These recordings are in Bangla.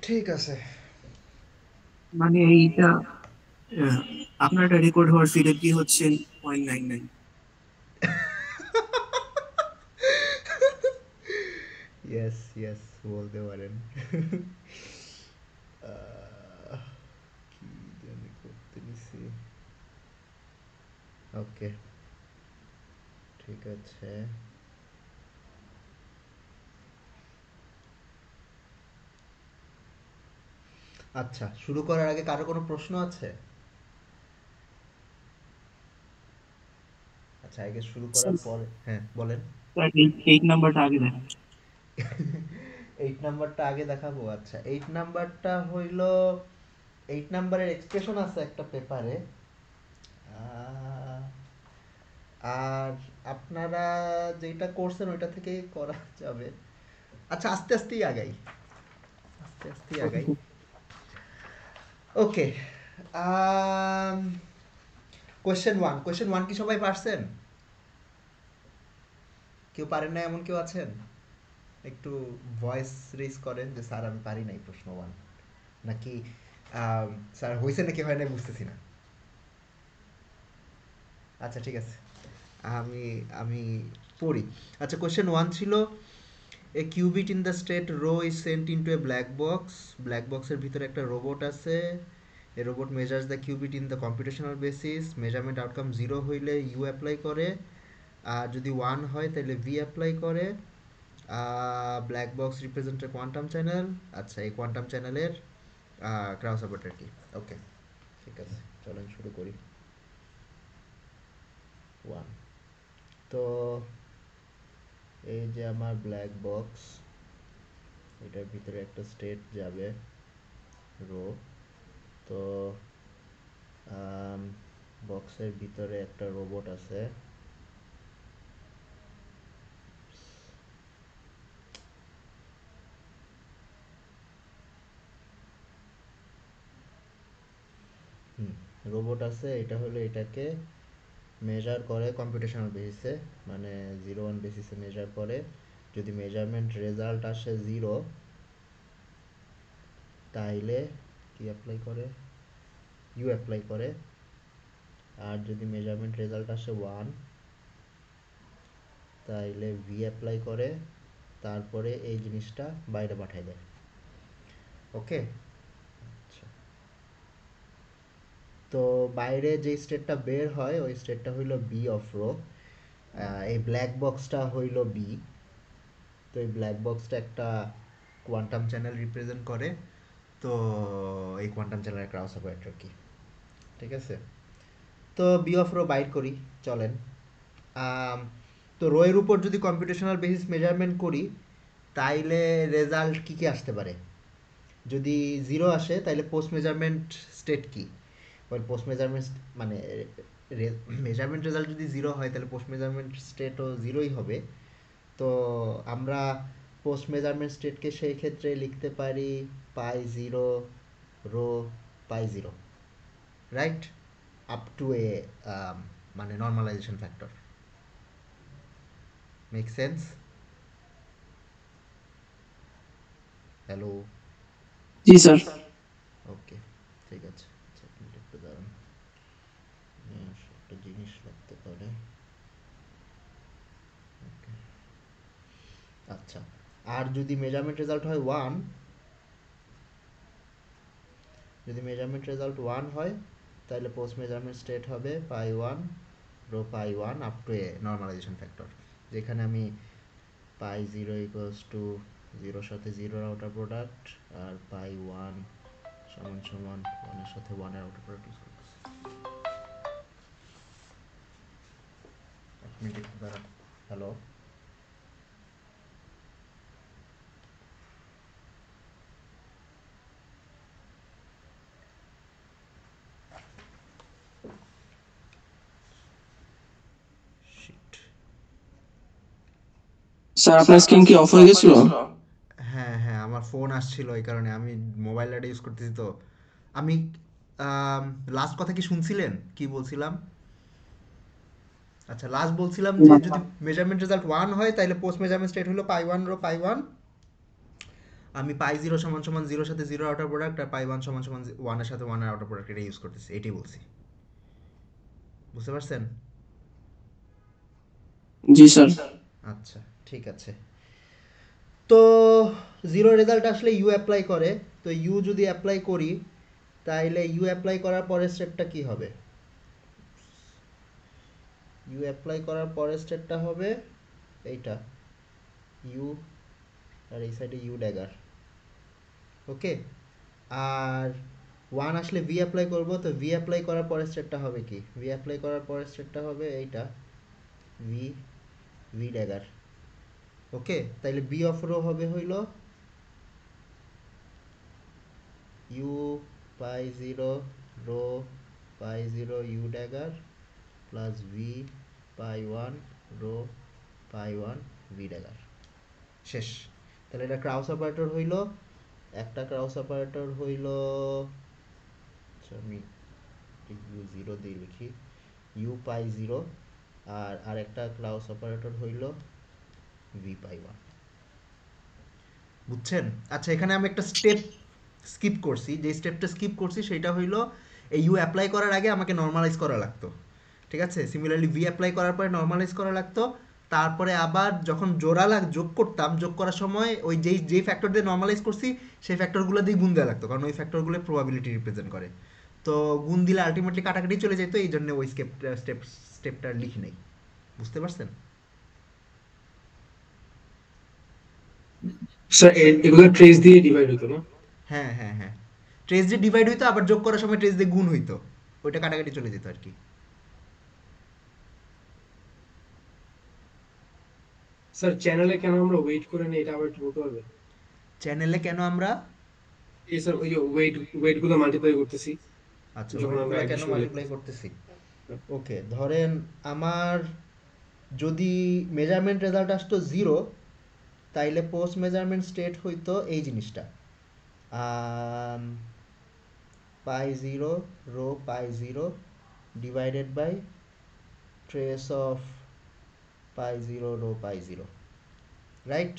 ঠিক আছে। মানে এইটা আহ, আপনার একটা রেকর্ড হওয়ার ফিডব্যাক হচ্ছে 0.99। ইয়েস ইয়েস বলতে পারেন। আহ, কি জানি করতে নিছি। ওকে, ঠিক আছে। আচ্ছা, শুরু করার আগে কারো কোনো প্রশ্ন আছে? আচ্ছা, আগে শুরু করার পরে হ্যাঁ বলেন। স্যার, এইট নাম্বারটা আগে দেখান। 8 নাম্বারটা আগে দেখাবো। আচ্ছা, 8 নাম্বারটা হইল, 8 নাম্বারের এক্সপ্রেশন আছে একটা পেপারে। আর আপনারা যেটা করছেন ওইটা থেকেই করা যাবে। আচ্ছা, আস্তে আস্তেই আগাই, আস্তে আস্তেই আগাই। ওকে। কোয়েশ্চেন ওয়ান কি সবাই পারছেন? কেউ পারেন না এমন কেউ আছেন? একটু ভয়েস রেজ করেন যে স্যার আমি পারি নাই প্রশ্ন ওয়ান। নাকি স্যার হয়েছে নাকি হয় নাই বুঝতেছি না। আচ্ছা ঠিক আছে, আমি আমি পড়ি। আচ্ছা, কোয়েশ্চেন ওয়ান ছিল, a qubit in the state rho is sent into a black box. Black বক্সের ভিতরে একটা রোবট আছে। A robot measures the qubit in the computational basis. Measurement outcome zero হইলে ইউ অ্যাপ্লাই করে, আর যদি ওয়ান হয় তাহলে ভি অ্যাপ্লাই করে। Black box represent a quantum channel. আচ্ছা, এই কোয়ান্টাম চ্যানেলের ক্রাউস অপারেটর কি? ওকে, ঠিক আছে, চলেন শুরু করি। ওয়ান, তো এই যে আমার ব্ল্যাক বক্স, এটার ভিতরে একটা স্টেট যাবে রো। তো বক্সের ভিতরে একটা রোবট আছে। হুম, রোবট আছে, এটা হলো এটাকে মেজার করে কম্পিউটেশনাল বেসিসে, মানে 0 1 বেসিসে মেজার করে। যদি মেজারমেন্ট রেজাল্ট আসে জিরো, তাইলে কি অ্যাপ্লাই করে? ইউ অ্যাপ্লাই করে। আর যদি মেজারমেন্ট রেজাল্ট আসে ওয়ান, তাইলে ভি অ্যাপ্লাই করে। তারপরে এই জিনিসটা বাইরে পাঠাই দেয়। ওকে। আচ্ছা, তো বাইরে যে স্টেটটা বের হয় ওই স্টেটটা হইল বি অফ রো। এই ব্ল্যাক বক্সটা হইল বি। তো এই ব্ল্যাক বক্সটা একটা কোয়ান্টাম চ্যানেল রিপ্রেজেন্ট করে। তো এই কোয়ান্টাম চ্যানেলের ক্রাউস অপারেটর কি? ঠিক আছে, তো বি অফ রো বাইর করি, চলেন। আম, তো রো এর উপর যদি কম্পিউটেশনাল বেসিস মেজারমেন্ট করি, তাইলে রেজাল্ট কি কি আসতে পারে? যদি জিরো আসে তাহলে পোস্ট মেজারমেন্ট স্টেট কি? ওই পোস্ট মেজারমেন্ট মানে মেজারমেন্ট রেজাল্ট যদি জিরো হয় তাহলে পোস্ট মেজারমেন্ট স্টেটও জিরোই হবে। তো আমরা পোস্ট মেজারমেন্ট স্টেটকে সেই ক্ষেত্রে লিখতে পারি pi zero rho pi zero, right? Up to a মানে normalization factor. Make sense? Hello? জি স্যার। ওকে, ঠিক আছে। আচ্ছা, এক মিনিট একটু দাঁড়ান, একটা জিনিস লাগতে পারে। ওকে, আচ্ছা। আর যদি মেজারমেন্ট রেজাল্ট হয় ওয়ান, যদি মেজারমেন্ট রেজাল্ট ওয়ান হয়, তাহলে পোস্ট মেজারমেন্ট স্টেট হবে pi one rho pi one up to a normalisation factor, যেখানে আমি পাই জিরো ইকুয়ালস টু জিরোর সাথে জিরোর আউটার প্রোডাক্ট, আর পাই ওয়ান সমান সমান ওয়ানের সাথে ওয়ানের আউটার প্রোডাক্ট ইউজ করতেছি। এক মিনিট একটু দাঁড়ান। হ্যালো? শিট। স্যার, আপনার স্ক্রিন কি অফ হয়ে গেছিল? হ্যাঁ হ্যাঁ, আমার ফোন আসছিল, এই কারণে আমি মোবাইল ডাটা ইউজ করতেছি তো। আমি লাস্ট কথা কি শুনছিলেন? কি বলছিলাম? আচ্ছা, লাস্ট বলছিলাম যে যদি মেজারমেন্ট রেজাল্ট ওয়ান হয় তাহলে পোস্ট মেজারমেন্ট স্টেট হলো পাই ওয়ান রো পাই ওয়ান, আমি পাই জিরো সমান সমান জিরোর সাথে জিরো আউটার প্রোডাক্ট আর পাই ওয়ান সমান সমান ওয়ানের সাথে ওয়ানের আউটার প্রোডাক্ট এটা ইউজ করতেছি, এটাই বলছি। বুঝতে পারছেন? জি স্যার। আচ্ছা, ঠিক আছে। তো জিরো রেজাল্ট আসলে ইউ অ্যাপ্লাই করে। তো ইউ যদি অ্যাপ্লাই করি, তাইলে ইউ অ্যাপ্লাই করার পরের স্টেপটা কি হবে? ইউ অ্যাপ্লাই করার পরের স্টেপটা হবে এইটা, ইউ, আর এই সাইডে ইউ ড্যাগার। ওকে, আর ওয়ান আসলে ভি অ্যাপ্লাই করব, তো ভি অ্যাপ্লাই করার পরের স্টেপটা হবে কি? ভি অ্যাপ্লাই করার পরের স্টেপটা হবে এইটা, ভি, ভি ড্যাগার। ওকে, তাইলে বি অফ রো হবে হইল U pi zero rho pi zero U dagger plus V pi one rho pi one V dagger. শেষ। তাহলে এটা ক্রাউস অপারেটর হইল, একটা ক্রাউস অপারেটর হইল, আচ্ছা আমি ইউ জিরো দিয়ে লিখি, ইউ পাই জিরো, আর আরেকটা ক্রাউস অপারেটর হইল ভি পাই ওয়ান। বুঝছেন? আচ্ছা, এখানে আমি একটা স্টেপ স্কিপ করছি। যে স্টেপটা স্কিপ করছি সেটা হইলো এই ইউ অ্যাপ্লাই করার আগে আমাকে নর্মালাইজ করা লাগতো। ঠিক আছে? সিমিলারলি ভি অ্যাপ্লাই করার পরে নর্মালাইজ করা লাগতো। তারপরে আবার যখন যোগ করতাম, যোগ করার সময় ওই যেই ফ্যাক্টর দিয়ে নর্মালাইজ করছি সেই ফ্যাক্টরগুলো দিয়ে গুণ দেওয়া লাগতো, কারণ ওই ফ্যাক্টরগুলো প্রবাবিলিটি রিপ্রেজেন্ট করে। তো গুণ দিলে আলটিমেটলি কাটাকাটি চলে যেত, এই জন্য ওই স্টেপটা লিখি নাই। বুঝতে পারছেন? স্যার এগুলো ট্রেস দিয়ে ডিভাইড হতো না? হ্যাঁ, হ্যাঁ, হ্যাঁ। ট্রেস দিয়ে ডিভাইড হইতো, আবার যোগ করার সময় ট্রেস দিয়ে গুণ হইতো। ওইটা কাটাকাটি চলে যেত আর কি। স্যার চ্যানেলে কেন আমরা ওয়েট করে নিই এটা আবার একটু বলতে পারবেন? চ্যানেলে কেন আমরা, এই স্যার ওই যে ওয়েট গুলো মাল্টিপ্লাই করতেছি আচ্ছা, যখন আমরা ওয়েটগুলো কেন অ্যাডিশনে মাল্টিপ্লাই লিখতেছি। করতেছি? ওকে, ধরেন আমার যদি মেজারমেন্ট রেজাল্ট আসতো জিরো, তাইলে পোস্ট মেজারমেন্ট স্টেট হইতো এই জিনিসটা, pi zero rho pi zero divided by trace of pi zero rho pi zero, right?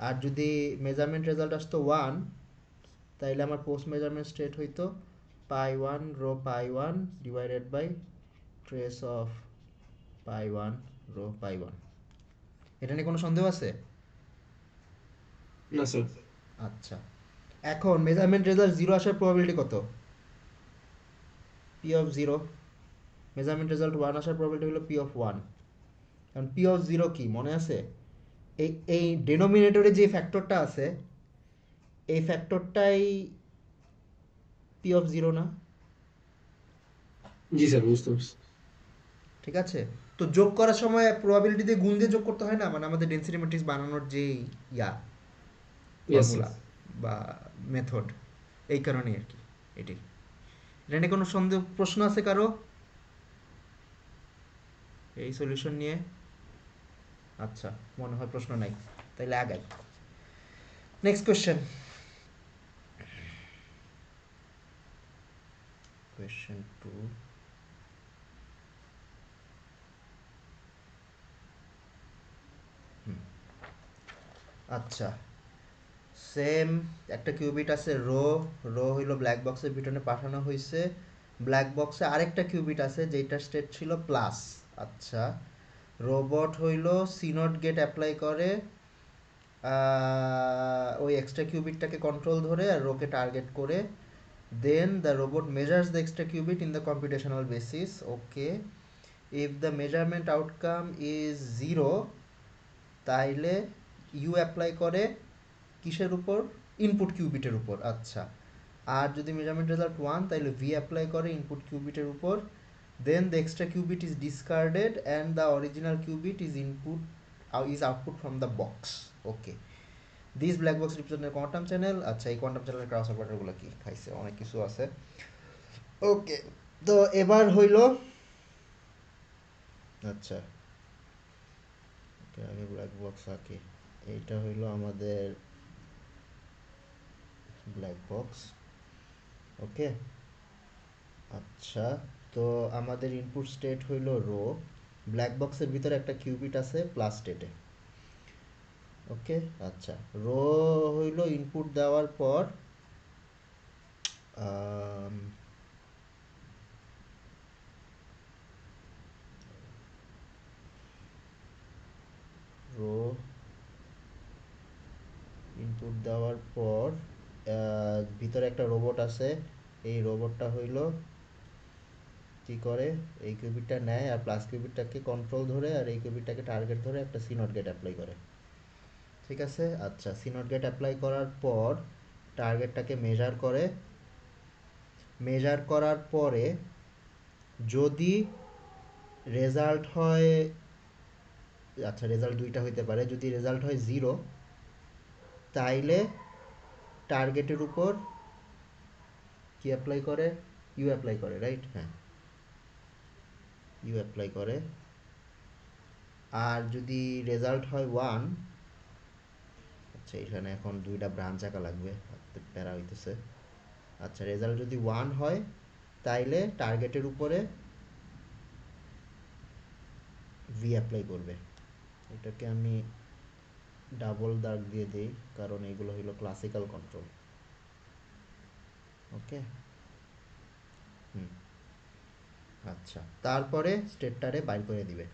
আর যদি মেজারমেন্ট রেজাল্ট আসতো ওয়ান, তাইলে আমার পোস্ট মেজারমেন্ট স্টেট হইতো pi one rho pi one divided by trace of pi one rho pi one. এটা নিয়ে কোনো সন্দেহ আছে? না স্যার। আচ্ছা, এখন মেজারমেন্ট রেজাল্ট জিরো আসার প্রবাবিলিটি কত? P of zero. Measurement result one আসার প্রবাবিলিটি হলো পি অফ ওয়ান। কারণ পি অফ জিরো কি মনে আছে? এই ডেনোমিনেটরে যে ফ্যাক্টরটা আছে, এই ফ্যাক্টরটাই পি অফ জিরো না? জি স্যার, বুঝতে পারছি। ঠিক আছে? তো যোগ করার সময় প্রবাবিলিটি দিয়ে গুণ দিয়ে যোগ করতে হয় না, মানে আমাদের ডেন্সিটি ম্যাট্রিক্স বানানোর যে ইয়া ইয়েস স্যার। ফর্মুলা বা মেথড, এই কারণেই আর কি। এটি, এটা নিয়ে কোনো সন্দেহ প্রশ্ন আছে কারো এই সলিউশন নিয়ে? আচ্ছা, মনে হয় প্রশ্ন নাই, তাইলে আগাই। Next question, question two. আচ্ছা, সেম একটা কিউবিট আছে রো, রো হইলো ব্ল্যাক বক্সের ভিতরে পাঠানো হয়েছে। ব্ল্যাক বক্সে আরেকটা কিউবিট আছে যেটার স্টেট ছিল প্লাস। আচ্ছা, রোবট হইলো সিনট গেট অ্যাপ্লাই করে ওই এক্সট্রা কিউবিটটাকে কন্ট্রোল ধরে আর রোকে টার্গেট করে, then the robot measures the extra qubit in the computational basis. Okay, if the measurement outcome is zero, তাইলে ইউ অ্যাপ্লাই করে কিসের উপর? ইনপুট কিউবিটের উপর। আচ্ছা, আর যদি মেজারমেন্ট রেজাল্ট ওয়ান, তাহলে ভি অ্যাপ্লাই করে ইনপুট কিউবিটের উপর, then the extra qubit is discarded and the original qubit is input is output from the box. Okay, this black box represent quantum channel. আচ্ছা, এই কোয়ান্টাম চ্যানেলের ক্রস অপারেটরগুলো কি খাইছে, অনেক কিছু আছে। ওকে, তো এবার হইল, আচ্ছা আগে ব্ল্যাক বক্স আঁকে, এইটা হইল আমাদের ব্ল্যাক বক্স। ওকে, আচ্ছা, তো আমাদের ইনপুট স্টেট হইল রো, ব্ল্যাক বক্সের ভিতরে একটা কিউবিট আছে প্লাস স্টেটে। ওকে। আচ্ছা, রো হইল ইনপুট দেওয়ার পর রো ইনপুট দেওয়ার পর ভিতরে একটা রোবট আছে। এই রোবটটা হইল কি করে, এই কিউবিটটা নেয় আর প্লাস কিউবিটটাকে কন্ট্রোল ধরে আর এই কিউবিটটাকে টার্গেট ধরে একটা সি নট গেট অ্যাপ্লাই করে। ঠিক আছে। আচ্ছা, সি নট গেট অ্যাপ্লাই করার পর টার্গেটটাকে মেজার করে। মেজার করার পরে যদি রেজাল্ট হয়, আচ্ছা রেজাল্ট দুইটা হইতে পারে, যদি রেজাল্ট হয় জিরো তাইলে টার্গেটের উপর কি অ্যাপ্লাই করে, ইউ অ্যাপ্লাই করে, রাইট? হ্যাঁ, ইউ অ্যাপ্লাই করে। আর যদি রেজাল্ট হয় ওয়ান, আচ্ছা এখানে এখন দুইটা ব্রাঞ্চ আঁকা লাগবে, প্যারা হইতেছে। আচ্ছা, রেজাল্ট যদি ওয়ান হয় তাইলে টার্গেটের উপরে ভি অ্যাপ্লাই করবে। এটাকে আমি ডাবল দাগ দিয়ে দিই কারণ এইগুলো হলো ক্লাসিক্যাল কন্ট্রোল। ওকে। হুম। আচ্ছা, তারপরে স্টেটটারে বাইর করে দিবে,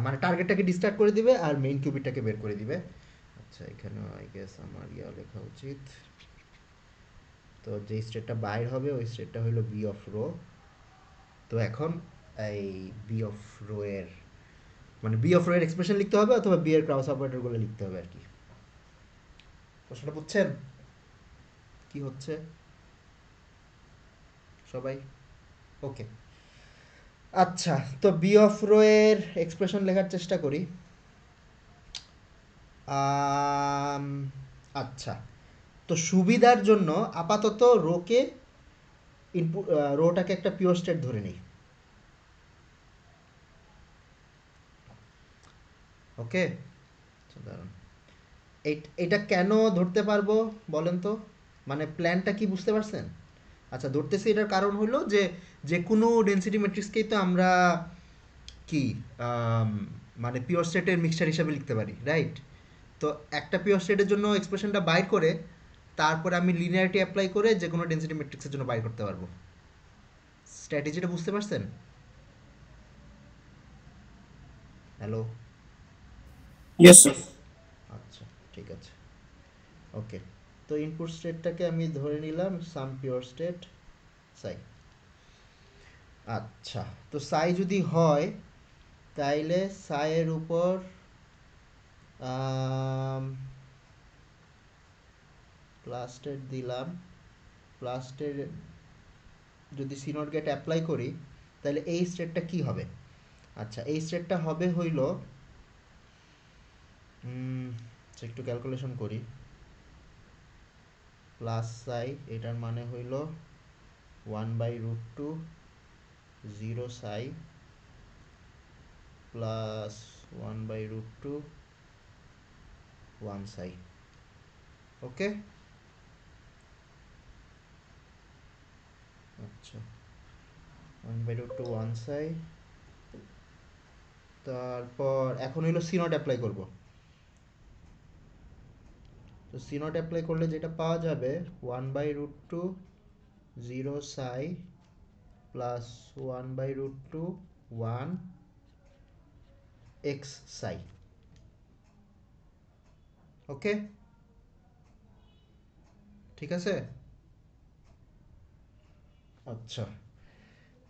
মানে টার্গেটটাকে ডিস্টার্ব করে দিবে আর মেইন কিউবিটটাকে বের করে দিবে। আচ্ছা, এখানে আই গেস আমার লেখা উচিত। তো যে স্টেটটা বাইর হবে ওই স্টেটটা হলো বি অফ রো। তো এখন এই বি অফ রো এর মানে বি অফ রো এর এক্সপ্রেশন লিখতে হবে অথবা বি এর ক্রস অপারেটরগুলো লিখতে হবে আর কি। প্রশ্নটা বুঝছেন কি হচ্ছে সবাই? ওকে। আচ্ছা, তো বি অফ রো এর এক্সপ্রেশন লেখার চেষ্টা করি। আম, আচ্ছা, তো সুবিধার জন্য আপাতত রোকে ইনপুট, রোটাকে একটা পিওর স্টেট ধরে নিই। ওকে। দাঁড়ান, এটা কেন ধরতে পারবো বলেন তো, মানে প্ল্যানটা কি বুঝতে পারছেন? আচ্ছা, ধরতেছি এটার কারণ হলো যে যে কোনো ডেনসিটি ম্যাট্রিক্সকেই তো আমরা কি আম, মানে পিওর স্টেটের মিক্সচার হিসাবে লিখতে পারি, রাইট? তো একটা পিওর স্টেটের জন্য এক্সপ্রেশনটা বাইর করে তারপরে আমি লিনিয়ারিটি অ্যাপ্লাই করে যে কোনো ডেনসিটি ম্যাট্রিক্সের জন্য বাইর করতে পারবো। স্ট্র্যাটেজিটা বুঝতে পারছেন? হ্যালো? Yes sir. আচ্ছা, ঠিক আছে। ওকে। তো ইনপুট স্টেটটাকে আমি ধরে নিলাম সাম পিওর স্টেট সাই। আচ্ছা, তো সাই যদি হয় তাইলে সাইয়ের উপর প্লাস স্টেট দিলাম। প্লাস স্টেট যদি সি নট গেট অ্যাপ্লাই করি তাহলে এই স্টেটটা কি হবে? আচ্ছা, এই স্টেটটা হবে হইল একটু ক্যালকুলেশন করি। প্লাস সাই এটার মানে হইল 1/√2 জিরো সাই প্লাস 1/√2 1 সাই। ওকে। আচ্ছা, 1/√2 1 সাই। তারপর এখন হইলো সি নট অ্যাপ্লাই করব। তো সি নট অ্যাপ্লাই করলে যেটা পাওয়া যাবে 1/√2 জিরো সাই প্লাস 1/√2 1 এক্স সাই। ওকে, ঠিক আছে। আচ্ছা,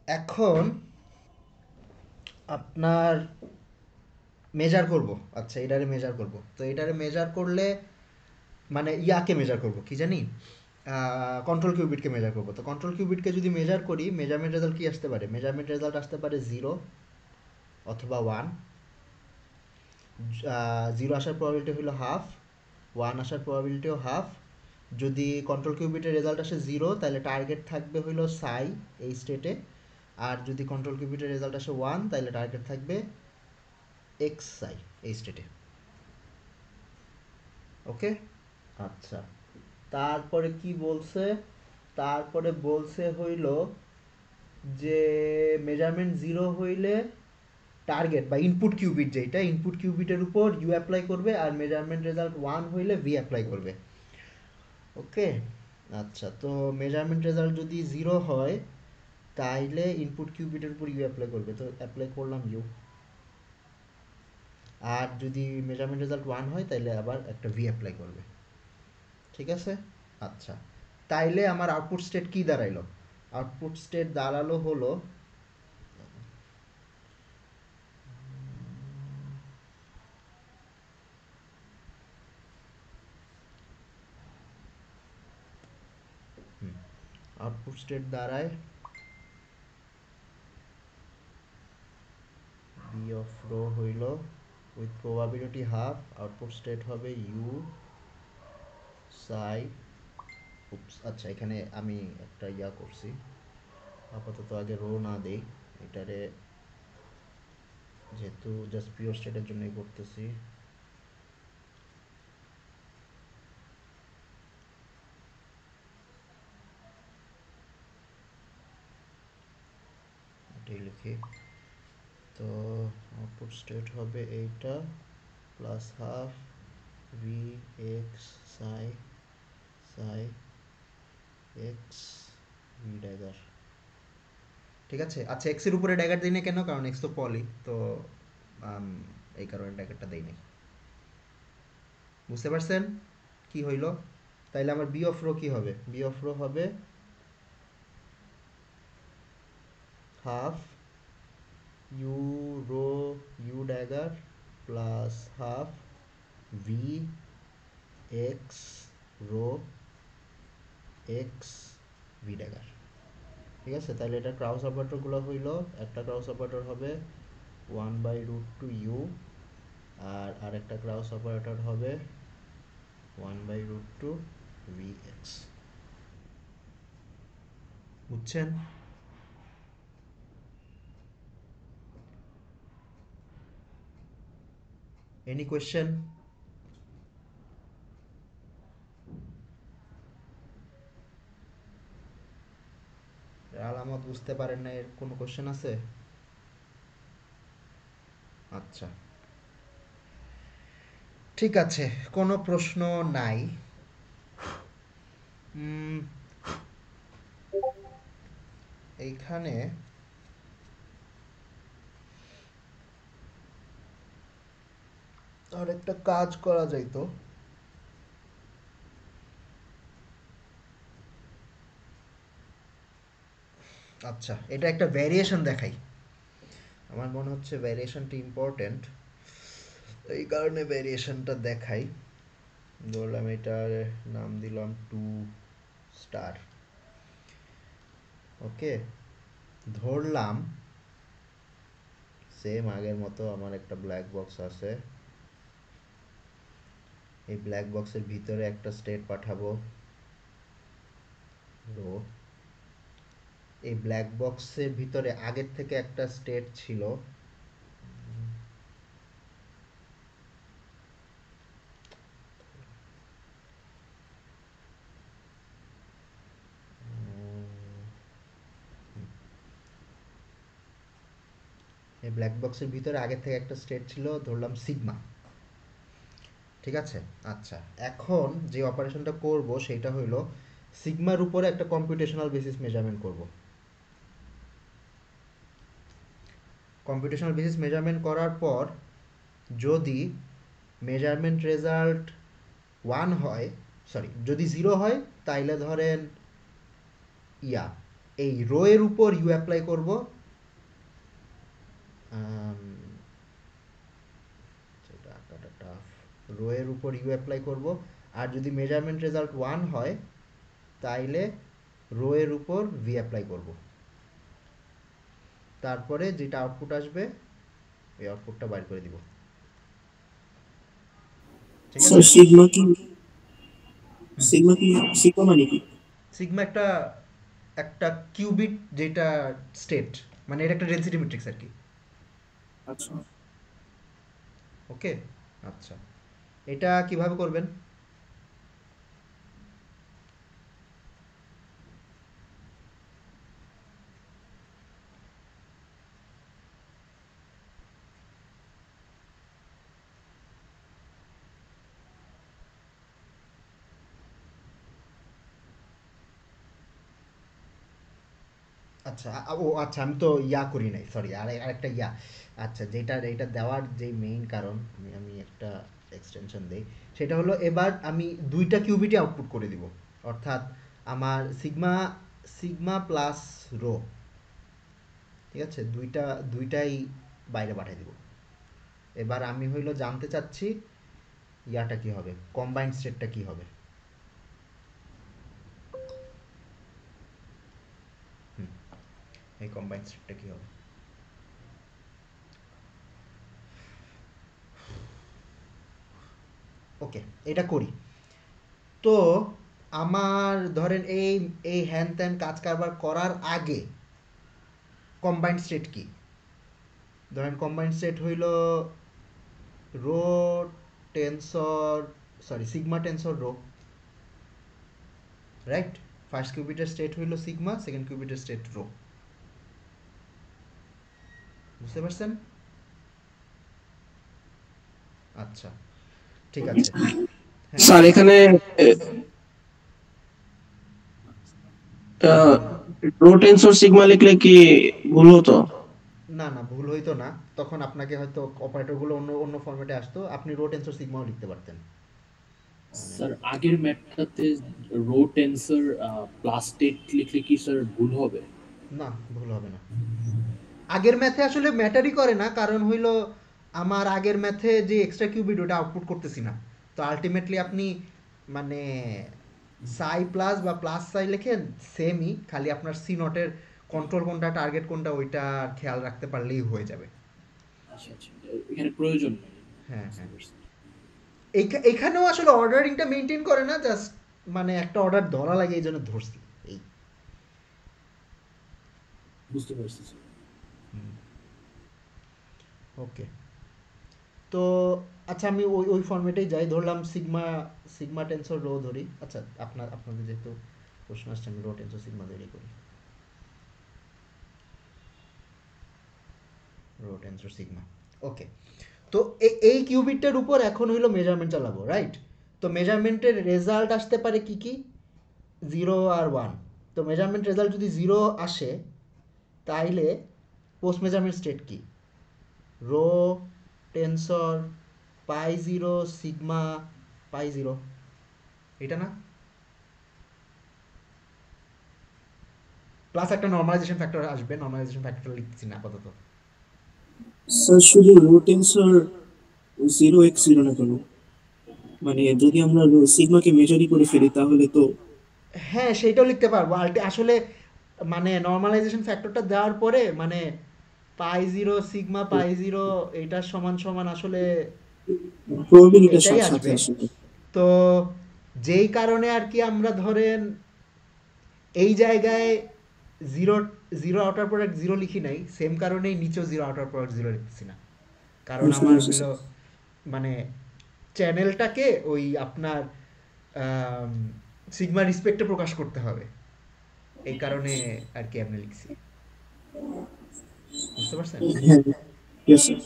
এখন আপনার মেজার করব। আচ্ছা, এটারে মেজার করব। তো এটারে মেজার করলে মানে ইয়াকে মেজার করব কি জানি, কন্ট্রোল কিউবিটকে মেজার করব। তো কন্ট্রোল কিউবিটকে যদি মেজার করি মেজারমেন্ট রেজাল্ট কি আসতে পারে? মেজারমেন্ট রেজাল্ট আসতে পারে জিরো অথবা ওয়ান। জিরো আসার প্রবাবিলিটি হলো হাফ, ওয়ান আসার প্রবাবিলিটিও হাফ। যদি কন্ট্রোল কিউবিটের রেজাল্ট আসে জিরো তাহলে টার্গেট থাকবে হইলো সাই এই স্টেটে। আর যদি কন্ট্রোল কিউবিটের রেজাল্ট আসে ওয়ান তাহলে টার্গেট থাকবে এক্স সাই এই স্টেটে। ওকে। আচ্ছা, তারপরে কি বলছে? তারপরে বলছে হইল যে মেজারমেন্ট জিরো হইলে টার্গেট বা ইনপুট কিউবিট, যেটা ইনপুট কিউবিটের উপর ইউ অ্যাপ্লাই করবে, আর মেজারমেন্ট রেজাল্ট 1 হইলে ভি অ্যাপ্লাই করবে। ওকে, আচ্ছা, তো মেজারমেন্ট রেজাল্ট যদি 0 হয় তাইলে ইনপুট কিউবিটের উপর ইউ অ্যাপ্লাই করবে, তো অ্যাপ্লাই করলাম ইউ। আর যদি মেজারমেন্ট রেজাল্ট 1 হয় তাইলে আবার একটা ভি অ্যাপ্লাই করবে। ঠিক আছে, আচ্ছা, তাইলে আমার আউটপুট স্টেট কি দাঁড়াইলো? আউটপুট স্টেট দাঁড়ালো হলো আউটপুট স্টেট দাঁড়ায় বি অফ রো হইল with probability half, output state হবে ইউ সাই। আচ্ছা, এখানে আমি একটা ইয়া করছি, আপাতত আগে রো না দেই, এটারে যেহেতু জাস্ট পিওর স্টেটের জন্যই করতেছি। এটাই লিখি, তো আউটপুট স্টেট হবে এইটা প্লাস হাফ ভি এক্স সাই সাই এক্স ভি ড্যাগার। ঠিক আছে, আচ্ছা, এক্স এর উপরে ড্যাগার দিই না কেন? কারণ এক্স তো পলি, তো এই কারণে ড্যাগারটা দেই নাই। বুঝতে পারছেন কি হইল? তাইলে আমার বি অফ রো কি হবে? বি অফ রো হবে half U rho U dagger plus half V X rho X V dagger. ঠিক আছে, তাহলে এটা ক্রাউস অপারেটরগুলো হইল, একটা ক্রাউস অপারেটর হবে 1/√2 ইউ, আর আরেকটা ক্রাউস অপারেটর হবে 1/√2 ভি এক্স। বুঝছেন? Any question? আলামত বুঝতে পারেন না, এর কোনো কোয়েশ্চেন আছে? আচ্ছা, ঠিক আছে, কোনো প্রশ্ন নাই। এইখানে আর একটা কাজ করা যাইতো। আচ্ছা, এটা একটা ভ্যারিয়েশন দেখাই, আমার মনে হচ্ছে ভ্যারিয়েশনটা ইম্পর্টেন্ট, এই কারণে ভ্যারিয়েশনটা দেখাই। ধরলাম এটার নাম দিলাম 2 স্টার। ওকে, ধরলাম সেম আগের মতো আমার একটা ব্ল্যাক বক্স আছে, এই ব্ল্যাক বক্সের ভিতরে একটা স্টেট পাঠাবো রো। এই ব্ল্যাক বক্সের ভিতরে আগের থেকে একটা স্টেট ছিল, এই ব্ল্যাক বক্সের ভিতরে আগের থেকে একটা স্টেট ছিল, ধরলাম সিগমা। ঠিক আছে, আচ্ছা, এখন যে অপারেশনটা করব সেটা হলো সিগমার উপরে একটা কম্পিউটেশনাল বেসিস মেজারমেন্ট করব। কম্পিউটেশনাল বেসিস মেজারমেন্ট করার পর যদি মেজারমেন্ট রেজাল্ট 1 হয়, সরি, যদি 0 হয় তাইলে ধরেন ইয়া এই রো এর উপর ইউ অ্যাপ্লাই করব, সেটা আঁকাটা টাফ, রো এর উপর ইউ অ্যাপ্লাই করব। আর যদি মেজারমেন্ট রেজাল্ট 1 হয় তাইলে রো এর উপর ভি অ্যাপ্লাই করব, তারপরে যেটা আউটপুট আসবে এই আউটপুটটা বাইর করে দিব। ঠিক স্যার আছে, সিগমা কি সিগমা মানে কি? সিগমা একটা একটা কিউবিট, যেটা স্টেট, মানে এটা একটা ডেনসিটি ম্যাট্রিক্স আর কি। আচ্ছা, ওকে, আচ্ছা, এটা কিভাবে করবেন? আচ্ছা ও আচ্ছা, আমি তো ইয়া করি নাই, সরি, আরেকটা ইয়া। আচ্ছা, যেটা এইটা দেওয়ার যে মেইন কারণ, আমি আমি একটা এক্সটেনশন দেই। সেটা হলো এবার আমি দুইটা কিউবিটি আউটপুট করে দিব। অর্থাৎ আমার সিগমা সিগমা প্লাস রো, ঠিক আছে, দুইটাই বাইরে পাঠিয়ে দিব। এবার আমি হইলো জানতে চাচ্ছি ইয়াটা কি হবে, কম্বাইন্ড স্টেটটা কি হবে। হুম, এই কম্বাইন্ড স্টেটটা কি হবে। ওকে, এটা করি। তো আমার ধরেন এই এই হ্যান ত্যান কাজ কারবার করার আগে কম্বাইন্ড স্টেট কি, ধরেন কম্বাইন্ড স্টেট হইল rho tensor, sorry sigma tensor rho, right. First কিউবিটের স্টেট হইল সিগমা, সেকেন্ড কিউবিটের স্টেট রো। বুঝতে পারছেন? আচ্ছা, ঠিক আছে। হ্যাঁ, স্যার এখানে রো টেনসর সিগমা লিখলে কি ভুল হতো? না না, ভুল হইতো না। তখন আপনাকে হয়তো অপারেটরগুলো অন্য অন্য ফরম্যাটে আসতো, আপনি রো টেনসর সিগমাও লিখতে পারতেন। মানে স্যার আগের ম্যাথটাতে রো টেন্সর প্লাস স্টেট লিখলে কি স্যার ভুল হবে? না, ভুল হবে না। আগের ম্যাথে আসলে ম্যাটারই করে না, কারণ হইল আমার আগের ম্যাথে যে এক্সট্রা কিউবিট ওটা আউটপুট করতেছি না। তো আলটিমেটলি আপনি মানে সাই প্লাস বা প্লাস সাই লেখেন, সেমই, খালি আপনার সি নটের কন্ট্রোল কোনটা টার্গেট কোনটা ওইটা খেয়াল রাখতে পারলেই হয়ে যাবে। আচ্ছা আচ্ছা, এখানে প্রয়োজন নেই। হ্যাঁ বুঝতে হ্যাঁ, পারছি। এখানেও আসলে অর্ডারিংটা মেনটেন করে না, জাস্ট মানে একটা অর্ডার ধরা লাগে, এই জন্য ধরছি। এই বুঝতে পারছি স্যার। ওকে। তো আচ্ছা, আমি ওই ওই ফর্মেটেই যাই, ধরলাম সিগমা সিগমা টেন্সর রো ধরি। আচ্ছা, আপনাদের যেহেতু প্রশ্ন আসছে, আমি রো টেন্সর সিগমা ধরে করি, রো টেন্সর সিগমা। ওকে। তো এই কিউবিটটার উপর এখন হইলো মেজারমেন্ট চালাবো, রাইট। তো মেজারমেন্টের রেজাল্ট আসতে পারে কি কি, 0 আর 1। তো মেজারমেন্ট রেজাল্ট যদি 0 আসে, তাইলে পোস্ট মেজারমেন্ট স্টেট কি, রো টেনসর পাই 0 সিগমা পাই 0, এটা না? প্লাস একটা নর্মালাইজেশন ফ্যাক্টর আসবে, নর্মালাইজেশন ফ্যাক্টর লিখছি না আপাতত। স্যার শুধু রো টেনসর 0x0 না কেন? মানে যদি আমরা সিগমাকে মেজারই করে ফেলি তাহলে তো হ্যাঁ, সেইটাও লিখতে পারবো। আসলে মানে নর্মালাইজেশন ফ্যাক্টরটা দেওয়ার পরে মানে পাই 0 সিগমা পাই 0 এইটার সমান সমান আসলে প্রবাবিলিটির এটাই সাথে আসবে। আসলে। তো যেই কারণে আর কি আমরা ধরেন এই জায়গায় জিরো জিরো আউটার প্রোডাক্ট 0 লিখি নাই, সেম কারণেই নিচেও 0 আউটার প্রোডাক্ট 0 লিখছি না। কারণ বুঝতে আমার পেরেছি হইলো স্যার। মানে চ্যানেলটাকে ওই আপনার সিগমা রিসপেক্টে প্রকাশ করতে হবে, এই কারণে আর কি আমি লিখছি। বুঝতে পারছেন? হ্যাঁ, ইয়েস স্যার।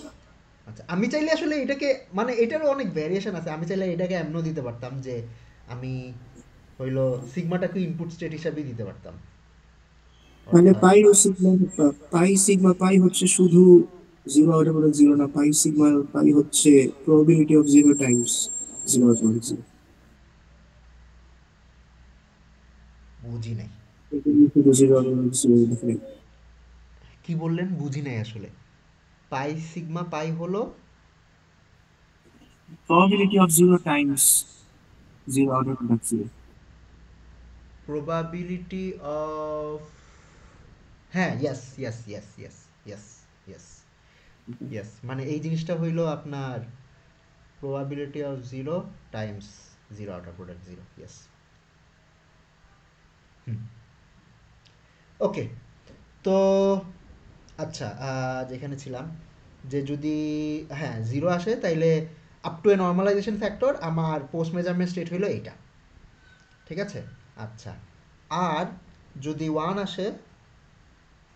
আচ্ছা, আমি চাইলে আসলে এটাকে মানে এটারও অনেক ভ্যারিয়েশন আছে। আমি চাইলে এটাকে এমনও দিতে পারতাম যে আমি হইলো সিগমাটাকে ইনপুট স্টেট হিসাবেই দিতে পারতাম। মানে অর্থাৎ পাই ও সিগমা, পাই সিগমা পাই হচ্ছে শুধু 0 না, পাই সিগমা পাই হচ্ছে প্রবাবিলিটি অফ 0 টাইমস 0. বুঝি নাই। শুধু 0 লিখলে কি বললেন, বুঝি নাই আসলে। পাই সিগমা পাই হলো probability of 0 times 0 order product 0. Probability of, হ্যাঁ, yes yes yes yes yes yes yes, মানে এই জিনিসটা হইলো আপনার probability of 0 times 0 outer product 0, yes. হুম, ওকে। তো আচ্ছা, যেখানে ছিলাম, যে যদি হ্যাঁ 0 আসে তাইলে up to a normalisation factor আমার পোস্ট মেজারমেন্ট স্টেট হইলো এইটা, ঠিক আছে। আচ্ছা, আর যদি 1 আসে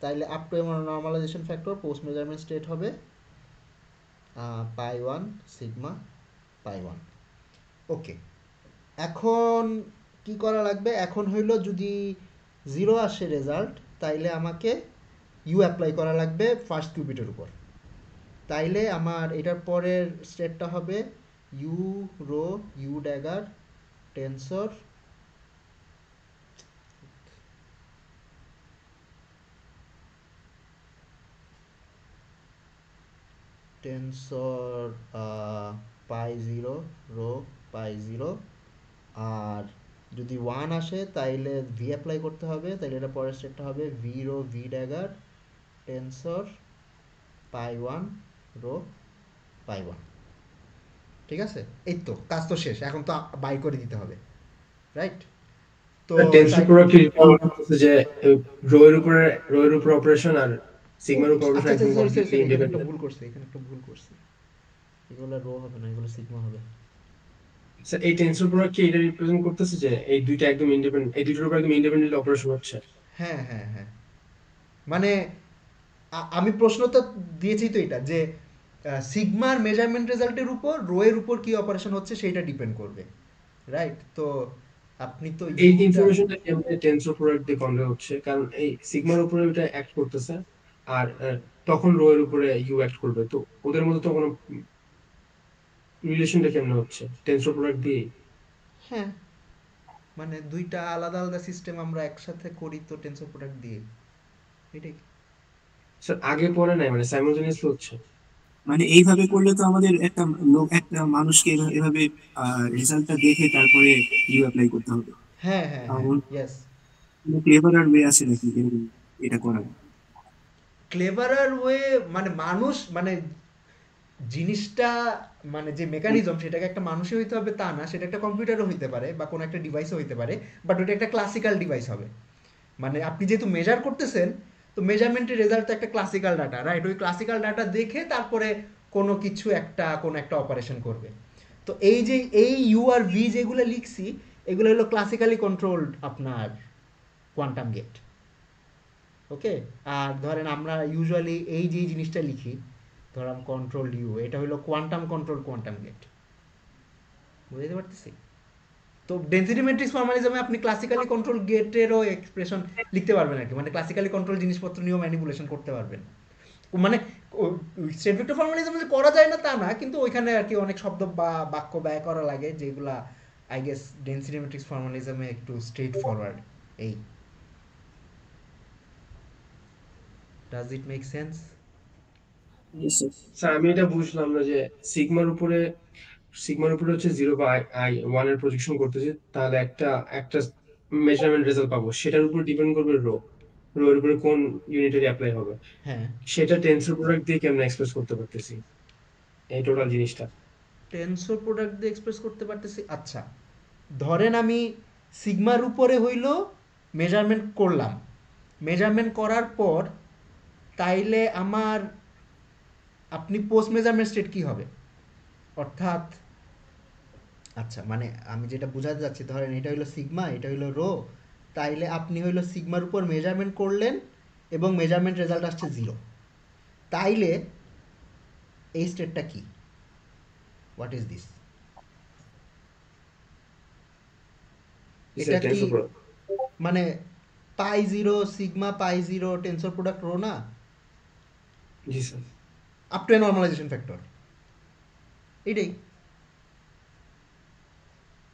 তাইলে up to a normalisation factor post measurement state হবে পাই 1 সিগমা পাই 1। ওকে, এখন কি করা লাগবে, এখন হইলো যদি 0 আসে রেজাল্ট, তাইলে আমাকে ইউ অ্যাপ্লাই করা লাগবে ফার্স্ট কিউবিটের উপর। তাইলে আমার এটার পরের স্টেটটা হবে U rho U dagger tensor tensor pi zero rho pi zero. আর যদি ওয়ান আসে তাইলে ভি অ্যাপ্লাই করতে হবে, তাইলে এটা পরের স্টেটটা হবে V rho V dagger tensor pi one rho pi one. ঠিক আছে, এই তো কাজ তো শেষ, এখন তো বাই করে দিতে হবে, রাইট? তো টেনসর তাই প্রোডাক্ট করতেছে যে রো এর উপর অপারেশন আর সিগমার উপর আচ্ছা অপারেশন আচ্ছা একদম সরি সরি কমপ্লিটলি সরি, এখানে একটা ইন্ডিপেন্ডেন্ট। ভুল করছি, এখানে একটা ভুল করছি। এগুলো রো হবে না, এগুলো সিগমা হবে। স্যার এই টেনসর প্রোডাক্ট কি এটা রিপ্রেজেন্ট করতেছে যে এই দুইটা একদম ইন্ডিপেন্ডেন্ট, এই দুইটার উপর একদম ইন্ডিপেন্ডেন্টলি অপারেশন হচ্ছে? হ্যাঁ হ্যাঁ হ্যাঁ, মানে আমি প্রশ্নটা দিয়েছি তো এটা যে সিগমার মেজারমেন্ট রেজাল্টের উপর রো এর উপর কি অপারেশন হচ্ছে সেইটা ডিপেন্ড করবে, রাইট? তো আপনি তো এই ইউটা ইনফরমেশনটা কেমনে টেনসর প্রোডাক্ট দিয়ে কনভে হচ্ছে? কারণ এই সিগমার উপরে ওটা অ্যাক্ট করতেছে আর তখন রো এর উপরে ইউ অ্যাক্ট করবে, তো ওদের মধ্যে তো কোনো রিলেশনটা কেমনে হচ্ছে টেনসর প্রোডাক্ট দিয়ে? হ্যাঁ, মানে দুইটা আলাদা আলাদা সিস্টেম আমরা একসাথে করি তো টেনসর প্রোডাক্ট দিয়ে, এটাই। স্যার আগে পরে নাই, মানে সাইমultaneously হচ্ছে? মানে এইভাবে করলে তো আমাদের একটা লোক, একটা মানুষকে এভাবে রেজাল্টটা দেখে তারপরে ইউ অ্যাপ্লাই করতে হবে। হ্যাঁ হ্যাঁ হ্যাঁ, ইয়েস। ক্লেভার আর ওয়ে আছে নাকি এরকম এটা করার? ক্লেভারার ওয়ে মানে মানুষ মানে জিনিসটা মানে যে মেকানিজম সেটাকে একটা মানুষই হইতে হবে তা না, সেটা একটা কম্পিউটারও হইতে পারে বা কোনো একটা ডিভাইসও হইতে পারে, বাট ওটা একটা ক্লাসিক্যাল ডিভাইস হবে। মানে আপনি যেহেতু মেজার করতেছেন, তো মেজারমেন্টের রেজাল্ট তো একটা ক্লাসিক্যাল ডাটা, রাইট? ওই ক্লাসিক্যাল ডাটা দেখে তারপরে কোনো কিছু একটা কোনো একটা অপারেশন করবে। তো এই যে এই ইউ আর ভি যেগুলো লিখছি, এগুলো হলো ক্লাসিক্যালি কন্ট্রোলড আপনার কোয়ান্টাম গেট। ওকে, আর ধরেন আমরা ইউজুয়ালি এই যে জিনিসটা লিখি, ধরাম কন্ট্রোল ইউ, এটা হলো কোয়ান্টাম কন্ট্রোল কোয়ান্টাম গেট। বুঝতে পারতেছি? তো ডেন্সিটি ম্যাট্রিক্স ফর্মালিজমে আপনি ক্লাসিক্যালি কন্ট্রোল গেটেরও এক্সপ্রেশন লিখতে পারবেন আর কি, মানে ক্লাসিক্যালি কন্ট্রোল জিনিসপত্র নিয়েও ম্যানিপুলেশন করতে পারবেন। মানে স্টেট ভেক্টর ফর্মালিজমে যে করা যায় না তা না, কিন্তু ওইখানে আর কি অনেক শব্দ বা বাক্য ব্যয় করা লাগে যেগুলা আই গেস ডেন্সিটি ম্যাট্রিক্স ফর্মালিজমে একটু স্ট্রেট ফরওয়ার্ড। এই, does it make sense? Yes, sir. Sir আমি এটা বুঝলাম না যে সিগমার উপরে হচ্ছে জিরো বা আই ওয়ান এর প্রজেকশন করতেছি, তাহলে একটা একটা মেজারমেন্ট রেজাল্ট পাবো, সেটার উপর ডিপেন্ড করবে রো এর উপরে কোন ইউনিটারি অ্যাপ্লাই হবে, হ্যাঁ, সেটা টেনসর প্রোডাক্ট দিয়ে কেমন এক্সপ্রেস করতে পারতেছি এই টোটাল জিনিসটা? টেনসর প্রোডাক্ট দিয়ে এক্সপ্রেস করতে পারতেছি। আচ্ছা, ধরেন আমি সিগমার উপরে হইল মেজারমেন্ট করলাম, মেজারমেন্ট করার পর তাইলে আমার আপনি পোস্ট মেজারমেন্ট স্টেট কি হবে? অর্থাৎ আচ্ছা, মানে আমি যেটা বোঝাতে যাচ্ছি, ধরেন এটা হইলো সিগমা, এটা হইলো রো, তাইলে আপনি হইলো সিগমার উপর মেজারমেন্ট করলেন এবং মেজারমেন্ট রেজাল্ট আসছে জিরো। তাইলে এই স্টেটটা কি? What is this? এটা কি টেনসর প্রোডাক্ট। মানে pi zero sigma pi zero tensor product rho না? জি sir. Up to a normalisation factor, এটাই।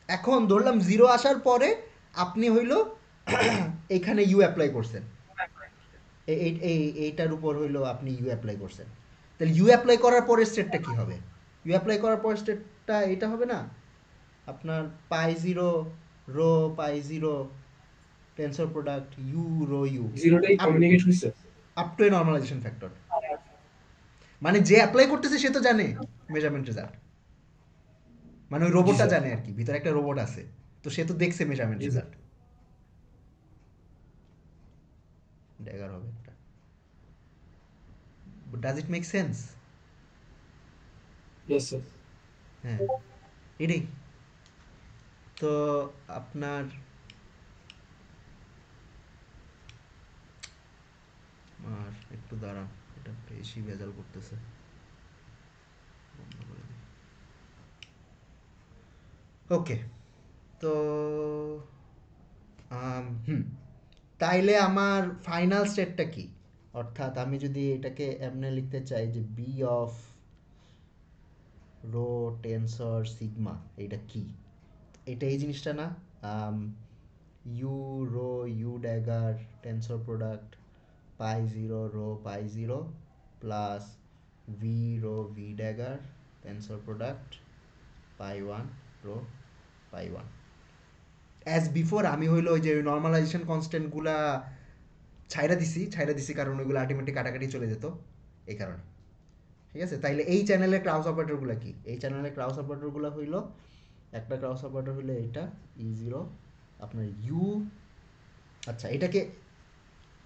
এখন ধরলাম জিরো আসার পরে আপনি হইল এখানে ইউ অ্যাপ্লাই করছেন, এইটার উপর হইলো আপনি ইউ অ্যাপ্লাই করছেন। তাহলে ইউ অ্যাপ্লাই করার পরের স্টেটটা কি হবে? ইউ অ্যাপ্লাই করার পরের স্টেটটা এটা হবে না আপনার pi zero rho pi zero tensor product U rho U জিরোটাই আপ কমিউনিকেট হয়েছে? Up to a normalisation factor. মানে যে অ্যাপ্লাই করতেছে সে তো জানে মেজারমেন্ট রেজাল্ট, মানে ওই জি রোবটটা স্যার। জানে আর কি, ভিতরে একটা রোবট আছে, তো সে তো দেখছে মেজারমেন্ট জি স্যার। রেজাল্ট। ড্যাগার হবে একটা। Does it make sense? Yes sir. হ্যাঁ, এটাই তো আপনার। আর একটু দাঁড়ান, এটা বেশি ভেজাল করতেছে, বন্ধ করে দিই। ওকে, তো হুম, তাইলে আমার ফাইনাল স্টেটটা কি? অর্থাৎ আমি যদি এটাকে এমনি লিখতে চাই যে B of rho tensor sigma, এইটা কি? এটা এই জিনিসটা না, U rho U dagger tensor product pi zero rho pi zero plus V rho V dagger tensor product pi one rho pi one. As before আমি হইলো ওই যে নর্মালাইজেশন কনস্ট্যান্টগুলা ছাইড়া দিছি কারণ ওইগুলো আলটিমেটলি কাটাকাটি চলে যেত এই কারণে। ঠিক আছে, তাইলে এই চ্যানেলের ক্রাউস অপারেটরগুলো কি? এই চ্যানেলের ক্রাউস অপারেটরগুলো হইলো, একটা ক্রাউস অপারেটর হইলো এইটা ই জিরো আপনার ইউ। আচ্ছা, এটাকে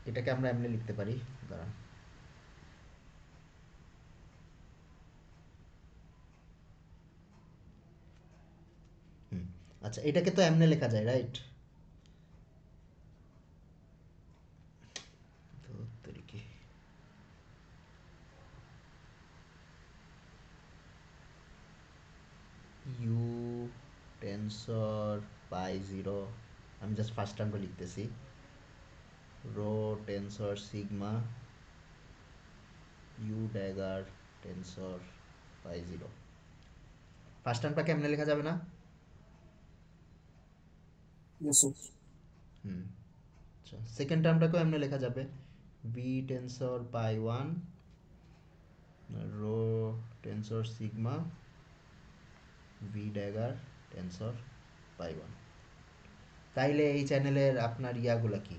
এটাকে আমরা এমনি লিখতে পারি, দাঁড়ান। আচ্ছা, এটাকে তো এমনি লেখা যায়, right? U tensor pi zero, আমি জাস্ট ফার্স্ট টার্মটা লিখতেছি, rho tensor sigma U dagger tensor pi zero. First টার্মটাকে এমনি লেখা যাবে না? Yes, sir. আচ্ছা, সেকেন্ড টার্মটাকেও এমনি লেখা যাবে, V tensor pi one rho tensor sigma V dagger tensor pi one. তাইলে এই চ্যানেলের আপনার ইয়াগুলো কি,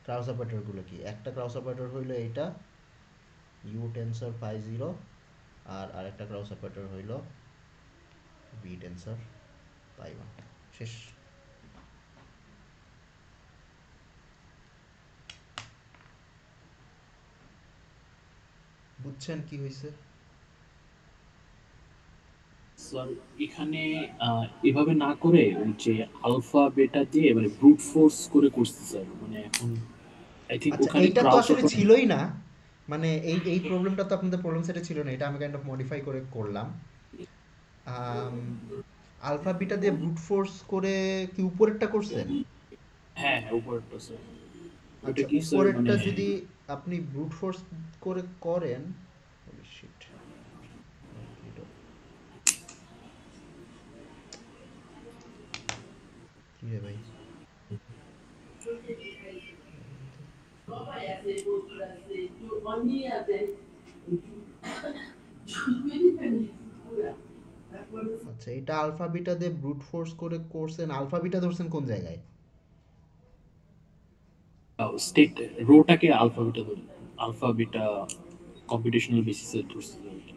ক্রাউস অপারেটরগুলো কি? একটা ক্রাউস অপারেটর হইলো এইটা ইউ টেনসর পাই জিরো, আর আরেকটা ক্রাউস অপারেটর হইলো ভি টেনসর পাই ওয়ান। শেষ। বুঝছেন কি হয়েছে? স্যার এখানে এভাবে না করে ওই যে আলফা বেটা দিয়ে মানে ব্রুট ফোর্স করে করছে স্যার, মানে এখন আই থিঙ্ক আচ্ছা, ওখানে এইটা তো ক্রাউস আসলে ছিলই না, মানে এই এই প্রবলেমটা তো আপনাদের প্রবলেম সেটে ছিল না, এটা আমি কাইন্ড অফ মডিফাই করে করলাম। আলফা বিটা দিয়ে ব্রুট ফোর্স করে কি উপরেরটা করছেন? হ্যাঁ হ্যাঁ উপরটা স্যার। ওটা আচ্ছা, কি স্যার মানে উপরেরটা যদি আপনি ব্রুট ফোর্স করে করেন, holy shit, কি রে ভাই? আচ্ছা, এটা আলফা বিটা দিয়ে ব্রুট ফোর্স করে করছেন, আলফা বিটা ধরছেন কোন জায়গায়? স্টেট রোটাকে আলফা বিটা ধরে, আলফা বিটা কম্পিউটেশনাল বেসিসে ধরছে আর কি।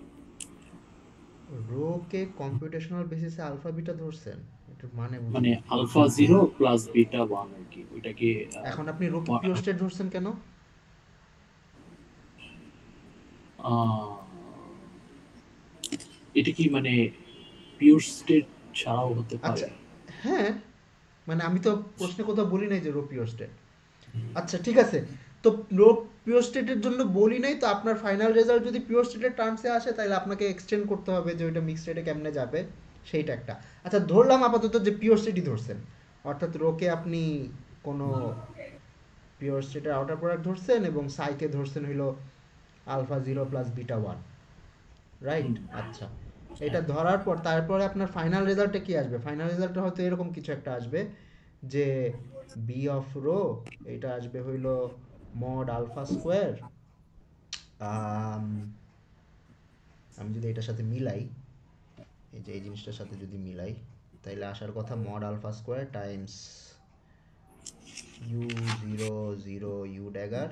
রো কে কম্পিউটেশনাল বেসিসে আলফা বিটা ধরছেন, এটার মানে মানে বুঝলাম না। Alpha zero plus beta one আর কি, ওইটাকে এখন আপনি রো কে পিওর স্টেট ধরছেন কেন? এটা কি মানে পিওর স্টেট ছাড়াও হতে পারে? আচ্ছা, হ্যাঁ, মানে আমি তো প্রশ্নে কোথাও বলি নাই যে রো পিওর স্টেট। আচ্ছা ঠিক আছে, তো রো পিওর স্টেটের জন্য বলি নাই, তো আপনার ফাইনাল রেজাল্ট যদি পিওর স্টেটের টার্মসে আসে তাহলে আপনাকে এক্সটেন্ড করতে হবে যে ওইটা মিক্স স্টেটে কেমনে যাবে সেইটা একটা। আচ্ছা, ধরলাম আপাতত যে পিওর স্টেটই ধরছেন, অর্থাৎ রোকে আপনি কোনো পিওর স্টেটের আউটার প্রোডাক্ট ধরছেন এবং সাইকে ধরছেন হইলো alpha zero plus beta one, right? আচ্ছা, এটা ধরার পর তারপরে আপনার ফাইনাল রেজাল্টে কি আসবে? ফাইনাল রেজাল্টে হয়তো এরকম কিছু একটা আসবে যে বি অফ রো, এটা আসবে হইল মড আলফা স্কোয়ার, আমি যদি এটার সাথে মিলাই, এই যে এই জিনিসটার সাথে যদি মিলাই, তাইলে আসার কথা mod alpha square times U zero zero U dagger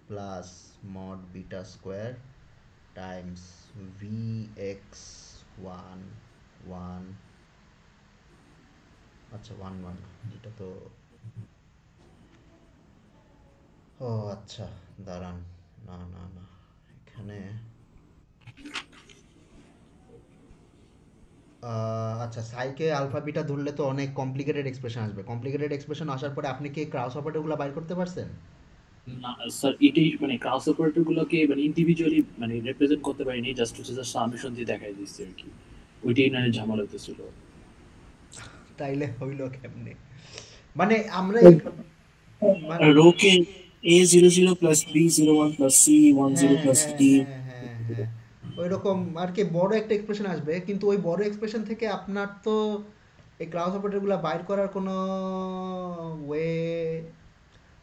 plus mod beta square times V X one one, আচ্ছা ওয়ান ওয়ান, এটা তো, ও আচ্ছা দাঁড়ান, না না না, এখানে আচ্ছা সাইকে আলফা বিটা ধরলে তো অনেক কমপ্লিকেটেড এক্সপ্রেশন আসবে, কমপ্লিকেটেড এক্সপ্রেশন আসার পরে আপনি কি ক্রাউস অপারেটরগুলো বাইর করতে পারছেন? না স্যার, এটাই মানে ক্লাস অপারেটর গুলোকে মানে ইন্ডিভিজুয়ালি মানে রিপ্রেজেন্ট করতে পারিনি, জাস্ট হচ্ছে সামেশন দিয়ে দেখাই দিচ্ছে আর কি, ওইটাই না ঝামেলা হতেছিল। তাইলে হইল কেমনে? মানে আমরা রোকে A00 plus B01 plus C10 হ্যাঁ প্লাস হ্যাঁ D। হ্যাঁ হ্যাঁ হ্যাঁ ওই রকম আর কি বড় একটা এক্সপ্রেশন আসবে, কিন্তু ওই বড় এক্সপ্রেশন থেকে আপনার তো এই ক্লাউড অপারেটরগুলো বাইর করার কোনো ওয়ে,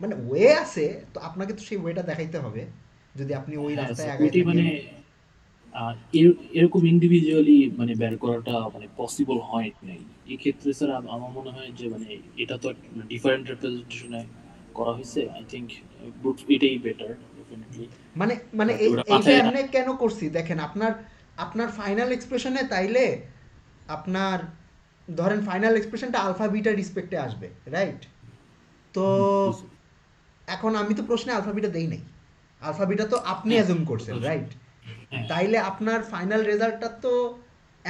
মানে ওয়ে আছে, তো আপনাকে তো সেই ওয়েটা দেখাইতে হবে যদি আপনি ওই হ্যাঁ রাস্তায় স্যার, আগায় ওইটি থাকেন। মানে এরকম ইন্ডিভিজুয়ালি মানে বের করাটা মানে পসিবল হয় নাই। এই ক্ষেত্রে স্যার আমার মনে হয় যে মানে এটা তো ডিফারেন্ট রিপ্রেজেন্টেশনে করা হয়েছে। আই থিংক এটাই বেটার ডেফিনেটলি। মানে মানে বাট ওটা এইটা মাথায় এমনি কেন করছি দেখেন, আপনার আপনার ফাইনাল এক্সপ্রেশনে তাইলে আপনার ধরেন ফাইনাল এক্সপ্রেশনটা আলফা বিটা রিসপেক্টে আসবে, রাইট? তো বুঝছি। এখন আমি তো প্রশ্নে আলফা বিটা দেই নাই, আলফা বিটা তো আপনি হ্যাঁ অ্যাজুম ওটা করছেন, তো রাইট? হ্যাঁ তাইলে আপনার ফাইনাল রেজাল্টটা তো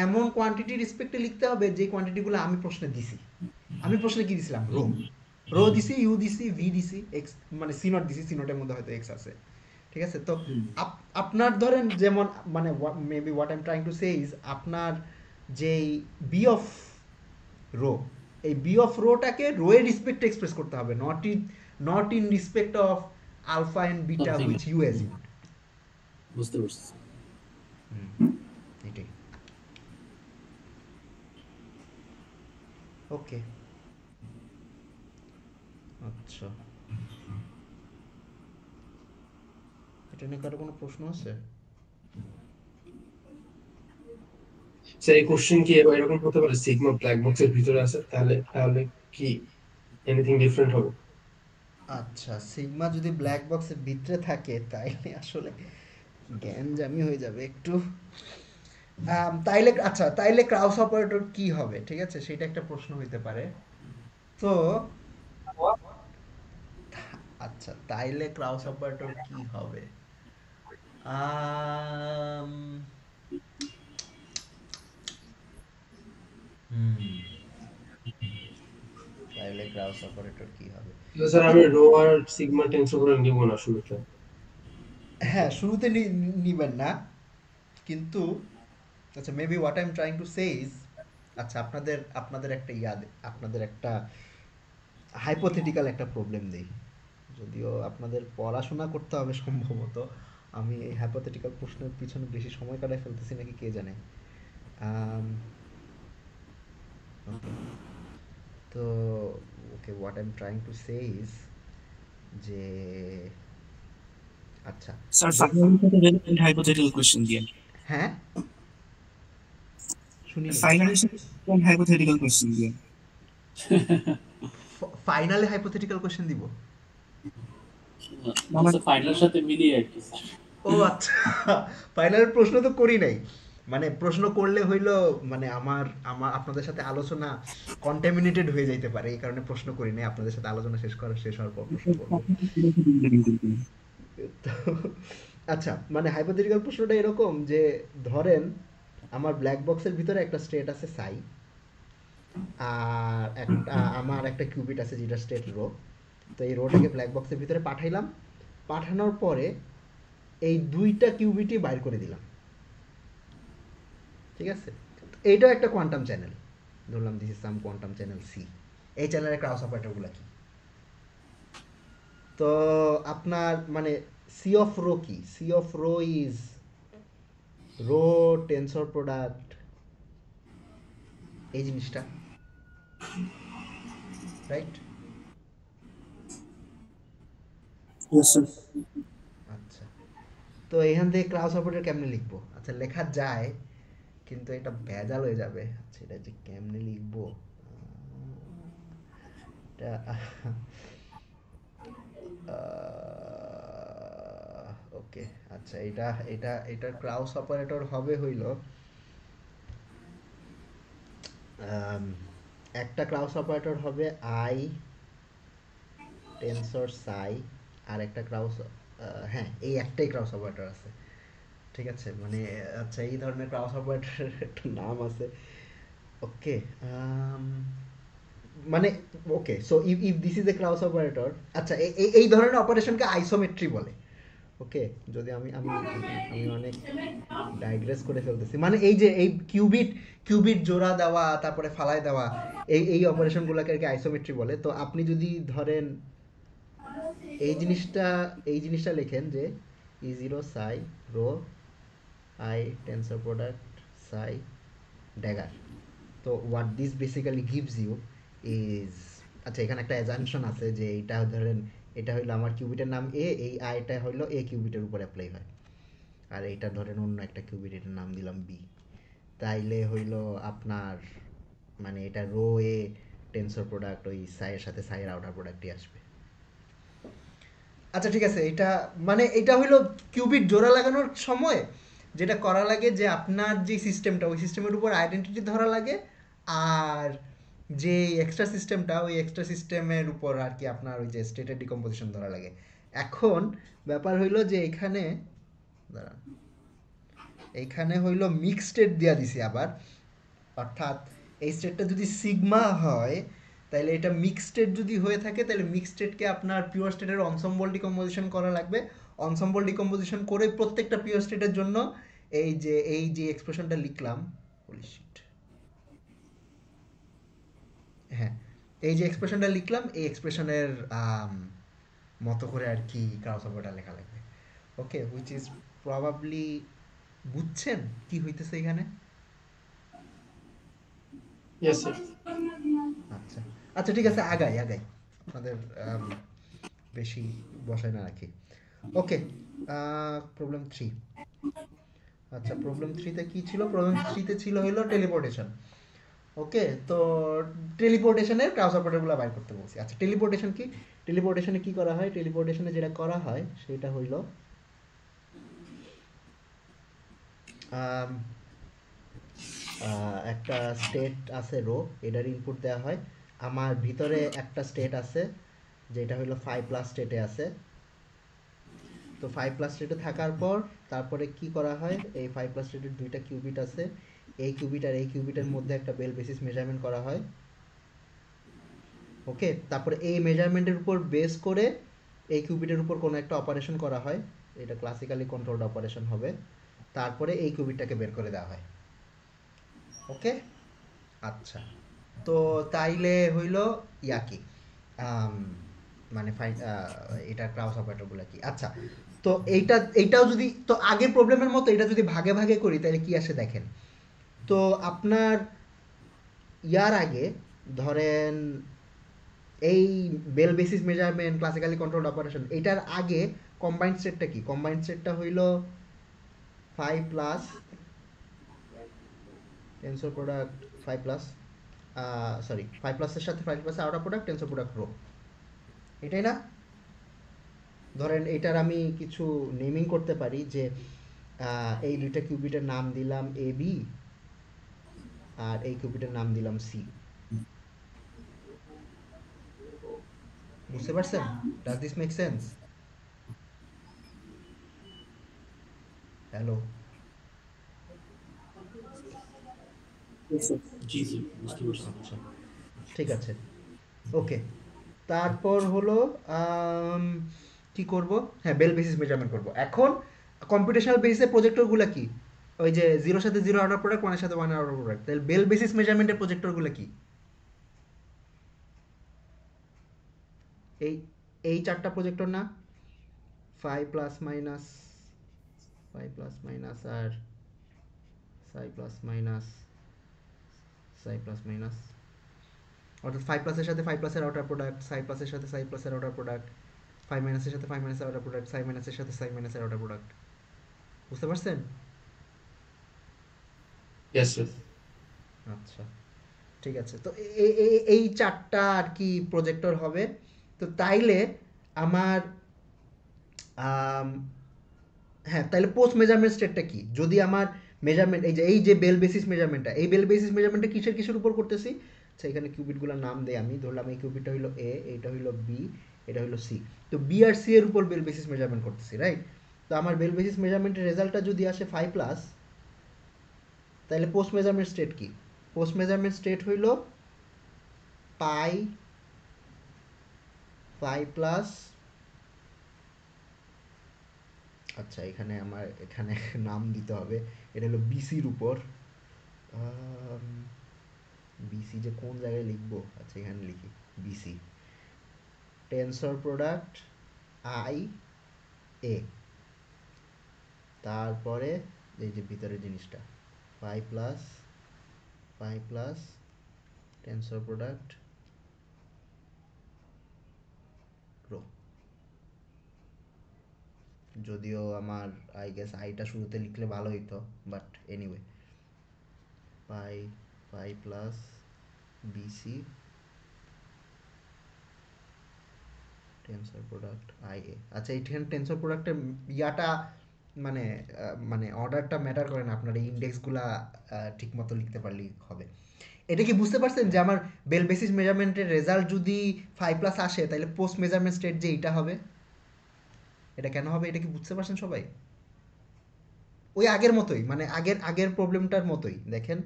এমন কোয়ান্টিটি রিসপেক্টে লিখতে হবে যে কোয়ান্টিটিগুলো আমি প্রশ্নে দিছি। আমি প্রশ্নে কি দিছিলাম? রো, রো দিছি, ইউ দিছি, ভি দিছি, এক্স মানে সি নট দিছি, সি নটের মধ্যে হয়তো এক্স আছে, ঠিক আছে? তো আপনার ধরেন যেমন মানে maybe what I am trying to say is আপনার যেই বি অফ রো, এই বি অফ রোটাকে রো এর রিসপেক্টে এক্সপ্রেস করতে হবে, not in respect of alpha and beta something. Which you assumed. বুঝতে পারছি। এটাই। ওকে, আচ্ছা, এটা নিয়ে কারো কোনো প্রশ্ন আছে? স্যার এই কোশ্চেন কি এরকম হতে পারে সিগমা ব্ল্যাক বক্সের ভিতরে আছে, তাহলে তাহলে কি এনিথিং ডিফারেন্ট হবে? আচ্ছা, সিগমা যদি ব্ল্যাক বক্সের ভিতরে থাকে তাইলে আসলে জ্ঞানজামি হয়ে যাবে একটু। তাইলে আচ্ছা, তাইলে ক্রাউস অপারেটর কি হবে, ঠিক আছে? সেটা একটা প্রশ্ন হইতে পারে। তো আচ্ছা, তাইলে ক্রাউস অপারেটর কি হবে? আম, হুম, তাইলে ক্রাউস অপারেটর কি হবে? তো স্যার আমি রো আর সিগমা টেন্সর করে নিব না শুরুতে। হ্যাঁ, শুরুতে নিবেন না, কিন্তু আচ্ছা maybe what I am trying to say is, আচ্ছা আপনাদের আপনাদের একটা আপনাদের একটা হাইপোথেটিক্যাল একটা প্রবলেম দেই, যদিও আপনাদের পড়াশোনা করতে হবে সম্ভবত, আমি এই হাইপোথেটিক্যাল প্রশ্নের পিছনে বেশি সময় কাটায় ফেলতেছি নাকি কে জানে। ওকে, তো okay what I am trying to say is যে আচ্ছা স্যার ফাইনালের সাথে রিলেভেন্ট হাইপোথেটিক্যাল কোশ্চেন দিয়ে। হ্যাঁ শুনিনি। ফাইনালের সাথে হাইপোথেটিক্যাল কোশ্চেন দিয়ে। ফাইনালে হাইপোথেটিক্যাল কোশ্চেন দিব? আমার ফাইনালের সাথে মিলিয়ে আর কি স্যার। ও আচ্ছা, ফাইনাল প্রশ্ন তো করি নাই, মানে প্রশ্ন করলে হইল মানে আমার আমার আপনাদের সাথে আলোচনা কন্টামিনেটেড হয়ে যাইতে পারে, এই কারণে প্রশ্ন করি নাই, আপনাদের সাথে আলোচনা শেষ হওয়ার পর প্রশ্ন করব। তো আচ্ছা, মানে হাইপোথেটিক্যাল প্রশ্নটা এরকম যে ধরেন আমার ব্ল্যাক বক্সের ভিতরে একটা স্টেট আছে সাই, আর একটা আমার একটা কিউবিট আছে যেটা স্টেট রো। তো এই রোটাকে ব্ল্যাক বক্সের ভিতরে পাঠাইলাম, পাঠানোর পরে এই দুইটা কিউবিটই বাইর করে দিলাম, ঠিক আছে? এইটাও একটা কোয়ান্টাম চ্যানেল, ধরলাম this is some quantum channel C. এই চ্যানেলের ক্রাউস অপারেটরগুলো কি? তো আপনার মানে সি অফ রো কি? C of rho is rho tensor product, এই জিনিসটা, রাইট? Yes, sir. আচ্ছা, তো এখান থেকে ক্রাউস অপারেটর কেমনে লিখবো? আচ্ছা লেখা যায়, কিন্তু এটা ভেজাল হয়ে যাবে। আচ্ছা এটা যে কেমনে লিখবো, এটা ওকে, আচ্ছা এটা এটা এটার ক্রাউস অপারেটর হবে হইল একটা ক্রাউস অপারেটর হবে আই টেনসর সাই, আর একটা ক্রাউস, হ্যাঁ এই একটাই ক্রাউস অপারেটর আছে, ঠিক আছে? মানে আচ্ছা এই ধরনের ক্রাউস অপারেটরের একটা নাম আছে, ওকে। মানে okay, so if this is a Kraus operator, আচ্ছা এই ধরনের অপারেশনকে আইসোমেট্রি বলে, ওকে, যদি আমি আমি আমি অনেক ডাইগ্রেস করে ফেলতেছি, মানে এই যে এই কিউবিট কিউবিট জোড়া দেওয়া তারপরে ফালায় দেওয়া, এই অপারেশনগুলোকে আর কি আইসোমেট্রি বলে। তো আপনি যদি ধরেন এই জিনিসটা এই জিনিসটা লেখেন যে E zero psi rho I tensor product psi dagger, তো what this basically gives you is, আচ্ছা এখানে একটা অ্যাজাম্পশন আছে যে এইটা ধরেন এটা হইলো আমার কিউবিটের নাম এ, এই আইটা হইলো এ কিউবিটের উপর অ্যাপ্লাই হয়, আর এইটা ধরেন অন্য একটা কিউবিটের নাম দিলাম বি, তাইলে হইলো আপনার মানে এটা রো এ টেন্সর প্রোডাক্ট ওই সাইয়ের সাথে সাইয়ের আউটার প্রোডাক্টই আসবে। আচ্ছা ঠিক আছে, এটা মানে এটা হইলো কিউবিট জোড়া লাগানোর সময় যেটা করা লাগে যে আপনার যে সিস্টেমটা ওই সিস্টেমের উপর আইডেন্টিটি ধরা লাগে, আর যে এক্সট্রা সিস্টেমটা ওই এক্সট্রা সিস্টেমের উপর আর কি আপনার ওই যে স্টেটের ডিকম্পোজিশন ধরা লাগে। এখন ব্যাপার হইলো যে এখানে দাঁড়ান, এইখানে হইলো মিক্স স্টেট দিয়া দিছি আবার, অর্থাৎ এই স্টেটটা যদি সিগমা হয় তাহলে এটা মিক্স স্টেট যদি হয়ে থাকে তাহলে মিক্স স্টেটকে আপনার পিওর স্টেটের অনসম্বল ডিকম্পোজিশন করা লাগবে। অনসম্বল ডিকম্পোজিশন করে প্রত্যেকটা পিওর স্টেটের জন্য এই যে এক্সপ্রেশনটা লিখলাম, হোলি শিট, হ্যাঁ এই যে এক্সপ্রেশনটা লিখলাম এই এক্সপ্রেশনের মতো করে আর কি ক্রাউসওভারটা লেখা লাগবে। ওকে, হুইচ ইজ প্রবাবলি, বুঝছেন কি হইতেছে এখানে? Yes sir. আচ্ছা আচ্ছা ঠিক আছে, আগাই আগাই, আপনাদের বেশি বসায় না রাখি। ওকে, প্রবলেম 3। আচ্ছা প্রবলেম 3তে কি ছিল? প্রবলেম 3তে ছিল হলো টেলিপোর্টেশন। ওকে, তো টেলিপোর্টেশনের ক্রাউসওভারগুলো বাইর করতে বলছি। আচ্ছা টেলিপোর্টেশন কি? টেলিপোর্টেশনে কি করা হয়? টেলিপোর্টেশনে যেটা করা হয় সেটা হইল একটা স্টেট আছে রো, এটার ইনপুট দেওয়া হয়, আমার ভিতরে একটা স্টেট আছে যেটা হলো 5+ স্টেটে আছে। তো 5+ স্টেটে থাকার পর তারপরে কি করা হয়, এই 5+ স্টেটের দুইটা কিউবিট আছে, এই কিউবিট আর এই কিউবিটের মধ্যে একটা বেল বেসিস মেজারমেন্ট করা হয়। ওকে, তারপরে এই মেজারমেন্টের উপর বেস করে এই কিউবিটের উপর কোনো একটা অপারেশন করা হয়, এটা ক্লাসিক্যালি কন্ট্রোলড অপারেশন হবে, তারপরে এই কিউবিটটাকে বের করে দেওয়া হয়। ওকে, আচ্ছা তো তাইলে হইল ইয়া কি, মানে এটা ক্রাউস অপারেটরগুলো কি? আচ্ছা তো এইটাও যদি, তো আগের প্রবলেমের মতো এটা যদি ভাগে ভাগে করি তাহলে কি আসে দেখেন। তো আপনার ইয়ার আগে ধরেন এই Bell basis measurement classically controlled operation, এটার আগে কম্বাইন্ড সেটটা কি? কম্বাইন্ড সেটটা হইল 5+ টেন্সর প্রোডাক্ট 5+, সরি 5+এর সাথে 5+ outer product tensor product rho, এটাই না? ধরেন এটার আমি কিছু নেমিং করতে পারি যে এই দুইটা কিউবিটের নাম দিলাম এ বি আর এই কিউবিটের নাম দিলাম সি। বুঝতে পারছেন? Does this make sense? Hello? Yes, sir. জি জি, বুঝতে পারছি। আচ্ছা ঠিক আছে, ওকে। তারপর হলো কি করব, হ্যাঁ বেল বেসিস মেজারমেন্ট করব। এখন কম্পিউটেশনাল বেসিসের প্রজেক্টরগুলো কি? ওই যে জিরোর সাথে জিরো আউটার প্রোডাক্ট, ওয়ানের সাথে ওয়ান আউটার প্রোডাক্ট, তাহলে বেল বেসিস মেজারমেন্টের প্রজেক্টরগুলো কি? এই এই চারটা প্রজেক্টর না, 5+- 5+- আর সাই+- সাই+-, অর্থাৎ 5+এর সাথে 5+এর আউটার প্রোডাক্ট, সাই+এর সাথে সাই+এর আউটার প্রোডাক্ট, 5- এর সাথে 5- আউটার প্রোডাক্ট, সাই-এর সাথে সাই-এর আউটার প্রোডাক্ট। বুঝতে পারছেন? Yes sir. আচ্ছা ঠিক আছে, তো এই চারটা আর কি প্রজেক্টর হবে। তো তাইলে আমার হ্যাঁ তাহলে পোস্ট মেজারমেন্ট স্টেটটা কি? যদি আমার মেজারমেন্ট এই যে বেল বেসিস মেজারমেন্টটা, এই বেল বেসিস মেজারমেন্টটা কিসের কিসের উপর করতেছি? আচ্ছা এখানে কিউবিটগুলোর নাম দেই, আমি ধরলাম এই কিউবিটটা হলো এ, এইটা হলো বি, এটা হলো সি। তো বি আর সি এর উপর বেল বেসিস মেজারমেন্ট করতেছি, রাইট? তো আমার বেল বেসিস মেজারমেন্টের রেজাল্টটা যদি আসে 5+, তাহলে পোস্ট মেজারমেন্ট স্টেট কি? পোস্ট মেজারমেন্ট স্টেট হইল পাই 5+, আচ্ছা এখানে আমার এখানে নাম দিতে হবে, এটা হলো বিসির উপর। বিসি যে কোন জায়গায় লিখবো, আচ্ছা এখানে লিখি BC tensor product I A, তারপরে এই যে ভিতরের জিনিসটা phi plus tensor product rho. যদিও আমার আই গেস আইটা শুরুতে লিখলে ভালো হইতো, but anyway pi pi plus BC tensor product I A. আচ্ছা এইখানে টেনসর প্রোডাক্টের ইয়াটা মানে মানে অর্ডারটা ম্যাটার করে না, আপনার এই ইন্ডেক্সগুলা ঠিকমতো লিখতে পারলেই হবে। এটা কি বুঝতে পারছেন যে আমার বেল বেসিস মেজারমেন্টের রেজাল্ট যদি 5+ আসে তাহলে পোস্ট মেজারমেন্ট স্টেট যে এইটা হবে, এটা কেন হবে এটা কি বুঝতে পারছেন সবাই? ওই আগের মতোই, মানে আগের আগের প্রবলেমটার মতোই দেখেন,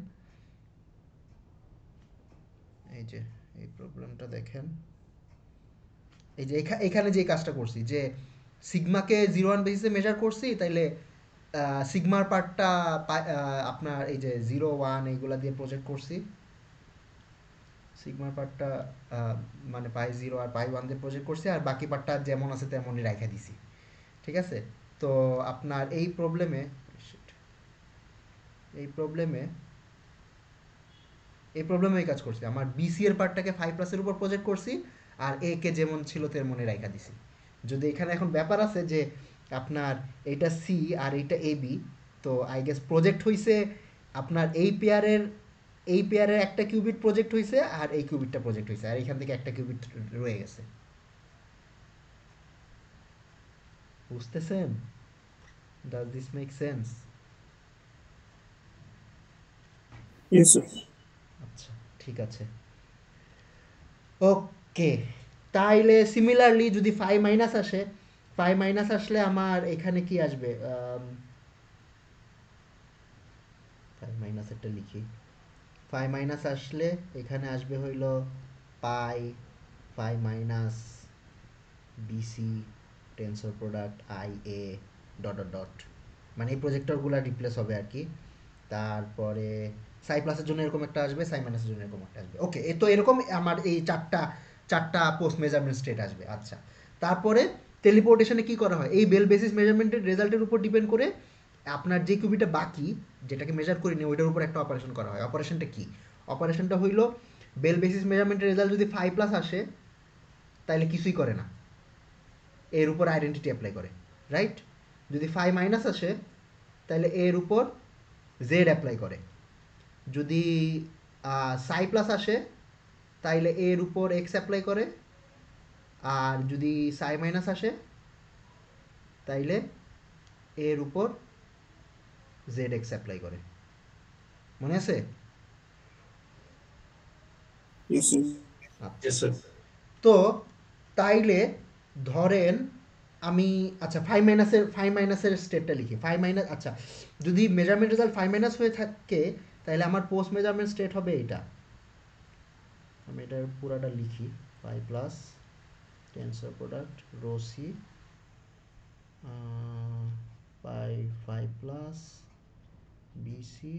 এই যে এই প্রবলেমটা দেখেন, এই যে এখানে যে কাজটা করছি যে সিগমাকে 0-1 বেসিসে মেজার করছি, তাইলে সিগমার পার্টটা আপনার এই যে 0-1 এইগুলা দিয়ে প্রজেক্ট করছি, সিগমার পার্টটা মানে পাই 0 আর পাই 1 দিয়ে প্রজেক্ট করছি, আর বাকি পার্টটা যেমন আছে তেমনই রাখা দিছি, ঠিক আছে? তো আপনার এই প্রবলেমে এই প্রবলেমে এই প্রবলেমে এই কাজ করছি, আমার বিসি এর পার্টটাকে 5+এর উপর প্রজেক্ট করছি, আর এ কে যেমন ছিল তেমনই রাখা দিছি। যদি এখানে এখন ব্যাপার আছে যে আপনার এইটা সি আর এইটা এ বি, তো আই গেস প্রজেক্ট হইছে আপনার এই পেয়ারের একটা কিউবিট প্রজেক্ট হইছে, আর এই কিউবিটটা প্রজেক্ট হইছে, আর এখান থেকে একটা কিউবিট রয়ে গেছে। বুঝতেছেন? Does this make sense? Yes sir. আচ্ছা ঠিক আছে, ওকে। তাইলে সিমিলারলি যদি 5- আসে, 5- আসলে আমার এখানে কি আসবে, 5- লিখি, 5- আসলে এখানে আসবে হইল pi 5- BC tensor product I A dot dot dot, মানে এই প্রজেক্টরগুলো রিপ্লেস হবে আর কি। তারপরে সাই প্লাসের জন্য এরকম একটা আসবে, সাই মাইনাসের জন্য এরকম একটা আসবে। ওকে, তো এরকম আমার এই চারটা চারটা পোস্ট মেজারমেন্ট স্টেট আসবে। আচ্ছা, তারপরে টেলিপোর্টেশনে কি করা হয়, এই বেল বেসিস মেজারমেন্টের রেজাল্টের উপর ডিপেন্ড করে আপনার যে কিউবিটা বাকি, যেটাকে মেজার করিনি ওইটার উপর একটা অপারেশন করা হয়। অপারেশনটা কি? অপারেশনটা হইল বেল বেসিস মেজারমেন্টের রেজাল্ট যদি 5+ আসে তাহলে কিছুই করে না, এর উপর আইডেন্টিটি অ্যাপ্লাই করে, রাইট? যদি 5- আসে তাহলে এর উপর জেড অ্যাপ্লাই করে। যদি সাই প্লাস আসে তাইলে এর উপর এক্স অ্যাপ্লাই করে, আর যদি সাই মাইনাস আসে তাইলে এর উপর জেড এক্স অ্যাপ্লাই করে। মনে আছে? Yes sir. আচ্ছা, ইয়েস স্যার। তো তাইলে ধরেন আমি, আচ্ছা 5- স্টেটটা লিখি। 5- আচ্ছা, যদি মেজারমেন্ট রেজাল্ট 5- হয়ে থাকে তাহলে আমার পোস্ট মেজারমেন্ট স্টেট হবে এইটা, আমি এটার পুরাটা লিখি, 5+ tensor product rho C pi 5+ BC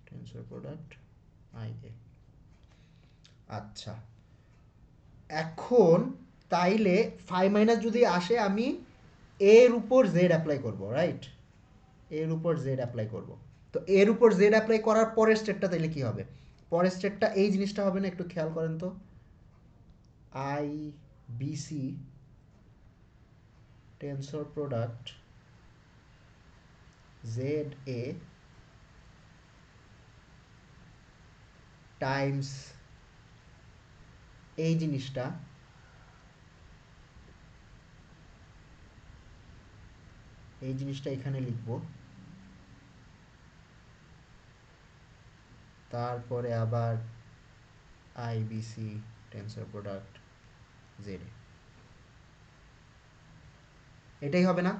tensor product I A. আচ্ছা, এখন তাইলে 5- যদি আসে আমি এর উপর জেড অ্যাপ্লাই করব, রাইট? এর উপর জেড অ্যাপ্লাই করব। তো এর উপর জেড অ্যাপ্লাই করার পরের স্টেটটা তাইলে কি হবে? পরের স্টেটটা এই জিনিসটা হবে না, একটু খেয়াল করেন তো, I BC tensor product Z A times এই জিনিসটা এখানে লিখব, তারপরে আবার আইবিসি টেনসর প্রোডাক্ট জেড, এটাই হবে না?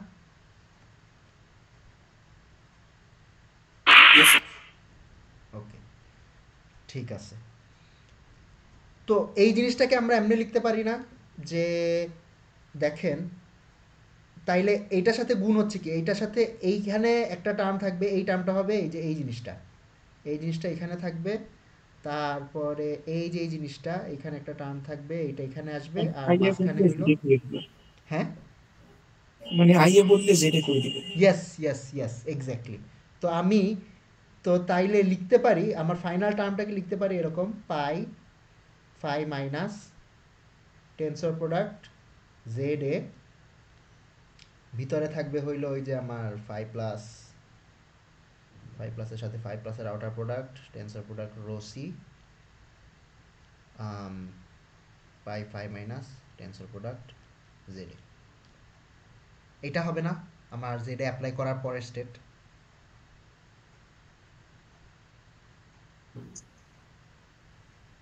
Yes sir. ওকে, ঠিক আছে। তো এই জিনিসটাকে আমরা এমনি লিখতে পারি না যে, দেখেন তাইলে এইটার সাথে গুণ হচ্ছে কি, এইটার সাথে এইখানে একটা টার্ম থাকবে, এই টার্মটা হবে এই যে এই জিনিসটা এখানে থাকবে, তারপরে এই যে এই জিনিসটা এখানে একটা টার্ম থাকবে, এইটা এখানে আসবে, আর আইএ মাঝখানে বললে হইলো, জেডে করে দিবে, হ্যাঁ, মানে আইএ বললে জেডে করে দিবে। Yes yes yes exactly. তো আমি তো তাইলে লিখতে পারি, আমার ফাইনাল টার্মটাকে লিখতে পারি এরকম, pi phi minus tensor product Z A, ভিতরে থাকবে হইলো ওই যে আমার ফাইভ প্লাসের সাথে ফাইভ প্লাসের outer product tensor product rho C, pi phi minus tensor product Z A. এটা হবে না আমার জেড এ অ্যাপ্লাই করার পরের স্টেট?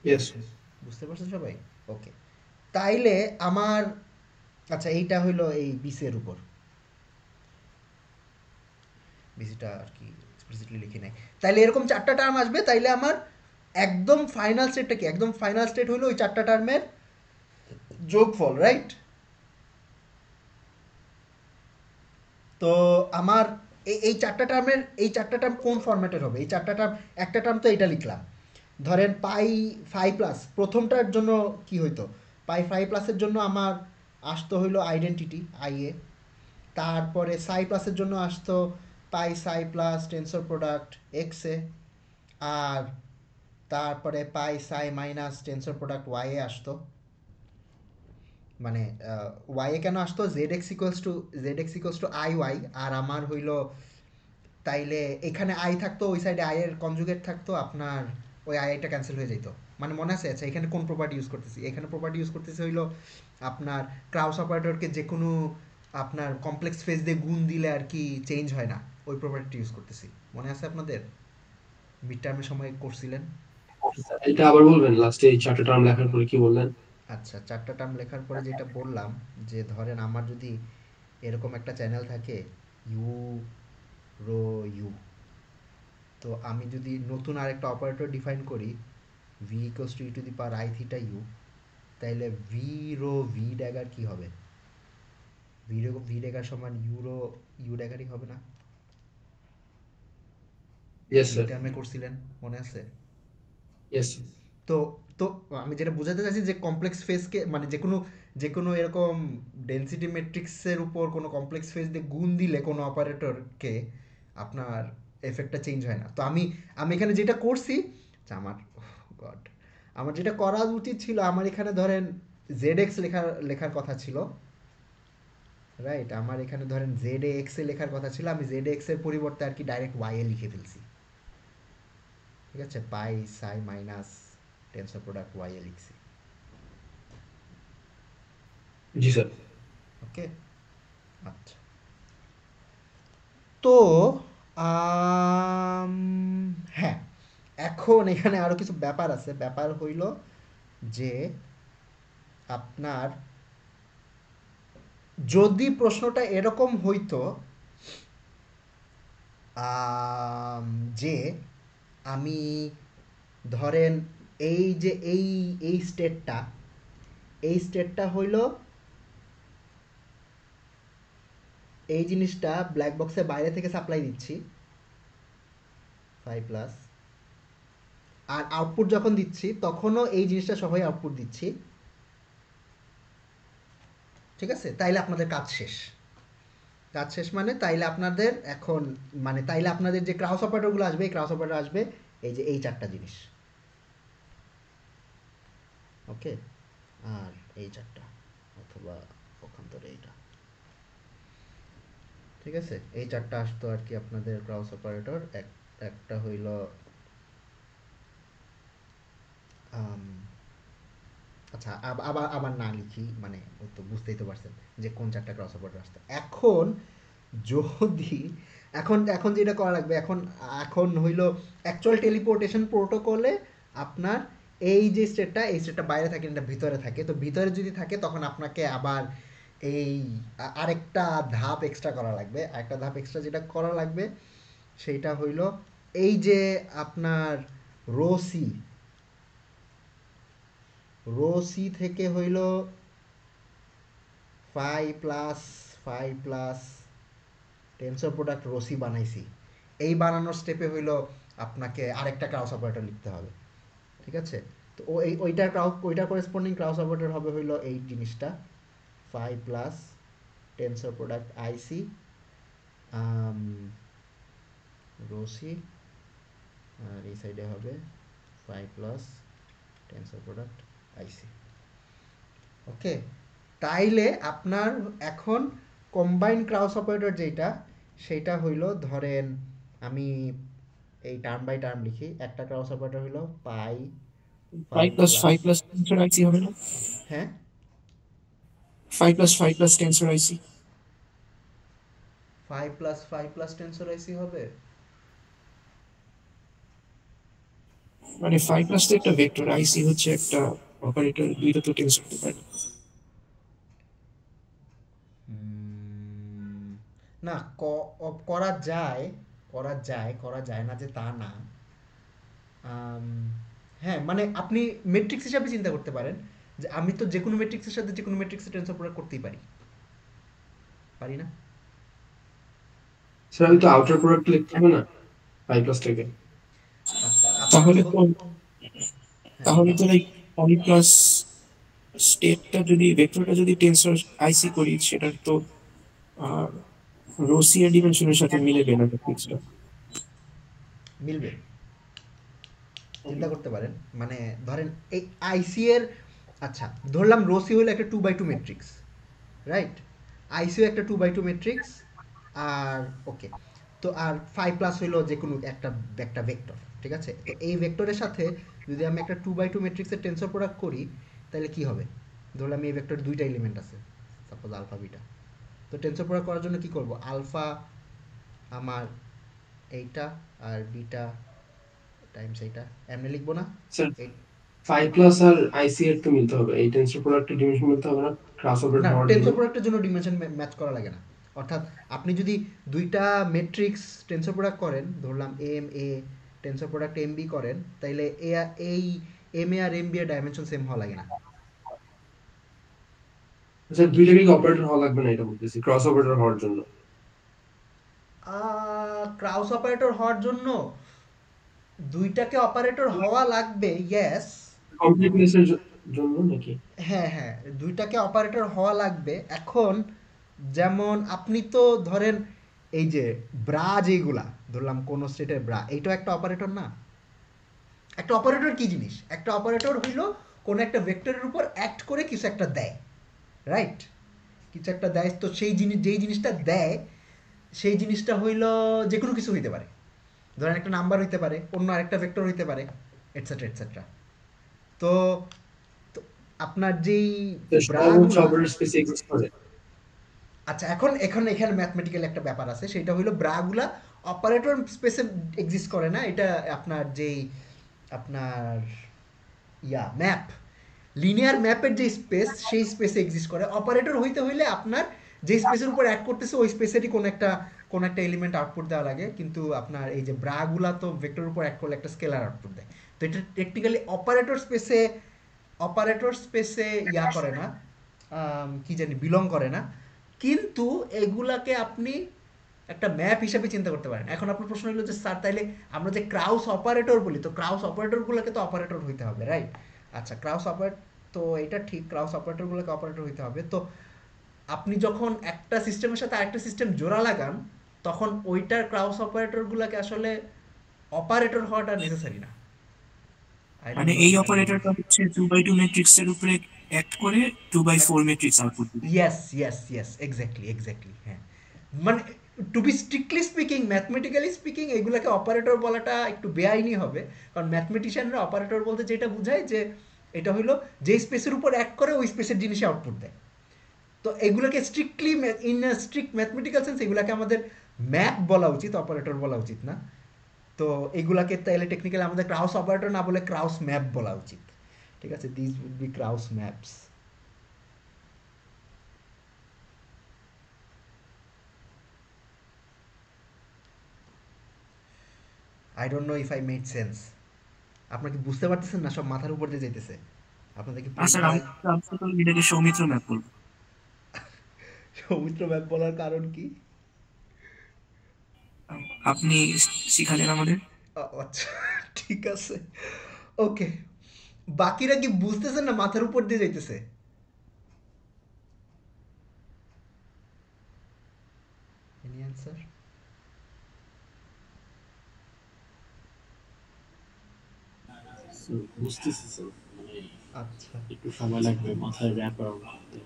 ইয়েস। বুঝতে পারছেন সবাই? ওকে, তাইলে আমার, আচ্ছা এইটা হইলো এই বিসের উপর, বিসিটা আর কি এক্সপ্লিসিটলি লিখি নাই। তাইলে এরকম চারটা টার্ম আসবে, তাইলে আমার একদম ফাইনাল স্টেটটা কি, একদম ফাইনাল স্টেট হইলো ওই চারটা টার্মের যোগফল, রাইট? তো আমার এই চারটা টার্ম কোন ফরম্যাটের হবে? এই চারটা টার্ম, একটা টার্ম তো এটা লিখলাম, ধরেন পাই ফাই প্লাস, প্রথমটার জন্য কি হইতো, পাই ফাই প্লাসের জন্য আমার আসতো হইলো আইডেন্টিটি আইএ, তারপরে সাই প্লাসের জন্য আসতো pi psi plus tensor product X A, আর তারপরে pi psi minus tensor product Y A আসতো, মানে ওয়াই এ কেন আসতো, Z X equals to I Y, আর আমার হইলো তাইলে এখানে আই থাকতো, ওই সাইডে আই এর কনজুগেট থাকতো, আপনার ওই আইটা ক্যান্সেল হয়ে যেত। মানে মনে আছে? আচ্ছা এখানে কোন প্রপার্টি ইউজ করতেছি, এখানে প্রপার্টি ইউজ করতেছি হইলো আপনার ক্রাউস অপারেটরকে যে কোনো আপনার কমপ্লেক্স ফেজ দিয়ে গুণ দিলে আর কি চেঞ্জ হয় না, ওই প্রপার্টিটা ইউজ করতেছি। মনে আছে আপনাদের? মিড টার্মের সময় করছিলেন। এটা আবার বলবেন, লাস্টে এই চারটা টার্ম লেখার পরে কি বললেন? আচ্ছা, চারটা টার্ম লেখার পরে যেটা বললাম, যে ধরেন আমার যদি এরকম একটা চ্যানেল থাকে ইউ রো ইউ, তো আমি যদি নতুন আরেকটা অপারেটর ডিফাইন করি V equals to E to the power I theta you, তাইলে ভি রো ভি ড্যাগার কি হবে? ভি ড্যাগার সমান ইউ ড্যাগারই হবে না? Yes mid sir. টার্মে করছিলেন, মনে আছে? ইয়েস। তো তো আমি যেটা বোঝাতে চাইছি যে কমপ্লেক্স ফেজকে, মানে যে কোনো এরকম ডেনসিটি ম্যাট্রিক্সের উপর কোনো কমপ্লেক্স ফেজ দিয়ে গুণ দিলে কোনো অপারেটরকে আপনার এফেক্টটা চেঞ্জ হয় না। তো আমি আমি এখানে যেটা করছি, আচ্ছা, গড, আমার যেটা করা উচিত ছিল, আমার এখানে ধরেন জেড এক্স লেখার কথা ছিল, রাইট? আমার এখানে ধরেন জেড এক্স এ লেখার কথা ছিল, আমি জেড এক্স এর পরিবর্তে আর কি ডাইরেক্ট ওয়াই এ লিখে ফেলছি। ঠিক আছে, পাই psi minus tensor product Y এ লিখছি। জি স্যার। ওকে, আচ্ছা। তো আম, হ্যাঁ, এখন এখানে আরো কিছু ব্যাপার আছে। ব্যাপার হইল যে আপনার যদি প্রশ্নটা এরকম হইতো আম, যে আমি ধরেন এই যে এই স্টেটটা হইল এই জিনিসটা ব্ল্যাক বক্সের বাইরে থেকে সাপ্লাই দিচ্ছি 5+, আর আউটপুট যখন দিচ্ছি তখনও এই জিনিসটা সবাই আউটপুট দিচ্ছি, ঠিক আছে? তাইলে আপনাদের কাজ শেষ মানে তাইলে আপনাদের এখন, মানে তাইলে আপনাদের যে ক্রাউস অপারেটরগুলো আসবে, এই ক্রাউস অপারেটর আসবে এই যে এই চারটা জিনিস, ওকে, আর এই চারটা, অথবা পক্ষান্তরে এইটা, ঠিক আছে? এই চারটা আসতো আর কি আপনাদের ক্রাউস অপারেটর। একটা হইল আম, আচ্ছা, আবার আবার না লিখি, মানে ওই তো বুঝতেই তো পারছেন যে কোন চারটা ক্রস অপারেটর আসতো। এখন যদি এখন এখন যেটা করা লাগবে, এখন এখন হইল অ্যাকচুয়াল টেলিপোর্টেশন প্রোটোকলে আপনার এই স্টেটটা বাইরে থাকে, এটা ভিতরে থাকে। তো ভিতরে যদি থাকে তখন আপনাকে আবার এই আরেকটা ধাপ এক্সট্রা করা লাগবে। আরেকটা ধাপ এক্সট্রা যেটা করা লাগবে সেইটা হইল এই যে আপনার রো সি, থেকে হইল phi plus phi plus tensor product rho C বানাইছি, এই বানানোর স্টেপে হইলো আপনাকে আরেকটা ক্রাউস অপারেটর লিখতে হবে, ঠিক আছে? তো ওইটার করেসপন্ডিং ক্রাউস অপারেটর হবে হইলো এই জিনিসটা, ফাই প্লাস টেনসর প্রোডাক্ট আইসি রোসি, আর এই সাইডে হবে ফাই প্লাস টেনসর প্রোডাক্ট আইসি। ওকে, তাইলে আপনার এখন কম্বাইন ক্রাউস অপারেটর যেটা, সেইটা হইল, ধরেন আমি এই টার্ম বাই টার্ম লিখি, একটা ক্রাউস অপারেটর হইল পাই 5 plus tensor IC হবে না? হ্যাঁ 5 plus tensor IC। 5 plus tensor I C হবে। মানে 5 plus তো একটা ভেক্টর, IC হচ্ছে একটা অপারেটর, দুইটা তো টেন্সর হতে পারে। না, করা যায় না যে তা না। হ্যাঁ, মানে আপনি মেট্রিক্স হিসাবে চিন্তা করতে পারেন যে আমি তো যে কোনো মেট্রিক্সের সাথে যে কোনো মেট্রিক্সের টেনসর প্রোডাক্ট করতেই পারি না? স্যার আমি তো আউটার প্রোডাক্ট লিখতে হবে না 5 প্লাস থেকে? আচ্ছা, তাহলে তো লাইক পলি প্লাস স্টেটটা যদি ভেক্টরটা যদি টেন্সর আইসি করি, সেটার তো রোসি এর ডিমেনশনের সাথে মিলবে না ম্যাট্রিক্সটা। মিলবে, চিন্তা করতে পারেন। মানে ধরেন এই আইসি এর, আচ্ছা ধরলাম রোসি হলো একটা 2x2 ম্যাট্রিক্স, রাইট? আইসিও একটা 2x2 ম্যাট্রিক্স, আর ওকে, তো আর 5 প্লাস হইলো যে কোনো একটা ভেক্টর, ঠিক আছে? তো এই ভেক্টরের সাথে যদি আমি একটা 2x2 ম্যাট্রিক্সের টেনসর প্রোডাক্ট করি, তাহলে কি হবে? ধরলাম এই ভেক্টরে দুইটা এলিমেন্ট আছে, সাপোজ আলফা বিটা। তো টেনসর প্রোডাক্ট করার জন্য কি করব? আলফা আমার এইটা আর বিটা টাইমস এইটা, এমনি লিখবো না? স্যার 5 প্লাস আর আইসি এর তো মিলতে হবে, এই টেন্সর প্রোডাক্টের ডিমেনশন মিলতে হবে না ক্রাস ওভার না, হওয়ার জন্য? টেনসর প্রোডাক্টের জন্য ডিমেনশন ম্যাচ করা লাগে না। অর্থাৎ আপনি যদি দুইটা মেট্রিক্স টেনসর প্রোডাক্ট করেন, ধরলাম M A tensor product M B করেন, তাইলে এই M A R M B এর ডাইমেনশন সেম হওয়া লাগে না। স্যার দুইটাকে কি অপারেটর হওয়া লাগবে না, এটা বলতেছি ক্রস অপারেটর হওয়ার জন্য? ক্রাউস অপারেটর হওয়ার জন্য দুইটাকে অপারেটর হওয়া লাগবে, ইয়েস। কমপ্লিটনেসের জন্য নাকি? হ্যাঁ হ্যাঁ, দুইটাকে অপারেটর হওয়া লাগবে। এখন যেমন আপনি তো ধরেন এই যে ব্রা, যেগুলা ধরলাম কোন স্টেটের ব্রা, এইটাও একটা অপারেটর না? একটা অপারেটর কি জিনিস? একটা অপারেটর হইল কোনো একটা ভেক্টরের উপর অ্যাক্ট করে কিছু একটা দেয়, রাইট? কিছু একটা দেয়, তো সেই যেই জিনিসটা দেয় সেই জিনিসটা হইল যে কোনো কিছু হইতে পারে। ধরেন একটা নাম্বার হইতে পারে, অন্য আরেকটা ভেক্টর হইতে পারে, এটসেট্রা এটসেট্রা। তো তো আপনার যেই সর্বোচ্চ ব্রাগুলা, অপারেটর স্পেসে এক্সিস্ট করে? আচ্ছা এখন এখানে ম্যাথমেটিক্যাল একটা ব্যাপার আছে, সেটা হইলো ব্রাগুলা অপারেটর স্পেসে এক্সিস্ট করে না। এটা আপনার যেই আপনার ম্যাপ, লিনিয়ার ম্যাপের যে স্পেস, সেই স্পেসে এক্সিস্ট করে। অপারেটর হইতে হইলে আপনার যে স্পেসের উপর অ্যাড করতেছে ওই স্পেসেরই কোন একটা এলিমেন্ট আউটপুট দেওয়া লাগে, কিন্তু আপনার এই যে ব্রাগুলা তো ভেক্টরের উপর অ্যাড করলে একটা স্কেলার আউটপুট দেয়। তো এটা টেকনিক্যালি অপারেটর স্পেসে করে না, কি জানি বিলং করে না, কিন্তু এগুলাকে আপনি একটা ম্যাপ হিসেবে চিন্তা করতে পারেন। এখন আপনার প্রশ্ন হলো যে স্যার তাইলে আমরা যে ক্রাউস অপারেটর বলি, তো ক্রাউস অপারেটরগুলোকে তো অপারেটর হইতে হবে, রাইট? আচ্ছা, ক্রাউস অপারেটর, তো এটা ঠিক, ক্রাউস অপারেটরগুলোকে অপারেটর হইতে হবে। তো আপনি যখন একটা সিস্টেমের সাথে আরেকটা সিস্টেম জোড়া লাগান, তখন ওইটার ক্রাউস অপারেটরগুলোকে আসলে অপারেটর হওয়াটা নেসেসারি না। মানে এই অপারেটরটা হচ্ছে 2x2 ম্যাট্রিক্সের উপরে অ্যাক্ট করে 2x4 ম্যাট্রিক্স আউটপুট দিবে। ইয়েস এক্স্যাক্টলি, হ্যাঁ। মানে to be strictly speaking, mathematically speaking, এগুলোকে অপারেটর বলাটা একটু বেআইনি হবে। কারণ ম্যাথমেটিশিয়ানরা অপারেটর বলতে যেটা বোঝায় যে এটা হলো যে স্পেসের উপর অ্যাক্ট করে ওই স্পেসের জিনিসে আউটপুট দেয়। তো এগুলোকে strictly in strict mathematical sense এগুলোকে আমাদের ম্যাপ বলা উচিত, অপারেটর বলা উচিত না। তো এগুলাকে তাইলে টেকনিক্যালি আমাদের ক্রাউস অপারেটর না বলে ক্রাউস ম্যাপ বলা উচিত, ঠিক আছে? This would be Kraus maps. I don't know if I made sense. আপনারা কি বুঝতে পারতেছেন না? সব মাথার উপর দিয়ে যাইতেছে আপনাদের কি? আচ্ছা, আমি তো এটাকে সৌমিত্র ম্যাপ করব। সৌমিত্র ম্যাপ বলার কারণ কি? আপনি শিখালেন আমাদের। আচ্ছা, ঠিক আছে, ওকে। বাকিরা কি বুঝতেছেন না মাথার উপর দিয়ে যাইতেছে? Any answer? So, বুঝতেছি স্যার, মানে আচ্ছা একটু সময় লাগবে মাথায় র্যাপ অ্যারাউন্ড করতে।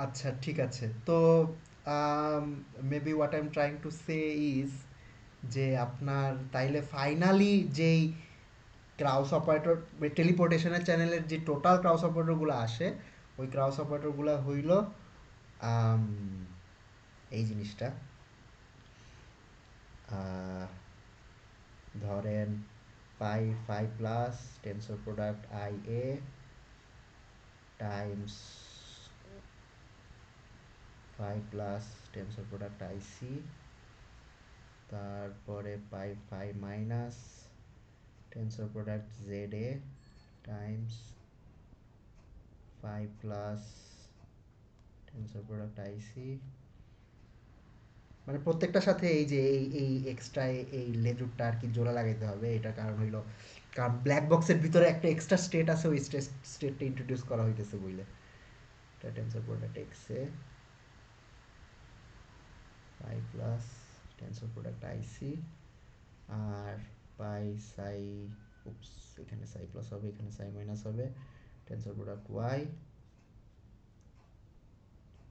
আচ্ছা, ঠিক আছে। তো maybe what I am trying to say is যে আপনার তাইলে ফাইনালি যেই ক্রাউস অপারেটর টেলিপোর্টেশনের চ্যানেলের যে টোটাল ক্রাউস অপারেটরগুলো আসে, ওই ক্রাউস অপারেটরগুলো হইল আম, এই জিনিসটা আহ, ধরেন pi phi plus tensor product I A times phi plus tensor product I C, তারপরে pi phi minus tensor product Z A times phi plus tensor product I C. মানে প্রত্যেকটার সাথে এই যে এই এক্সট্রা এই লেজুরটা আর কি জোড়া লাগাইতে হবে। এটার কারণ হইলো কারণ ব্ল্যাক বক্সের ভিতরে একটা এক্সট্রা স্টেট আছে, ওই স্টেটটা ইন্ট্রোডিউস করা হইতেছে বইলে। এটা টেন্সর প্রোডাক্ট এক্স এ পাই প্লাস টেন্সর প্রোডাক্ট আইসি আর পাই সাই, উপস, এখানে সাই প্লাস হবে, এখানে সাই মাইনাস হবে, tensor product Y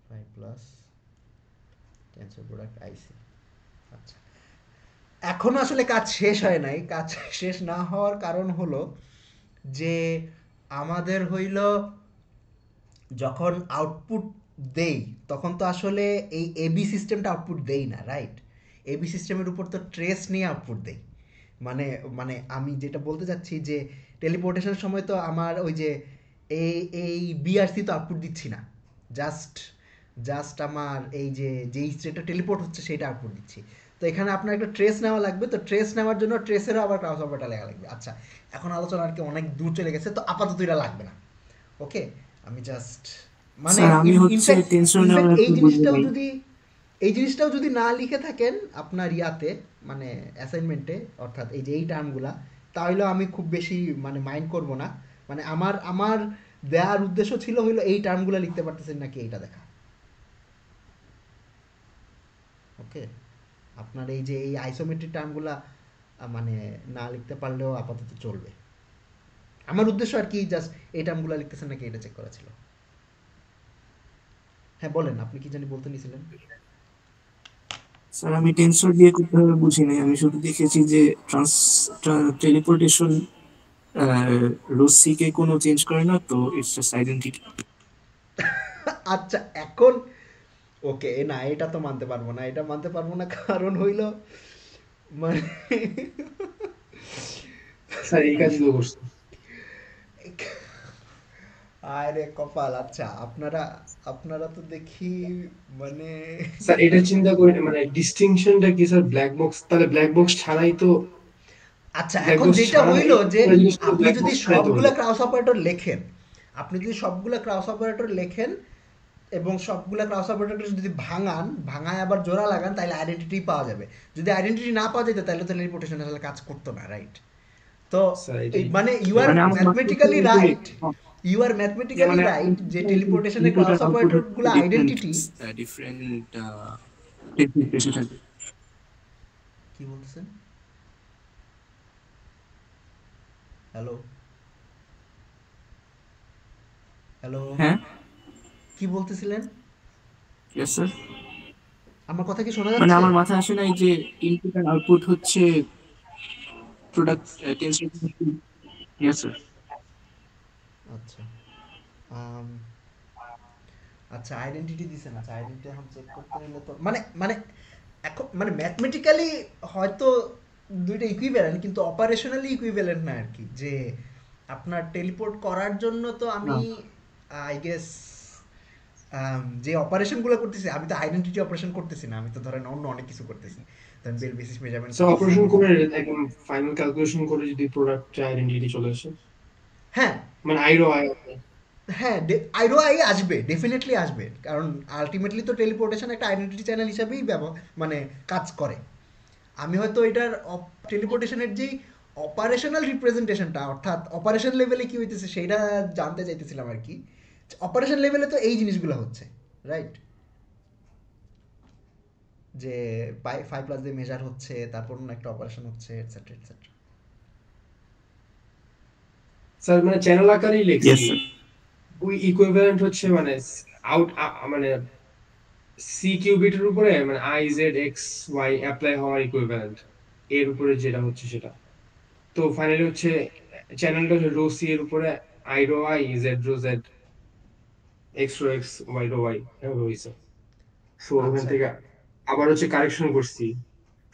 pi plus tensor product I C. আচ্ছা, এখনো আসলে কাজ শেষ হয় নাই। কাজ শেষ না হওয়ার কারণ হলো যে আমাদের হইল যখন আউটপুট দেই তখন তো আসলে এই এবি সিস্টেমটা আউটপুট দেই না, রাইট? এবি সিস্টেমের উপর তো ট্রেস নিয়ে আউটপুট দেই। মানে মানে আমি যেটা বলতে চাচ্ছি যে টেলিপোর্টেশনের সময় তো আমার ওই যে এই এই বিআরসি তো আউটপুট দিচ্ছি না, জাস্ট জাস্ট আমার এই যে যেই স্টেটটা টেলিপোর্ট হচ্ছে সেটা আউটপুট দিচ্ছি। তো এখানে আপনার একটা ট্রেস নেওয়া লাগবে, তো ট্রেস নেওয়ার জন্য ট্রেসেরও আবার ক্রাউস অপারেটর লেখা লাগবে। আচ্ছা, এখন আলোচনা আর কি অনেক দূর চলে গেছে, তো আপাতত এটা লাগবে না, ওকে। আমি জাস্ট মানে স্যার আমি হচ্ছে ইনফ্যাক্ট টেনশন ইনফ্যাক্ট নেওয়ার এই একটু বুঝে জিনিসটাও নেই। যদি এই জিনিসটাও যদি না লিখে থাকেন আপনার ইয়াতে মানে অ্যাসাইনমেন্টে, অর্থাৎ এই যে এই টার্মগুলা, তাহলেও আমি খুব বেশি মানে মাইন্ড করব না। মানে আমার আমার দেওয়ার উদ্দেশ্য ছিল হইলো এই টার্মগুলো লিখতে পারতেছেন নাকি এইটা দেখা, ওকে। আপনার এই যে এই আইসোমেট্রিক টার্মগুলা মানে না লিখতে পারলেও আপাতত চলবে। আমার উদ্দেশ্য আর কি জাস্ট এই টার্মগুলো লিখতেছেন নাকি এটা চেক করা ছিল। হ্যাঁ বলেন, আপনি কি জানি বলতে নিছিলেন? স্যার আমি টেনসর দিয়ে করতে হবে বুঝি নাই, আমি শুধু দেখেছি যে ট্রান্স টেলিপোর্টেশন রশ্মিকে কোনো চেঞ্জ করে না, তো ইটস জাস্ট আইডেন্টিটি। আচ্ছা, এখন ওকে, না এটা তো মানতে পারবো না, এটা মানতে পারবো না, কারণ হইল মানে স্যার এই কাজই তো করছে। আরে কপাল। আচ্ছা, আপনারা আপনারা তো দেখি মানে স্যার এটা চিন্তা করে মানে ডিস্টিংশনটা কি স্যার? ব্ল্যাক বক্স, তাহলে ব্ল্যাক বক্স ছাড়াই তো, আচ্ছা, ব্ল্যাক এখন বক্স যেটা ছাড়া হইল এই যে পুরো জিনিসটা আপনি ব্ল্যাক যদি বক্স ছাড়াই তো সবগুলা হলো। ক্রাউস অপারেটর লেখেন, আপনি যদি সবগুলা ক্রাউস অপারেটর লেখেন এবং সবগুলা ক্রাউস অপারেটর যদি ভাঙায় আবার জোড়া লাগান, তাহলে আইডেন্টিটি পাওয়া যাবে। যদি আইডেন্টিটি না পাওয়া যেত তাহলে তো টেলিপোর্টেশন আসলে কাজ করতো না, রাইট? তো স্যার এই এটাই মানে ইউ আর মানে আমার মাথায় ম্যাথমেটিক্যালি যে রাইট, ইউ আর ম্যাথমেটিক্যালি মানে রাইট যে টেলিপোর্টেশনের ইনপুট আর ক্রাউস আউটপুট অপারেটর হচ্ছে গুলো ডিফারেন্ট আইডেন্টিটি। ডিফারেন্ট টেকনিক এসে থাকে। কি বলতেছেন? হ্যালো, হ্যালো, হ্যাঁ, কি বলতেছিলেন? Yes sir. আমার কথা কি শোনা মানে যাচ্ছে? আমার মাথায় আসে নাই যে ইনপুট আর আউটপুট হচ্ছে প্রোডাক্ট টেনসর। Yes sir. আচ্ছা, আম, আচ্ছা আইডেন্টিটি দিছেন। আচ্ছা, আইডেন্টিটি এখন চেক করতে নিলে তো মানে মানে এখন মানে ম্যাথমেটিক্যালি হয়তো দুইটা ইকুইভ্যালেন্ট, কিন্তু অপারেশনালি ইকুইভ্যালেন্ট না আর কি। যে আপনার টেলিপোর্ট করার জন্য তো না আমি আই গেস যে অপারেশনগুলো করতেছি, আমি তো আইডেন্টিটি অপারেশন করতেছি না, আমি তো ধরেন অন্য অনেক কিছু করতেছি, ধরেন বেল বেসিস মেজারমেন্ট স্যার করতেছি। অপারেশন করে একদম ফাইনাল ক্যালকুলেশন করে যদি প্রোডাক্ট আইডেন্টিটি চলে আসে, হ্যাঁ, মানে আইরো আই, হ্যাঁ, আইরো আই আসবে, ডেফিনেটলি আসবে, কারণ আলটিমেটলি তো টেলিপোর্টেশন একটা আইডেন্টিটি চ্যানেল হিসাবেই মানে কাজ করে। আমি হয়তো এটার টেলিপোর্টেশনের যেই অপারেশনাল রিপ্রেজেন্টেশনটা, অর্থাৎ অপারেশন লেভেলে কি হইতেছে সেইটা জানতে চাইতেছিলাম আর কি। অপারেশন লেভেলে তো এই জিনিসগুলো হচ্ছে, রাইট? যে 5 প্লাস দিয়ে মেজার হচ্ছে, তারপর অন্য একটা অপারেশন হচ্ছে, এটসেট্রা এটসেট্রা। স্যার মানে চ্যানেল আকারেই ইয়েস লিখছি। স্যার। ওই ইকুইভ্যালেন্ট হচ্ছে মানে আউট মানে সি কিউবিটের উপরে মানে I Z X Y apply হওয়ার ইকুইভ্যালেন্ট এর উপরে যেটা হচ্ছে সেটা। তো ফাইনালি হচ্ছে চ্যানেলটা হচ্ছে রো সি এর উপরে I rho I Z rho Z X rho X Y rho Y এভাবে হয়েছে। সো ওখান আচ্ছা। থেকে আবার হচ্ছে কারেকশন করছি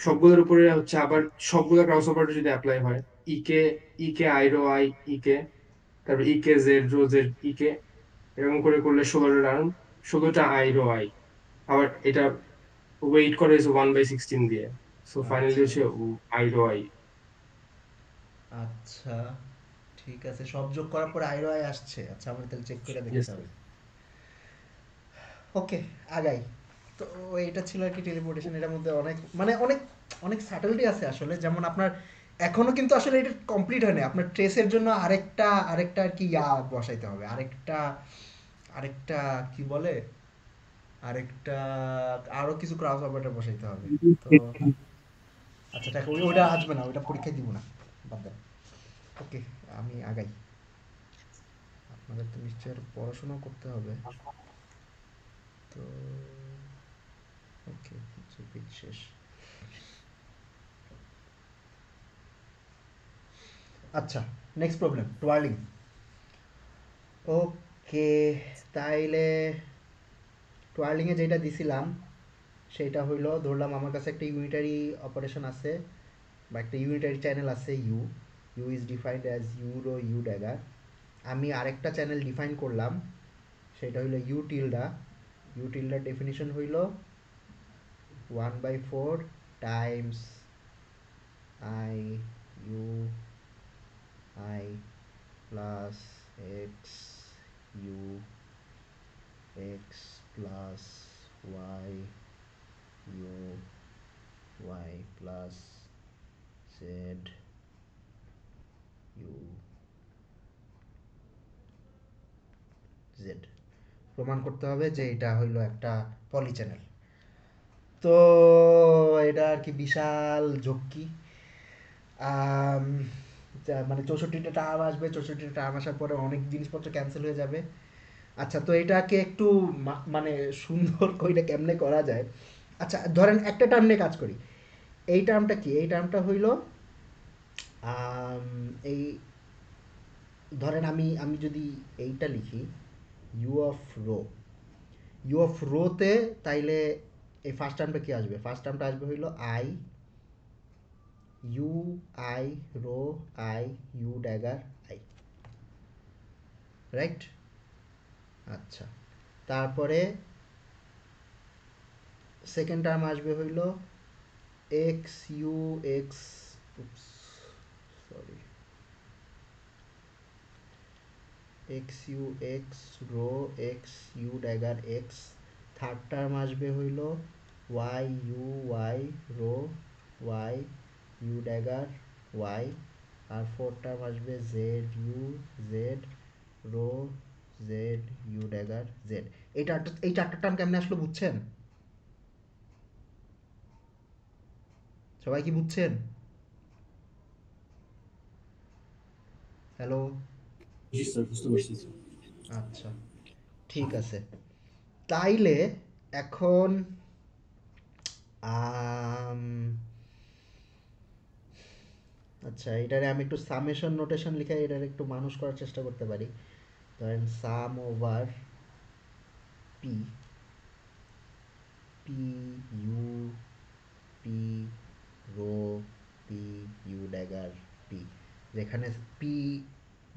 সবগুলোর উপরে হচ্ছে আবার সবগুলো ক্রস ওভার যদি অ্যাপ্লাই হয় ইকে ইকে আই রো আই ইকে তারপর ইকে জেড রো জেড ইকে এরকম করে করলে 16টা রান 16টা আই রো আই আবার এটা ওয়েট করে হচ্ছে 1/16 দিয়ে। সো ফাইনালি আচ্ছা। হচ্ছে আই রো আই। আচ্ছা, ঠিক আছে, সব যোগ করার পর আইরো আই আসছে। আচ্ছা, আমার তাহলে চেক করে ইয়েস দেখতে স্যার। হবে। ওকে, আগাই। তো এটা ছিল আর কি টেলিপোর্টেশন। এটার মধ্যে অনেক মানে অনেক অনেক স্যাটেলিটি আছে আসলে। যেমন আপনার এখনো কিন্তু আসলে এটা কমপ্লিট হয়নি। আপনার ট্রেসের জন্য আরেকটা আরেকটা আর কি বসাইতে হবে, আরেকটা আরেকটা কি বলে, আরেকটা আরো কিছু ক্রাস অপারেটর বসাইতে হবে। তো আচ্ছা, দেখো ওইটা আসবে না, ওইটা পরীক্ষায় দিব না, বাদ দেন। ওকে, আমি আগাই। আপনাদের তো নিশ্চয়ই আরো পড়াশোনা করতে হবে। তো ওকে, জিপির শেষ। আচ্ছা, নেক্সট প্রবলেম, টুয়ার্লিং। ওকে, তাইলে টুয়ার্লিংয়ে যেটা দিছিলাম সেটা হইলো, ধরলাম আমার কাছে একটা ইউনিটারি অপারেশন আছে বা একটা ইউনিটারি চ্যানেল আছে, U U is defined as U rho U dagger. আমি আরেকটা চ্যানেল ডিফাইন করলাম, সেটা হইলো ইউ টিল্ডা। ইউ টিল্ডার ডেফিনিশন হইলো 1/4 times I U I plus X U X plus Y U Y plus Z U Z. প্রমাণ করতে হবে যে এটা হইলো একটা পলি চ্যানেল। তো এটা আর কি বিশাল ঝক্কি। আম, মানে 64টা টার্ম আসবে, 64টা টার্ম আসার পরে অনেক জিনিসপত্র ক্যান্সেল হয়ে যাবে। আচ্ছা, তো এটাকে একটু মানে সুন্দর করে কেমনে করা যায়। আচ্ছা, ধরেন একটা টার্ম নিয়ে কাজ করি। এই টার্মটা কি? এই টার্মটা হইল এই, ধরেন আমি আমি যদি এইটা লিখি, U of rho, U of রোতে, তাইলে এই ফার্স্ট টার্মটা কি আসবে? ফার্স্ট টার্মটা আসবে হইল I U I rho I U dagger I, right? আচ্ছা, তারপরে সেকেন্ড টার্ম আসবে হইল X U X, sorry, X U X rho X U dagger X. Third term আসবে হইল Y U Y rho Y U dagger Y. আর ফোর্থ টার্ম আসবে Z U Z rho Z U dagger Z. এই চারটা টার্ম কেমনে আসলো বুঝছেন? সবাই কি বুঝছেন? হ্যালো? জি স্যার, বুঝতে পারছি স্যার। আচ্ছা, ঠিক আছে। তাইলে এখন আম, আচ্ছা, এটারে আমি একটু সামেশন নোটেশন লিখে এটারে একটু মানুষ করার চেষ্টা করতে পারি। ধরেন sum over P, P U P rho P U dagger P, যেখানে পি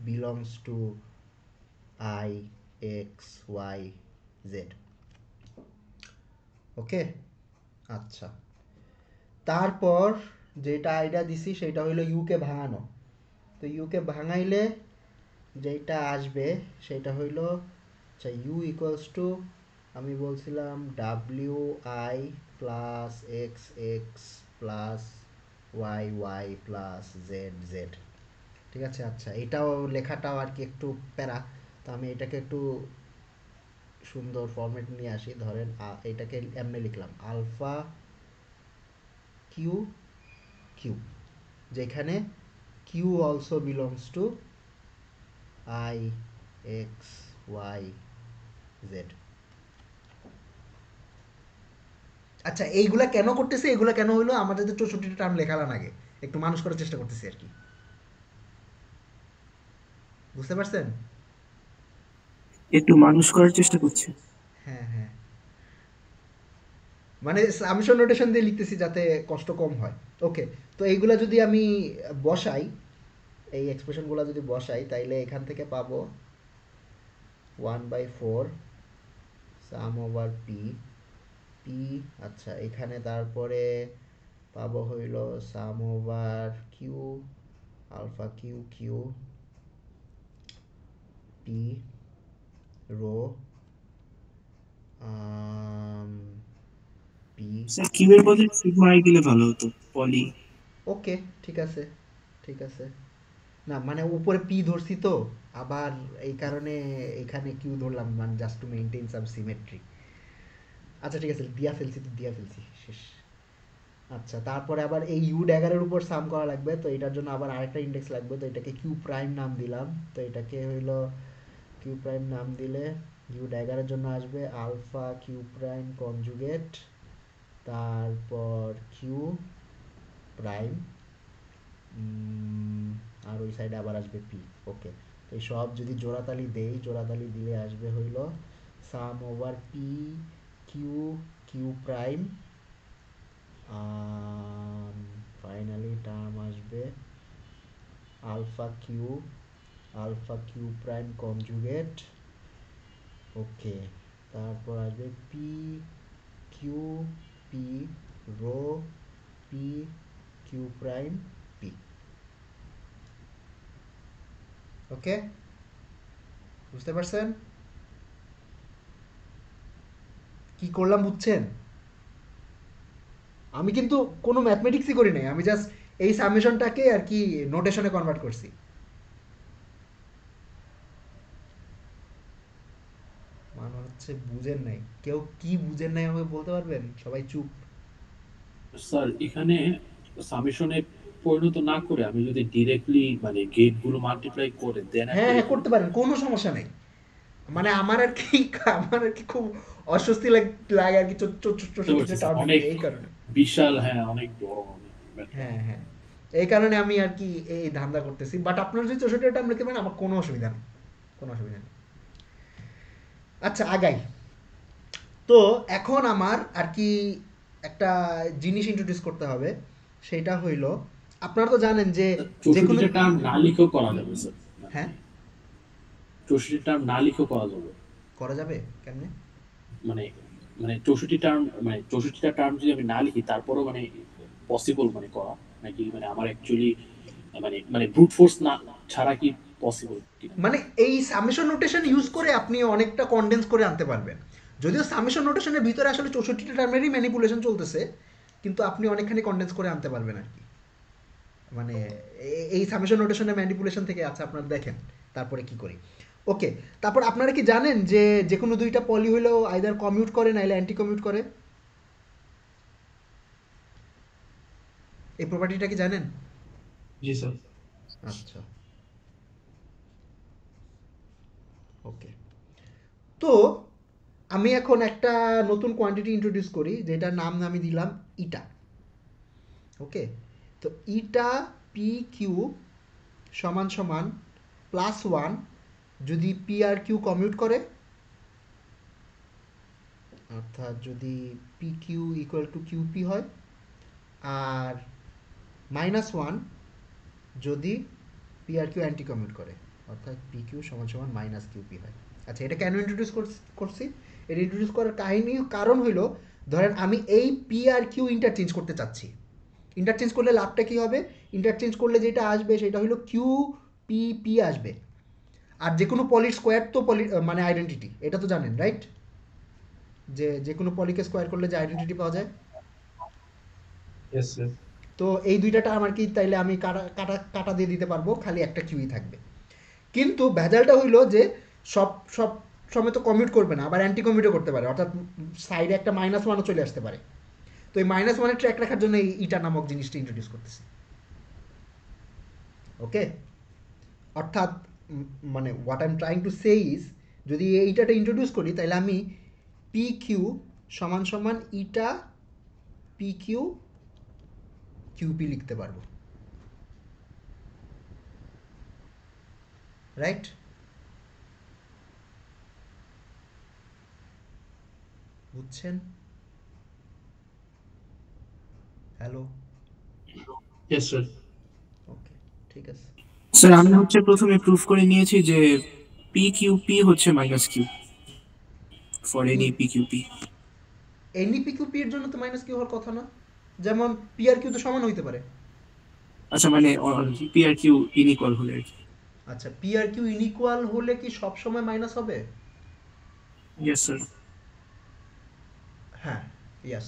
belongs to I X Y Z. Okay, আচ্ছা, তারপর যেটা আইডিয়া দিছি সেটা হইলো ইউকে ভাঙানো। তো ইউকে ভাঙাইলে যেটা আসবে সেটা হইল, আচ্ছা ইউ ইকুয়ালস টু, আমি বলছিলাম W I plus X X plus Y Y plus Z Z. ঠিক আছে, আচ্ছা এটাও লেখাটাও আর কি একটু প্যারা, তো আমি এটাকে একটু সুন্দর ফরম্যাট নিয়ে আসি। ধরেন এটাকে এমনি লিখলাম আলফা কিউ কিউ, যেখানে Q also belongs to I X Y Z. আচ্ছা এইগুলা কেন করতেছে, এগুলা কেন হইলো, আমাদের তো 64টা টার্ম লেখালাম আগে, একটু মানুষ করার চেষ্টা করতেছি আর কি, বুঝতে পারছেন? একটু মানুষ করার চেষ্টা করছে। হ্যাঁ হ্যাঁ, মানে সামেশন নোটেশন দিয়ে লিখতেছি যাতে কষ্ট কম হয়। ওকে, তো এইগুলা যদি আমি বসাই, এই এক্সপ্রেশনগুলো যদি বসাই, তাইলে এখান থেকে পাবো 1/4 সাম ওভার পি পি। আচ্ছা এখানে তারপরে পাবো হইল sum over Q alpha Q Q P rho P. Sir Q এর বদলে সিগমা আই দিলে ভালো হতো, পলি। ওকে, ঠিক আছে ঠিক আছে। না মানে উপরে পি ধরছি তো, আবার এই কারণে এখানে কিউ ধরলাম, মানে just to maintain some symmetry. আচ্ছা ঠিক আছে, দিয়া ফেলছি তো দিয়া ফেলছি, শেষ। আচ্ছা তারপরে আবার এই ইউ ড্যাগারের উপর সাম করা লাগবে, তো এটার জন্য আবার আরেকটা ইন্ডেক্স লাগবে, তো এটাকে কিউ প্রাইম নাম দিলাম। তো এটাকে হইলো কিউ প্রাইম নাম দিলে ইউ ড্যাগারের জন্য আসবে আলফা কিউ প্রাইম কনজুগেট, তারপর কিউ প্রাইম, আর ওই সাইডে আবার আসবে পি। ওকে, তো এই সব যদি জোড়াতালি দেই, জোড়াতালি দিলে আসবে হইল sum over P Q Q prime, finally term আসবে alpha Q prime conjugate. Okay, তারপর আসবে P Q P rho P Q prime P. Okay, বুঝতে পারছেন কি করলাম, বুঝছেন? আমি কিন্তু কোনো ম্যাথমেটিক্সই করি নাই, আমি জাস্ট এই সামেশনটাকে আর কি নোটেশনে কনভার্ট করছি। মানে হচ্ছে বুঝেন নাই কেউ, কি বুঝেন নাই আমাকে বলতে পারবেন? সবাই চুপ। স্যার এখানে সামেশনে পরিণত না করে আমি যদি ডিরেক্টলি মানে গেট গুলো মাল্টিপ্লাই করে দেন হ্যাঁ অ্যাপ্লাই হ্যাঁ করি। করতে পারেন, কোনো সমস্যা নেই। মানে আমার আর কি আমার আর কি খুব অস্বস্তি লাগে আর কি, বুঝতে পারছি চৌষট্টিটা স্যার, টার্ম লিখতে, অনেক এই কারণে। বিশাল, হ্যাঁ অনেক বড় অনেক ব্যাপার। হ্যাঁ হ্যাঁ, এই কারণে আমি আর কি এই ধান্দা করতেছি, বাট আপনার যদি 64টা টার্ম লিখতে পারেন আমার কোনো অসুবিধা নেই, কোনো অসুবিধা নেই। আচ্ছা আগাই। তো এখন আমার আর কি একটা জিনিস ইন্ট্রোডিউস করতে হবে, সেটা হইল, আপনারা তো জানেন যে যে কোনো, 64টা টার্ম না লিখেও করা যাবে স্যার, মানে হ্যাঁ 64টা টার্ম না লিখেও করা যাবে। করা যাবে কেমনে? মানে মানে 64টা টার্ম যদি আমি না লিখি তারপরও মানে পসিবল মানে করা, নাকি মানে আমার অ্যাকচুয়ালি মানে মানে ব্রুট ফোর্স না ছাড়া কি পসিবল কিনা? মানে এই সামেশন নোটেশন ইউজ করে আপনি অনেকটা কনডেন্স করে আনতে পারবেন, যদিও সামেশন নোটেশনের ভিতরে আসলে 64টা টার্মেরই ম্যানিপুলেশন চলতেছে, কিন্তু আপনি অনেকখানি কনডেন্স করে আনতে পারবেন আর কি। মানে এই সামেশন নোটেশনের ম্যানিপুলেশন থেকে, আচ্ছা আপনারা দেখেন তারপরে কি করি। ওকে, তারপর আপনারা কি জানেন যে যে কোনো দুইটা পলি হইলেও আইদার কমিউট করে নাইলে অ্যান্টি কমিউট করে? এই প্রপার্টিটা কি জানেন? জি স্যার। আচ্ছা ওকে, তো আমি এখন একটা নতুন কোয়ান্টিটি ইন্ট্রোডিউস করি, যেটার নাম আমি দিলাম ইটা। ওকে, তো ইটা পি কিউ সমান সমান +1 যদি পি আর কিউ কমিউট করে, অর্থাৎ যদি P Q equal to Q P হয়, আর -1 যদি পি আর কিউ অ্যান্টি কমিউট করে, অর্থাৎ পি কিউ সমান সমান মাইনাস কিউপি হয়। আচ্ছা এটা কেন ইন্ট্রোডিউস করছি? এটা ইন্ট্রোডিউস করার কারণ হইলো, ধরেন আমি এই পি আর কিউ ইন্টারচেঞ্জ করতে চাচ্ছি। ইন্টারচেঞ্জ করলে লাভটা কী হবে? ইন্টারচেঞ্জ করলে যেটা আসবে সেটা হলো কিউ পি পি আসবে, আর যে কোনো পলির স্কোয়ার তো মানে আইডেন্টিটি, এটা তো জানেন রাইট, যে কোনো পলিকে স্কোয়ার করলে যে আইডেন্টিটি পাওয়া যায়। Yes sir. তো এই দুইটা টার্ম আর কি তাইলে আমি কাটা কাটা কাটা দিয়ে দিতে পারবো, খালি একটা কিউই থাকবে। কিন্তু ভেজালটা হইলো যে সব সব সময় তো কমিউট করবে না, আবার অ্যান্টি কমিউটও করতে পারে, অর্থাৎ সাইডে একটা -1ও চলে আসতে পারে। তো এই -1 ট্র্যাক রাখার জন্য এই ইটা নামক জিনিসটা ইন্ট্রোডিউস করতেছি। ওকে, অর্থাৎ মানে what I am trying to say is, যদি এইটাটা ইন্ট্রোডিউস করি তাহলে আমি পি কিউ সমান সমান ইটা পি কিউ কিউপি লিখতে পারবো, রাইট? বুঝছেন? হ্যালো? Yes sir. ওকে, ঠিক আছে। স্যার আমি হচ্ছে প্রথমে প্রুফ করে নিয়েছি যে পি কিউ পি হচ্ছে -q for any P Q P. Any P Q P এর জন্য তো -q হওয়ার কথা না, যেমন পি আর কিউ তো সমান হইতে পারে। আচ্ছা মানে পি আর কিউ ইনইকুয়াল হলে আর কি। আচ্ছা, পি আর কিউ ইনইকুয়াল হলে কি সব সময় মাইনাস হবে? Yes sir. হ্যাঁ, ইয়েস।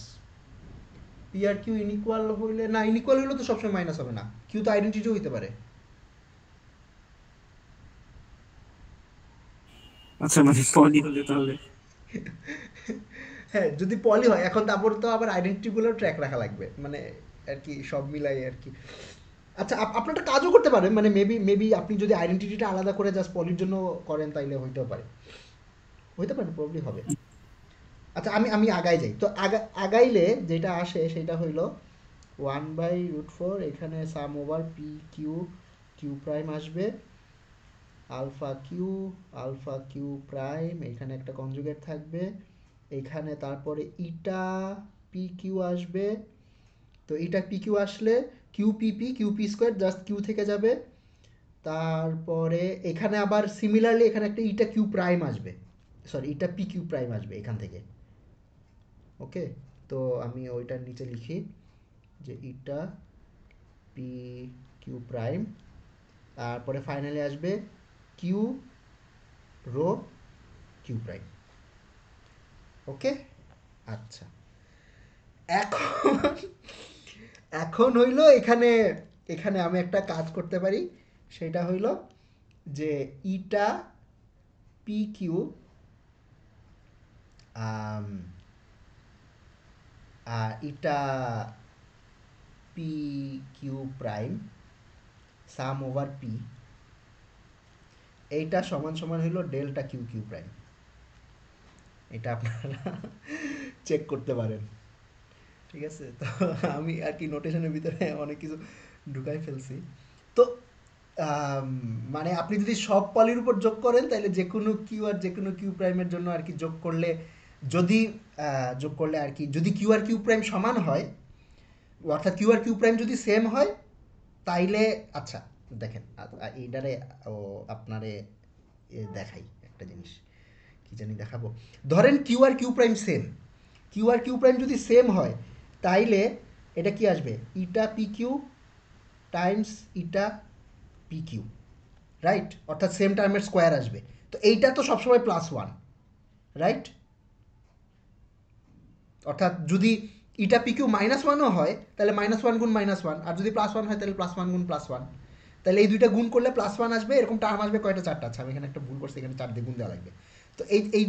পি আর কিউ ইনইকুয়াল হইলে না, ইনইকুয়াল হইলে তো সবসময় মাইনাস হবে না, কিউ তো আইডেন্টিটি হইতে পারে। আচ্ছা মানে পলি হলে তাহলে হ্যাঁ, যদি পলি হয়, এখন তারপর তো আবার আইডেন্টিটিগুলো ট্র্যাক রাখা লাগবে, মানে আর কি সব মিলাই আর কি। আচ্ছা, আপনি একটা কাজও করতে পারেন, মানে মেবি আপনি যদি আইডেন্টিটিটা আলাদা করে জাস্ট পলির জন্য করেন তাইলে হইতেও পারে, হইতে পারে, প্রবলি হবে। আচ্ছা, আমি আগাই যাই। তো আগাইলে যেটা আসে সেটা হইল 1/√4, এখানে sum over P Q Q prime আসবে, আলফা কিউ প্রাইম, এখানে একটা কনজুগেট থাকবে, এখানে তারপরে ইটা পি কিউ আসবে। তো ইটা পি কিউ আসলে Q P square just Q থেকে যাবে। তারপরে এখানে আবার সিমিলারলি এখানে একটা ইটা কিউ প্রাইম আসবে, sorry eta P Q prime আসবে এখান থেকে। ওকে, তো আমি ওইটার নিচে লিখি যে ইটা পি কিউ প্রাইম, তারপরে ফাইনালি আসবে কিউ রো কিউ প্রাইম। ওকে, আচ্ছা, এখন এখন হইল এখানে এখানে আমি একটা কাজ করতে পারি, সেটা হইল যে eta P Q eta P Q prime sum over P, এইটা সমান সমান হইল ডেল্টা কিউ কিউ প্রাইম। এটা আপনারা চেক করতে পারেন, ঠিক আছে? তো আমি আর কি নোটেশনের ভিতরে অনেক কিছু ঢুকাই ফেলছি। তো মানে আপনি যদি সব পলির উপর যোগ করেন তাহলে যে কোনো কিউ আর যে কোনো কিউ প্রাইমের জন্য আর কি যোগ করলে, যদি যোগ করলে আর কি যদি কিউ আর কিউ প্রাইম সমান হয়, অর্থাৎ কিউ আর কিউ প্রাইম যদি সেম হয়, তাইলে আচ্ছা দেখেন, এইটারে ও আপনারে দেখাই একটা জিনিস, কি জানি দেখাবো। ধরেন কিউ আর কিউ প্রাইম সেম, কিউ আর কিউ প্রাইম যদি সেম হয় তাইলে এটা কি আসবে, eta P Q times eta P Q, right? অর্থাৎ সেম টার্মের স্কোয়ার আসবে। তো এইটা তো সবসময় +1, রাইট? অর্থাৎ যদি ইটা পি কিউ -1ও হয় তাহলে -1 গুণ -1, আর যদি +1 হয় তাহলে +1 গুণ +1। তাহলে এই দুইটা গুণ করলে +1 আসবে, এরকম টার্ম আসবে কয়টা, চারটা। আচ্ছা, আমি এখানে একটা ভুল করছি, এখানে 4 দিয়ে গুণ দেওয়া লাগবে। তো এই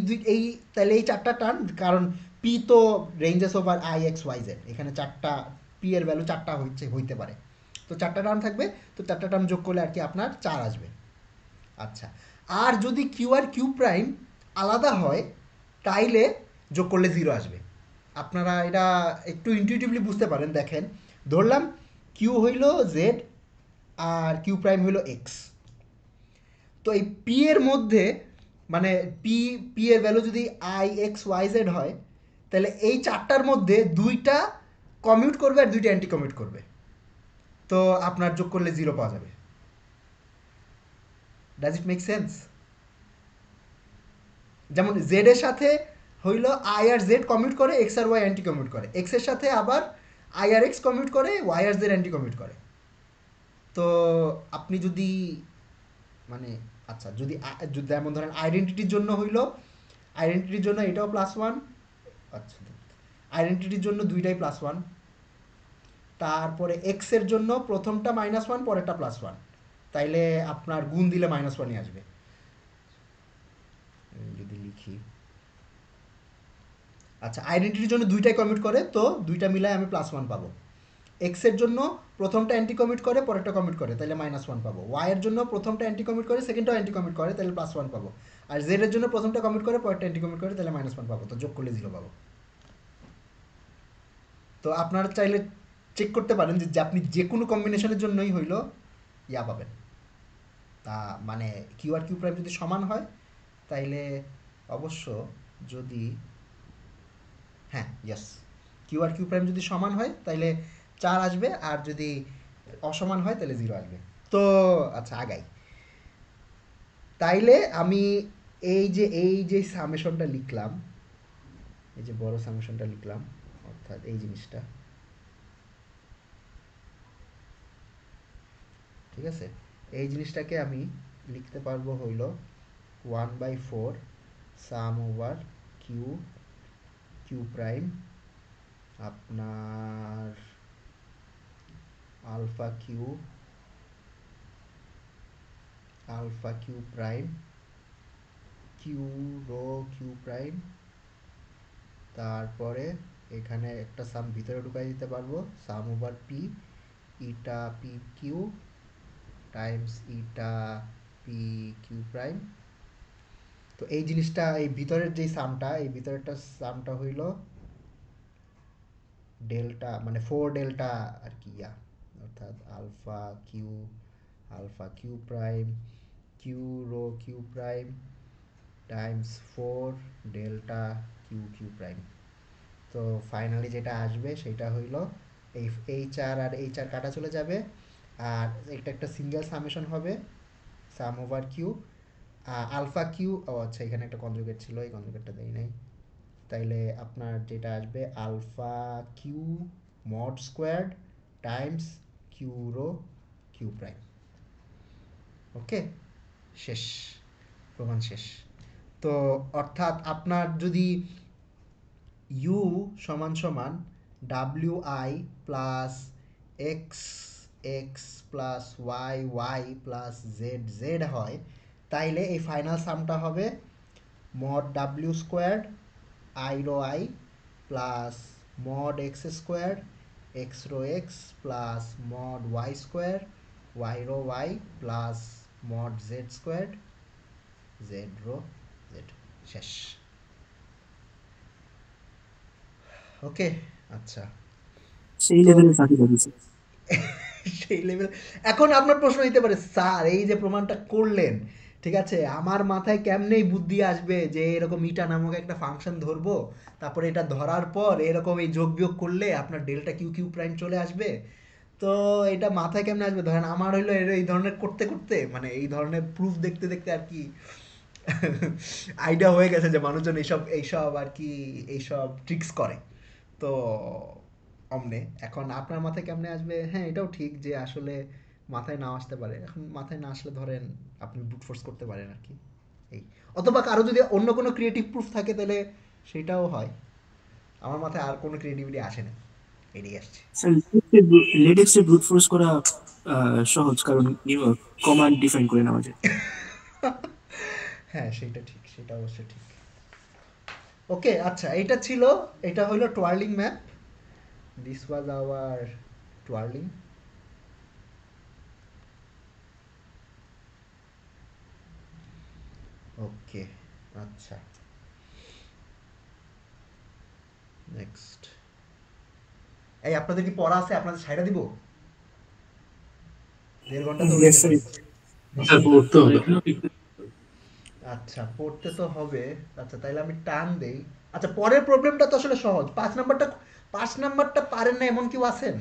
তাহলে এই চারটা টার্ম, কারণ পি তো রেঞ্জেস ওভার IX, YZ, এখানে চারটা পি এর ভ্যালু চারটা হইতে পারে। তো চারটা টার্ম থাকবে, তো চারটা টার্ম যোগ করলে আর কি আপনার 4 আসবে। আচ্ছা, আর যদি কিউ আর কিউ প্রাইম আলাদা হয় তাইলে যোগ করলে 0 আসবে। আপনারা এটা একটু ইনটিউটিভলি বুঝতে পারেন, দেখেন ধরলাম কিউ হইল জেড আর কিউ প্রাইম হইল এক্স। তো এই পি এর মধ্যে মানে পি এর ভ্যালু যদি IX, YZ হয়, তাহলে এই চারটার মধ্যে দুইটা কমিউট করবে আর দুইটা অ্যান্টি কমিউট করবে। তো আপনার যোগ করলে 0 পাওয়া যাবে। Does it make sense? যেমন জেড এর সাথে হইল আই আর জেড কমিউট করে, এক্স আর ওয়াই অ্যান্টি কমিউট করে, এক্স এর সাথে আবার আই আর এক্স কমিউট করে, ওয়াই আর জেড অ্যান্টি কমিউট করে। তো আপনি যদি মানে আচ্ছা যদি যদি যেমন ধরেন আইডেন্টিটির জন্য হইলো, আইডেন্টিটির জন্য এটাও +1, আচ্ছা আইডেন্টিটির জন্য দুইটাই +1, তারপরে এক্স এর জন্য প্রথমটা -1 পরেরটা +1, তাইলে আপনার গুণ দিলে -1ই আসবে। যদি লিখি, আচ্ছা আইডেন্টিটির জন্য দুইটাই কমিট করে, তো দুইটা মিলাই আমি +1 পাবো। এক্স এর জন্য প্রথমটা অ্যান্টি কমিট করে পরেরটা কমিট করে, তাহলে -1 পাবো। ওয়াই এর জন্য প্রথমটা অ্যান্টি কমিট করে সেকেন্ডটাও অ্যান্টি কমিট করে, তাহলে +1 পাবো। আর জেড এর জন্য প্রথমটা কমিট করে পরেরটা অ্যান্টি কমিট করে, তাহলে -1 পাবো। তো যোগ করলে 0 পাবো। তো আপনারা চাইলে চেক করতে পারেন যে আপনি যে কোনো কম্বিনেশনের জন্যই হইলো ইয়া পাবেন। তা মানে কিউ আর কিউ প্রাইম যদি সমান হয় তাইলে অবশ্য, যদি হ্যাঁ ইয়েস, কিউ আর কিউ প্রাইম যদি সমান হয় তাইলে 4 আসবে, আর যদি অসমান হয় তাহলে 0 আসবে। তো আচ্ছা আগাই। তাইলে আমি এই যে সামেশনটা লিখলাম, এই যে বড় সামেশনটা লিখলাম, অর্থাৎ এই জিনিসটা, ঠিক আছে, এই জিনিসটাকে আমি লিখতে পারবো হইল 1/4 sum over Q Q prime আপনার alpha Q prime Q rho Q prime, তারপরে এখানে একটা সাম ভিতরে ঢুকাই দিতে পারবো, sum over P eta P Q times eta P Q prime. তো এই জিনিসটা, এই ভিতরের যেই সামটা, এই ভিতরেরটা সামটা হইল ডেল্টা, মানে 4 ডেল্টা আর কি ইয়া, অর্থাৎ alpha Q prime Q rho Q prime times 4 delta Q Q prime. তো ফাইনালি যেটা আসবে সেটা হইল এই এইচ আর এইচ কাটা চলে যাবে, আর এটা একটা সিঙ্গেল সামেশন হবে, সাম ওভার কিউ আলফা কিউ, ও আচ্ছা এখানে একটা কনজুগেট ছিল, এই কনজুগেটটা দেই নাই। তাইলে আপনার যেটা আসবে alpha Q mod squared times Q rho Q prime. Okay, শেষ, প্রমাণ শেষ। তো অর্থাৎ আপনার যদি ইউ সমান সমান W I plus X X plus Y Y plus Z Z হয়, তাইলে এই ফাইনাল সামটা হবে mod W squared I rho I plus mod X squared X rho X plus mod Y square Y rho Y plus mod Z squared Z rho Z. শেষ। ওকে, আচ্ছা সেই তো লেভেলে ফাঁকি লাগিয়েছে। সেই লেভেল। এখন আপনার প্রশ্ন হইতে পারে, স্যার এই যে প্রমাণটা করলেন, ঠিক আছে, আমার মাথায় কেমনেই বুদ্ধি আসবে যে এরকম ইটা নামক একটা ফাংশন ধরবো, তারপরে এটা ধরার পর এরকম এই যোগ বিয়োগ করলে আপনার ডেল্টা কিউ কিউ প্রাইম চলে আসবে। তো এটা মাথায় কেমনে আসবে, ধরেন আমার হইলো এই ধরনের করতে করতে, মানে এই ধরনের প্রুফ দেখতে দেখতে আর কি আইডিয়া হয়ে গেছে যে মানুষজন এইসব এইসব আর কি এইসব ট্রিক্স করে। তো অমনে এখন আপনার মাথায় কেমনে আসবে, হ্যাঁ এটাও ঠিক যে আসলে মাথায় না আসতে পারে। এখন মাথায় না আসলে ধরেন আপনি ব্রুট ফোর্স করতে পারেন আর কি, এই, অথবা কারো যদি অন্য কোনো ক্রিয়েটিভ প্রুফ থাকে তাহলে সেটাও হয়। আমার মাথায় আর কোনো ক্রিয়েটিভিটি আসে না, এটাই আসছে। স্যার লেটেক্সে ব্রুট ফোর্স করা সহজ, কারণ কমান্ড ডিফাইন করে নেওয়া যায়। হ্যাঁ সেটা ঠিক, সেটা অবশ্যই ঠিক। ওকে আচ্ছা, এটা ছিল, এটা হলো twirling map. This was our twirling. Okay আচ্ছা, নেক্সট। এই আপনাদের কি পড়া আছে, আপনাদের ছাইড়া দিব? 1.5 ঘন্টা তো হয়ে ইয়েস গেছে। স্যার। স্যার পড়তে হবে। আচ্ছা পড়তে তো হবে। আচ্ছা তাইলে আমি টান দেই। আচ্ছা পরের প্রবলেমটা তো আসলে সহজ। 5 নাম্বারটা পারেন না এমন কেউ আছেন?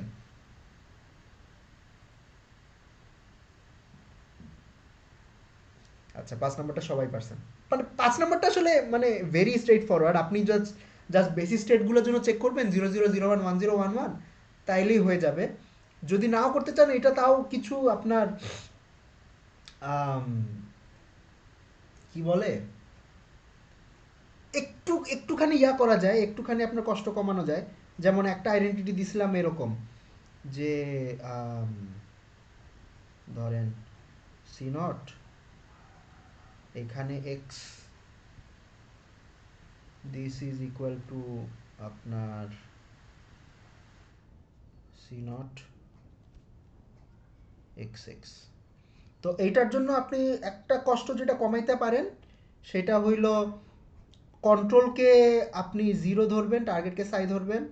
আচ্ছা 5 নাম্বারটা সবাই পারছেন। মানে 5 নাম্বারটা আসলে মানে ভেরি স্ট্রেট ফরওয়ার্ড। আপনি জাস্ট জাস্ট বেসিক স্টেটগুলোর জন্য চেক করবেন 00011011, তাইলেই হয়ে যাবে। যদি নাও করতে চান এটা তাও কিছু আপনার আম, কি বলে, একটুখানি ইয়া করা যায়, একটুখানি আপনার কষ্ট কমানো যায়। যেমন একটা আইডেন্টিটি দিছিলাম এরকম যে ধরেন সি নট, এখানে x, this is equal to আপনার সি নট এক্স এক্স। তো এইটার জন্য আপনি একটা কষ্ট যেটা কমাইতে পারেন সেটা হইল কন্ট্রোলকে আপনি 0 ধরবেন, টার্গেটকে সাই ধরবেন,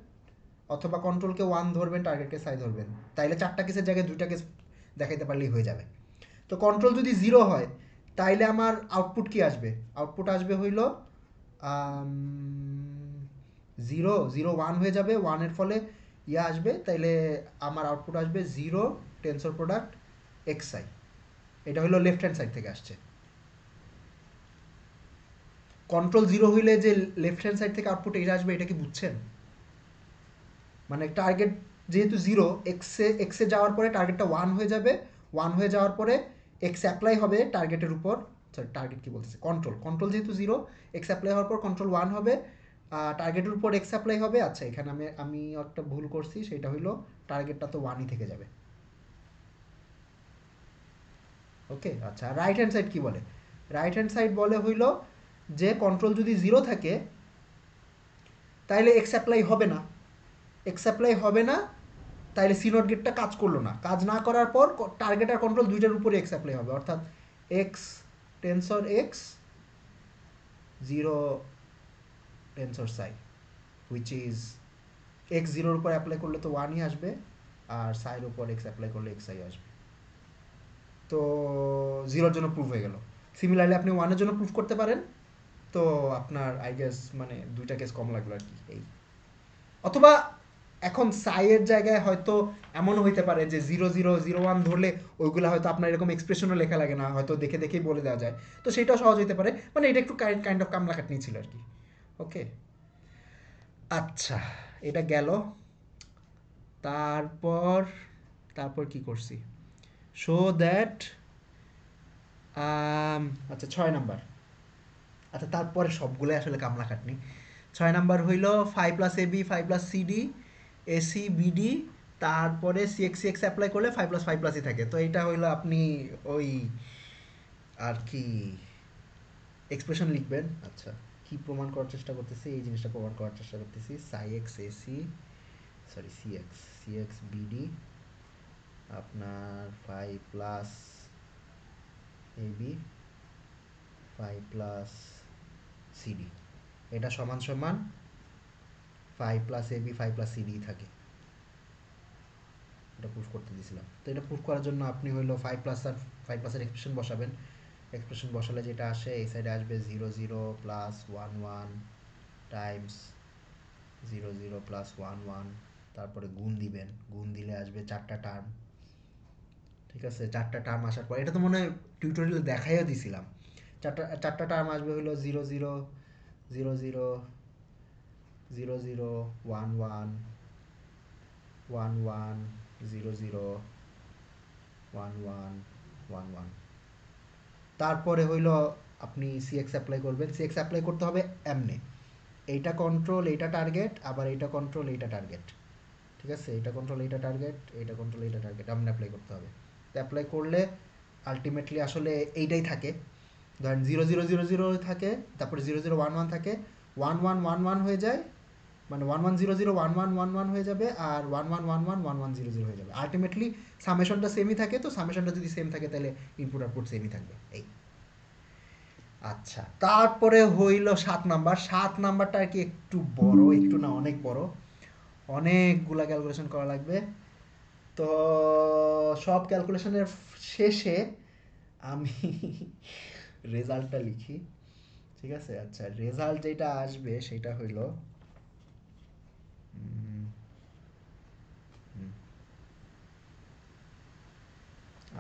অথবা কন্ট্রোলকে 1 ধরবেন, টার্গেটকে সাই ধরবেন। তাইলে 4টা কেসের জায়গায় 2টা কেস দেখাইতে পারলেই হয়ে যাবে। তো কন্ট্রোল যদি 0 হয় তাইলে আমার আউটপুট কি আসবে? আউটপুট আসবে হইল 0 0 1 হয়ে যাবে, 1-এর ফলে ইয়া আসবে, তাইলে আমার আউটপুট আসবে 0 টেন্সর প্রোডাক্ট এক্স আই। এটা হলো লেফট হ্যান্ড সাইড থেকে আসছে। কন্ট্রোল 0 হইলে যে লেফট হ্যান্ড সাইড থেকে আউটপুট এটা আসবে, এটা কি বুঝছেন? মানে টার্গেট যেহেতু 0, এক্সে যাওয়ার পরে টার্গেটটা 1 হয়ে যাবে, 1 হয়ে যাওয়ার পরে এক্স অ্যাপ্লাই হবে টার্গেটের উপর, সরি টার্গেট কি বলতেছে, কন্ট্রোল যেহেতু 0, এক্স অ্যাপ্লাই হওয়ার পর কন্ট্রোল 1 হবে, টার্গেটের উপর এক্স অ্যাপ্লাই হবে। আচ্ছা, এখানে আমি একটা ভুল করছি, সেটা হইলো টার্গেটটা তো 1ই থেকে যাবে। ওকে, আচ্ছা, রাইট হ্যান্ড সাইড কি বলে? রাইট হ্যান্ড সাইড বলে হইল যে কন্ট্রোল যদি 0 থাকে তাইলে এক্স অ্যাপ্লাই হবে না, এক্স অ্যাপ্লাই হবে না, তাইলে সি নট গেটটা কাজ করলো না, কাজ না করার পর টার্গেট আর কন্ট্রোল দুইটার উপরে এক্স অ্যাপ্লাই হবে, অর্থাৎ x tensor x 0 tensor Sai, which is x 0-র উপর অ্যাপ্লাই করলে তো 1ই আসবে, আর সাইয়ের উপর এক্স অ্যাপ্লাই করলে এক্স আই আসবে। তো 0-র জন্য প্রুফ হয়ে গেল। সিমিলারলি আপনি 1-এর জন্য প্রুফ করতে পারেন। তো আপনার আই গেস মানে 2টা কেস কম লাগলো আর কি। এই অথবা এখন সাইয়ের জায়গায় হয়তো এমনও হইতে পারে যে 0001 ধরলে ওইগুলো হয়তো আপনার এরকম এক্সপ্রেশনও লেখা লাগে না, হয়তো দেখে দেখেই বলে দেওয়া যায়, তো সেটাও সহজ হইতে পারে। মানে এটা একটু কাইন্ড অফ কামলাখাটনি ছিল আর কি। ওকে, আচ্ছা, এটা গেল। তারপর তারপর কি করছি, শো দ্যাট, আচ্ছা 6 নাম্বার, আচ্ছা তারপরে সবগুলোই আসলে কামলাখাটনি। 6 নাম্বার হইল 5+AB 5+CD এসি বিডি, তারপরে সিএক্স অ্যাপ্লাই করলে 5+5+ই থাকে। তো এইটা হইলো আপনি ওই আর কি এক্সপ্রেশন লিখবেন। আচ্ছা, কি প্রমাণ করার চেষ্টা করতেছি, এই জিনিসটা প্রমাণ করার চেষ্টা করতেছি। সাইএক্স এসি, সরি সিএক্স বিডি আপনার 5+AB 5+CD, এটা সমান সমান 5+AB 5+CD থাকে। এটা প্রুফ করতে দিয়েছিলাম। তো এটা প্রুফ করার জন্য আপনি হইলো 5+ আর 5+-এর এক্সপ্রেশন বসাবেন। এক্সপ্রেশন বসালে যেটা আসে, এই সাইডে আসবে 00+11 টাইমস 00+11, তারপরে গুণ দিবেন, গুণ দিলে আসবে 4টা টার্ম। ঠিক আছে, 4টা টার্ম আসার পর, এটা তো মনে হয় টিউটোরিয়ালে দেখাইও দিছিলাম। 4টা টার্ম আসবে হলো 00001111001111, তারপরে হইল আপনি সিএক্স অ্যাপ্লাই করবেন। সিএক্স অ্যাপ্লাই করতে হবে এমনি, এইটা কন্ট্রোল এইটা টার্গেট, আবার এইটা কন্ট্রোল এইটা টার্গেট। ঠিক আছে, এইটা কন্ট্রোল এইটা টার্গেট, এইটা কন্ট্রোল এইটা টার্গেট, এমন অ্যাপ্লাই করতে হবে। তো অ্যাপ্লাই করলে আলটিমেটলি আসলে এইটাই থাকে। ধরেন 0000 থাকে, তারপরে 0011 থাকে, 1111 হয়ে যায়, মানে 11001111 হয়ে যাবে, আর 11111100 হয়ে যাবে। আলটিমেটলি সামেশনটা সেমই থাকে। তো সামেশনটা যদি সেম থাকে তাহলে ইনপুট আউটপুট সেমই থাকবে। এই আচ্ছা, তারপরে হইল 7 নাম্বার। 7 নাম্বারটা আর কি একটু বড়, একটু না অনেক বড়, অনেকগুলা ক্যালকুলেশন করা লাগবে। তো সব ক্যালকুলেশনের শেষে আমি রেজাল্টটা লিখি। ঠিক আছে, আচ্ছা, রেজাল্ট যেটা আসবে সেটা হইল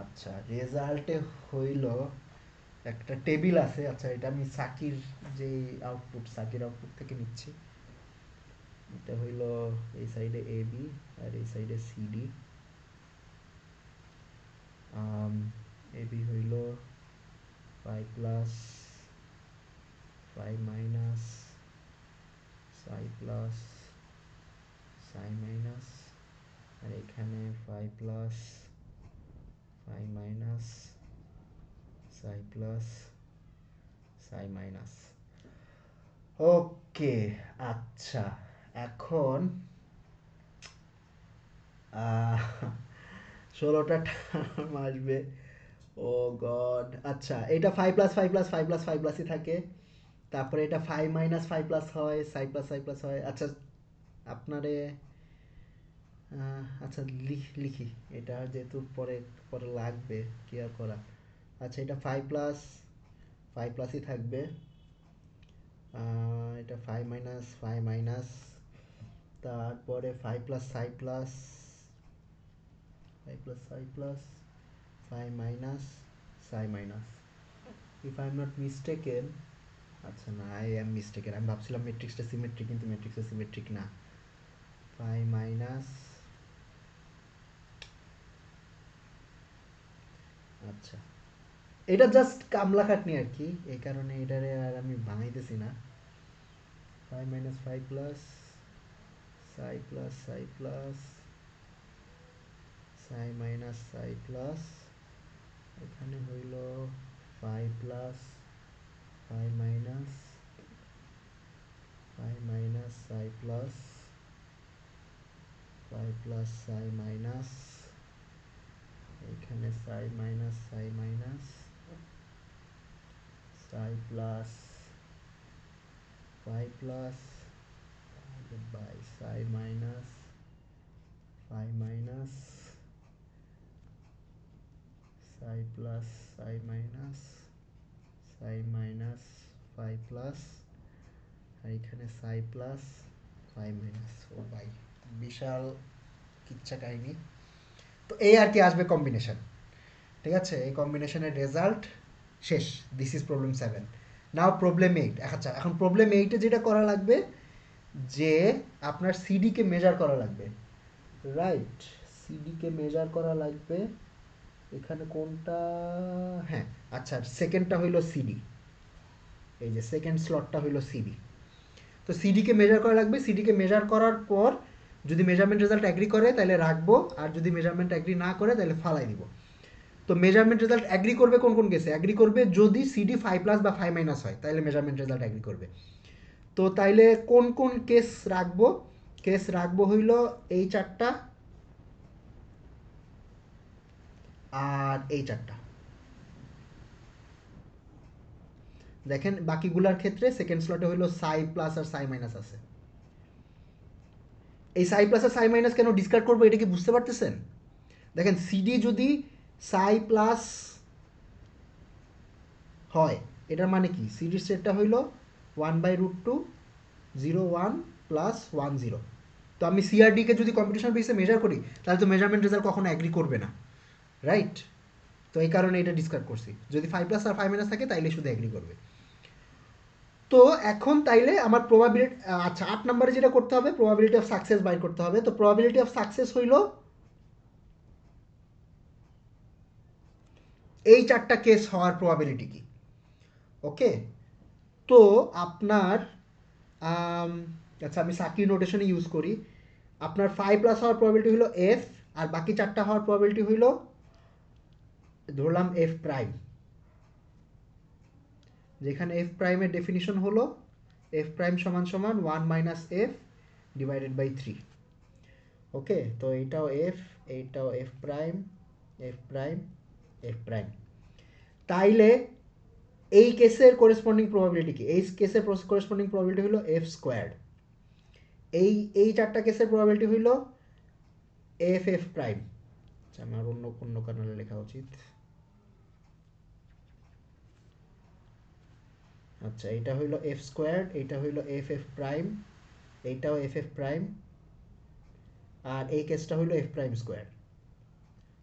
আচ্ছা, রেজাল্টে হইল একটা টেবিল আছে। আচ্ছা, এটা আমি সাকির যে সাকির আউটপুট থেকে নিচ্ছি। এটা হইল এই সাইডে এবি আর এই সাইডে সিডি। এবি হইল 5+, phi minus psi plus psi minus, আর এখানে phi plus phi minus psi plus psi minus। ওকে, আচ্ছা এখন 16টা টার্ম আসবে। ও গড, আচ্ছা এটা 5 প্লাস 5 প্লাস 5 প্লাস 5 প্লাসই থাকে, তারপরে এটা 5 মাইনাস 5 প্লাস হয়, 5 প্লাস 5 প্লাস হয়। আচ্ছা আপনারে আচ্ছা লিখি, এটা যেহেতু পরে পরে লাগবে কি আর করা। আচ্ছা এটা 5 প্লাস 5 প্লাসই থাকবে, এটা 5 মাইনাস 5 মাইনাস, তারপরে 5 plus 5 plus 5 plus 5 plus 5 minus 5 minus, if I am not mistaken. আচ্ছা না, আই এম মিস্টেকেন, আমি ভাবছিলাম ম্যাট্রিক্সটা সিমেট্রিক, কিন্তু ম্যাট্রিক্সটা সিমেট্রিক না। 5 মাইনাস, আচ্ছা এটা জাস্ট কামলা খাটনি আর কি, এই কারণে এটারে আর আমি বানাইতেছি না। 5 minus 5 plus psi plus psi plus psi minus psi plus, এখানে হইল 5 plus 5 minus 5 minus psi plus 5 plus psi minus, এখানে psi minus psi minus psi plus 5 plus by psi minus 5 minus psi plus psi minus psi minus 5 plus, আর এখানে সাই প্লাস 5 মাইনাস। ও ভাই বিশাল কিচ্ছা কাহিনী। তো এই আর কি আসবে কম্বিনেশন, ঠিক আছে? এই কম্বিনেশনের রেজাল্ট শেষ। This is problem 7। Now problem 8। আচ্ছা এখন প্রবলেম 8-এ যেটা করা লাগবে যে আপনার সিডিকে মেজার করা লাগবে, রাইট? সিডিকে মেজার করা লাগবে। এখানে কোনটা, হ্যাঁ আচ্ছা সেকেন্ডটা হইল সিডি, এই যে সেকেন্ড স্লটটা হইল সিডি। তো সিডিকে মেজার করা লাগবে, সিডিকে মেজার করার পর যদি মেজারমেন্ট রেজাল্ট অ্যাগ্রি করে তাহলে রাখবো, আর যদি মেজারমেন্ট অ্যাগ্রি না করে তাহলে ফালাই দিব। তো মেজারমেন্ট রেজাল্ট অ্যাগ্রি করবে কোন কোন কেসে? অ্যাগ্রি করবে যদি সিডি 5 প্লাস বা 5 মাইনাস হয়, তাহলে মেজারমেন্ট রেজাল্ট অ্যাগ্রি করবে। তো তাইলে কোন কোন কেস রাখবো? কেস রাখবো হইল এই 4টা আর এই 4টা। দেখেন বাকিগুলার ক্ষেত্রে সেকেন্ড স্লটে হইল সাই প্লাস আর সাই মাইনাস আছে। এই সাই প্লাস আর সাই মাইনাস কেন ডিসকার্ড করবো এটা কি বুঝতে পারতেছেন? দেখেন সিডি যদি সাই প্লাস হয়, এটার মানে কি? সিডি সেটটা হইল 1/√2 0 1 প্লাস 1 0। তো আমি সিআরডিকে যদি কম্পিটিশন বেসে মেজার করি তাহলে তো মেজারমেন্ট রেজাল্ট কখনো অ্যাগ্রি করবে না, রাইট? তো এই কারণে এটা ডিসকার্ড করছি। যদি 5 প্লাস আর 5 মাইনাস থাকে তাইলে শুধু অ্যাগ্রি করবে। তো এখন তাইলে আমার প্রবাবিলিটি, আচ্ছা 8 নম্বরে যেটা করতে হবে প্রবাবিলিটি অফ সাকসেস বাইর করতে হবে। তো প্রবাবিলিটি অফ সাকসেস হইল এই 4টা কেস হওয়ার প্রবাবিলিটি কি, ওকে? তো আপনার আচ্ছা আমি সাকি নোটেশনে ইউজ করি। আপনার 5 প্লাস হওয়ার প্রবাবিলিটি হলো এফ, আর বাকি 4টা হওয়ার প্রবাবিলিটি হইল ধরলাম এফ প্রাইম, যেখানে এফ প্রাইমের ডেফিনিশন হলো এফ প্রাইম সমান সমান 1 মাইনাস এফ ডিভাইডেড বাই 3। ওকে, তো এইটাও এফ, এইটাও F prime F prime F prime. তাইলে এই কেসের করেসপন্ডিং প্রবাবিলিটি কি? এই কেসের করেসপন্ডিং প্রবাবিলিটি হলো এফ স্কোয়ার্ড। এই 4টা কেসের প্রবাবিলিটি হইল এফ এফ প্রাইম। আচ্ছা আমার অন্য কারণে লেখা উচিত। আচ্ছা এটা হইল এফ স্কোয়ার্ড, এইটা হইল এফ এফ প্রাইম, এইটাও এফ এফ প্রাইম, আর এই কেসটা হইল এফ প্রাইম স্কোয়ার,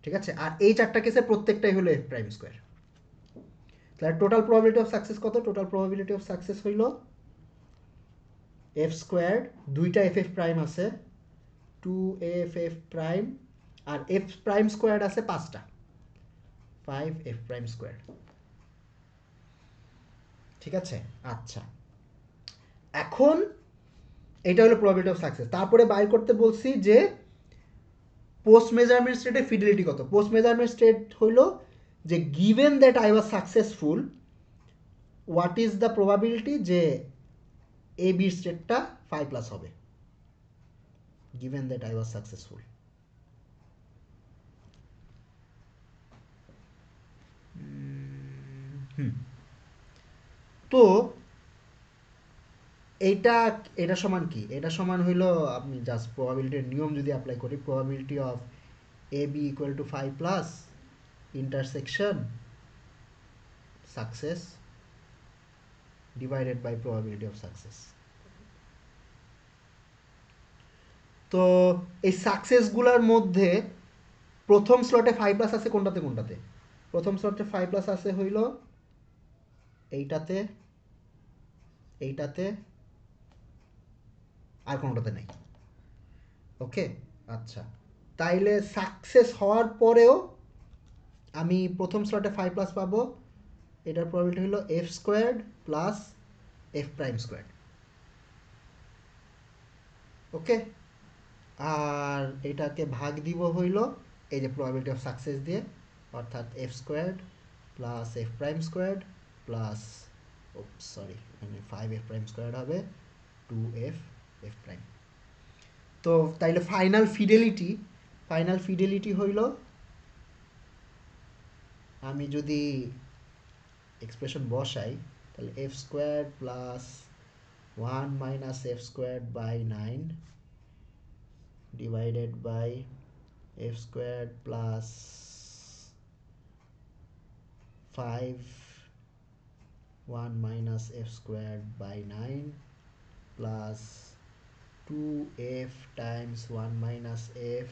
ঠিক আছে? আর এই 4টা কেসের প্রত্যেকটাই হলো এফ প্রাইম স্কোয়ার। তাহলে টোটাল প্রবাবিলিটি অফ সাকসেস কত? টোটাল প্রবাবিলিটি অফ সাকসেস হইল এফ স্কোয়ার্ড, দুইটা এফ এফ প্রাইম আছে 2 এফ এফ প্রাইম, আর এফ প্রাইম স্কোয়ার্ড আছে 5টা 5 এফ প্রাইম স্কোয়ার, ঠিক আছে? আচ্ছা এখন এটা হলো প্রবাবিলিটি অফ সাকসেস। তারপরে বাইর করতে বলছি যে পোস্ট মেজারমেন্ট স্টেটের ফিডিলিটি কত। পোস্ট মেজারমেন্ট স্টেট হইলো যে given that I was successful what is the probability যে এ বির স্টেটটা 5+ হবে, given that I was successful. তো এটা সমান কি? এটা সমান হইল আপনি জাস্ট প্রবাবিলিটির নিয়ম যদি অ্যাপ্লাই করি, probability of A B equal to 5+ intersection success divided by probability of success. তো এই সাকসেসগুলোর মধ্যে প্রথম স্লটে 5+ আছে কোনটাতে কোনটাতে? প্রথম স্লটে 5+ আছে হইল এইটাতে, এইটাতে, আর কোনোটাতে নেই। ওকে, আচ্ছা, তাইলে সাকসেস হওয়ার পরেও আমি প্রথম স্লটে 5+ পাবো। এটার প্রবাবিলিটি হলো f² প্লাস f'²। ওকে, আর এটাকে ভাগ দিব হইল এই যে প্রবাবিলিটি অফ সাকসেস দিয়ে, অর্থাৎ f² plus f'² plus sorry এখানে 5f'² হবে 2f'। তো তাইলে ফাইনাল ফিডেলিটি হইল, আমি যদি এক্সপ্রেশন বসাই তাহলে f² plus 1 minus f² by 9 divided by f² plus 5 1 minus f² by 9 plus 2f times 1 minus f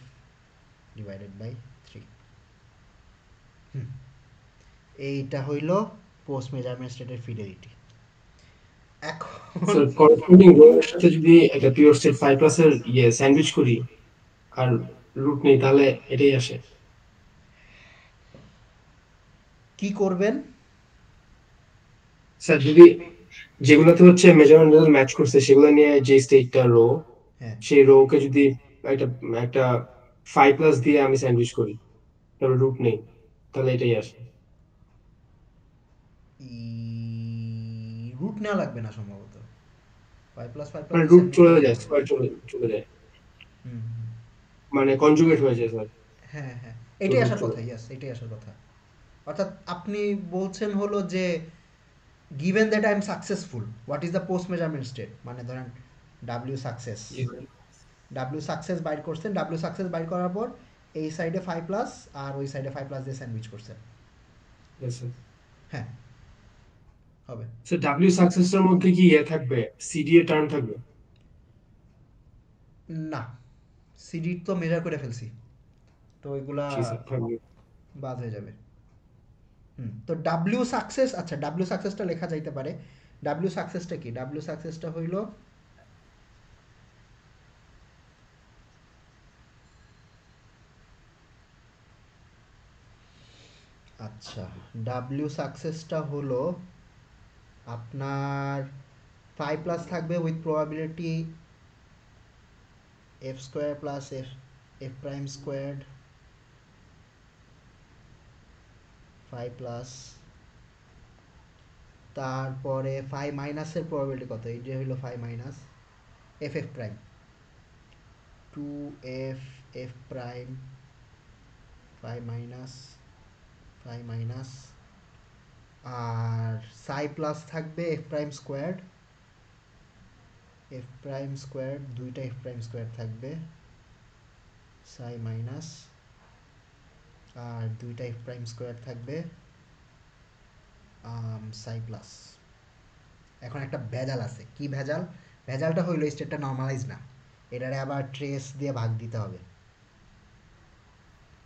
divided by 3। এইটা হইল পোস্ট মেজারমেন্ট স্টেটের ফিডেলিটি। এখন স্যার করেসপন্ডিং রো এর সাথে যদি একটা পিওর স্টেট 5+ এর স্যান্ডউইচ করি আর রুট নেই তাহলে এটাই আসে। কি করবেন? স্যার যদি যেগুলোতে হচ্ছে মেজারমেন্ট রেজাল্ট ম্যাচ করছে সেগুলো নিয়ে যে স্টেটটা রো, হ্যাঁ, সেই রো কে যদি একটা একটা 5+ দিয়ে আমি স্যান্ডউইচ করি তারপর রুট নেই তাহলে এটাই আসে। রুট নেওয়া লাগবে না সম্ভবত, 5+5+ মানে দিয়ে রুট স্যান্ডউইচ চলে করতে যায়, পারবেন। স্কয়ার চলে যায়, হুম, মানে কনজুগেট হয়ে যায় স্যার। হ্যাঁ হ্যাঁ, তো এটাই রুট আসার চলে কথা। ইয়েস, এটাই আসার কথা। অর্থাৎ আপনি বলছেন হলো যে given that I am successful what is the post measurement state, মানে ধরেন ডাব্লিউ সাকসেস, জি স্যার। ডাব্লিউ সাকসেস বাইর করছেন। ডাব্লিউ সাকসেস বাইর করার পর এই সাইডে 5+ আর ওই সাইডে 5+ দিয়ে স্যান্ডউইচ করছেন। Yes, sir. হ্যাঁ, হবে। স্যার ডাব্লিউ সাকসেসটার মধ্যে কি থাকবে, সিডি এর টার্ম থাকবে? না, সিডি তো মেজার করে ফেলছি, তো ওইগুলা জি স্যার থাকবে। বাদ হয়ে যাবে। তো ডাব্লিউ সাকসেস, আচ্ছা ডাব্লিউ সাকসেসটা লেখা যাইতে পারে। ডাব্লিউ সাকসেসটা কি? ডাব্লিউ সাকসেসটা হইল আচ্ছা ডাব্লিউ সাকসেসটা হলো আপনার 5+ থাকবে with probability f² plus f'², 5+, তারপরে 5 মাইনাসের প্রবাবিলিটি কত? এই যে হইল 5 minus f', 2f', 5 minus 5 minus, আর সাই প্লাস থাকবে f'², দুইটা f'² থাকবে, সাই মাইনাস, আর দুইটা f'² থাকবে সাই প্লাস। এখন একটা ভেজাল আছে। কি ভেজাল? ভেজালটা হইলো স্টেটটা নর্মালাইজ না, এটারে আবার ট্রেস দিয়ে ভাগ দিতে হবে।